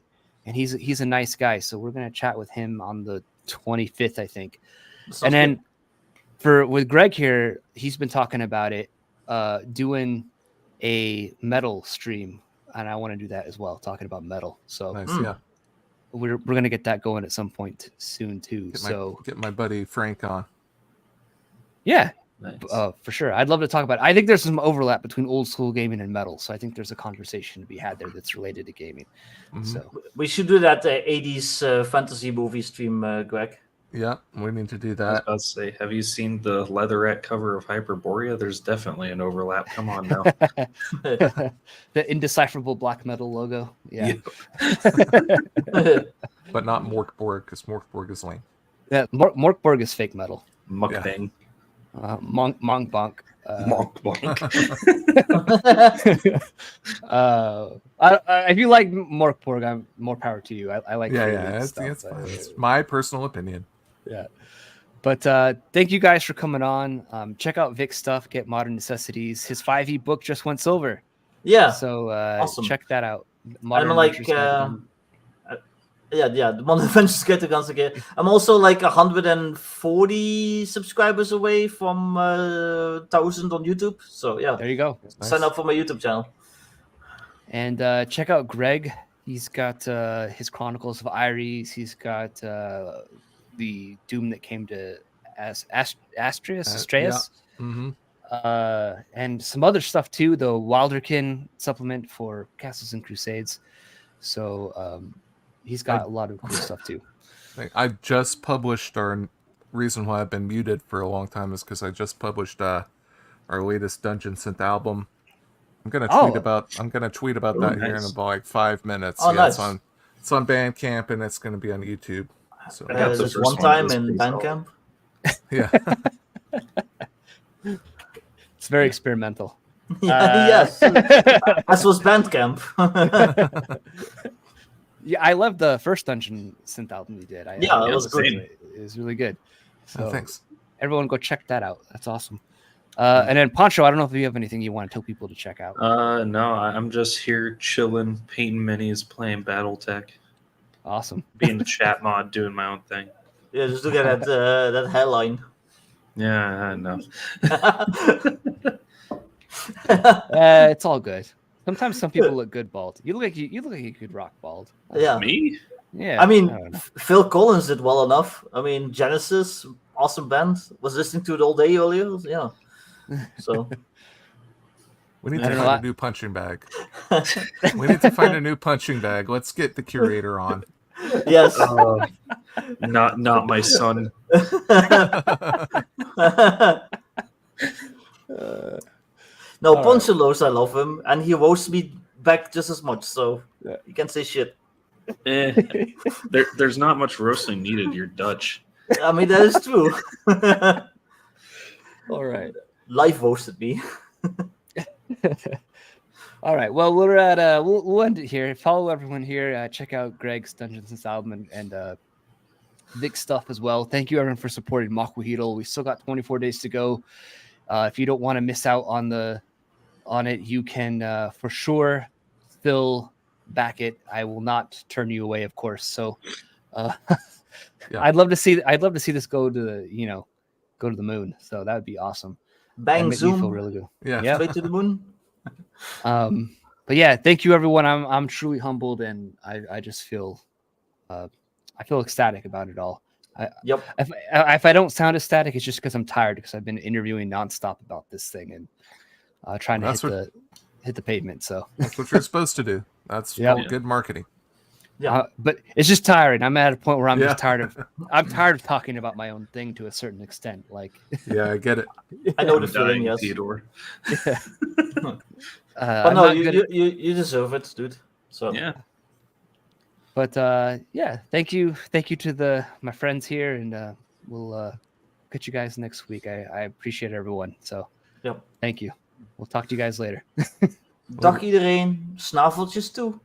and he's a nice guy. So we're going to chat with him on the 25th, I think. And then with Greg here, he's been talking about it, doing a metal stream, and I want to do that as well, talking about metal. So Nice, yeah. we're going to get that going at some point soon too. Get my buddy Frank on. Yeah. Nice. For sure. I'd love to talk about it. I think there's some overlap between old school gaming and metal. So I think there's a conversation to be had there that's related to gaming. Mhm. So we should do that 80s fantasy movie stream, Greg. Yeah, we need to do I was that. about to say, have you seen the leatherette cover of Hyperborea? There's definitely an overlap. Come on now. the indecipherable black metal logo. Yeah. But not Morkborg, because Morkborg is lame. Yeah. Morkborg is fake metal. Mukbang. Monk Bonk. Mukbang. If you like Morkborg, I'm more power to you. I like It's stuff, fine. but- It's my personal opinion. Yeah. But thank you guys for coming on. Check out Vic's stuff, Get Modern Necessities. His 5e book just went silver. Yeah. So awesome. check that out. I'm like, the Modern Adventures Guide to Guns again. I'm also like 140 subscribers away from 1,000 on YouTube. So yeah, there you go. Nice. sign up for my YouTube channel. And check out Greg. He's got his Chronicles of Iris. He's got the Doom that came to Astraeus. Yeah. Mm-hmm. And some other stuff too. The Wilderkin supplement for Castles and Crusades. So he's got a lot of cool stuff too. I just published our reason why I've been muted for a long time is because I just published our latest Dungeon Synth album. I'm gonna tweet about that here in about like 5 minutes. Oh, nice. It's on Bandcamp and it's gonna be on YouTube. So I got the Just first one one. time It was in pretty solid. Bandcamp. yeah. It's very experimental. Yes, as was Bandcamp. Yeah, I love the first Dungeon Synth album you did. Yeah, it was good. good. It was really good. So Thanks. everyone go check that out. That's awesome. And then Poncho, I don't know if you have anything you want to tell people to check out. No, I'm just here chilling, painting minis, playing BattleTech, Awesome. being the chat mod, doing my own thing. Yeah, just look at that hairline. Yeah, I know. It's all good. Sometimes some people look good bald. You look like you could rock bald. Yeah. Me? Yeah. I mean, don't know. Phil Collins did well enough. I mean, Genesis, awesome band. Was listening to it all day earlier. Yeah. So We need I to don't know. find a new punching bag. We need to find a new punching bag. Let's get the curator on. yes. Not my son. No, All Poncho knows I love him, and he roasts me back just as much. So Yeah. you can say shit. There's not much roasting needed. You're Dutch. I mean, that is true. All right. Life roasted me. All right. Well, we're at we'll end it here. Follow everyone here. Check out Greg's Dungeons album and Vic's stuff as well. Thank you everyone for supporting Macuahuitl. We still got 24 days to go. If you don't want to miss out on it, you can for sure still back it. I will not turn you away, of course. So Yeah. I'd love to see this go to the moon. So that would be awesome. Bang, That'd make me feel zoom. really good. Yeah. Straight to the moon. But yeah, thank you everyone. I'm truly humbled, and I just feel I feel ecstatic about it all. Yep. If I don't sound ecstatic, it's just because I'm tired, because I've been interviewing nonstop about this thing and trying to hit the pavement. So That's what you're supposed to do. That's Yeah. all good marketing. Yeah. but it's just tiring. I'm at a point where I'm Yeah. just tired of. I'm tired of talking about my own thing to a certain extent. Like, Yeah, I get it. I know I'm the feeling. dying, Yes. Theodore. But I'm no, not good. you deserve it, dude. So Yeah. But yeah, thank you to my friends here, and we'll catch you guys next week. I appreciate everyone. So Yep. thank you. We'll talk to you guys later. Dag iedereen. Snaveltjes toe.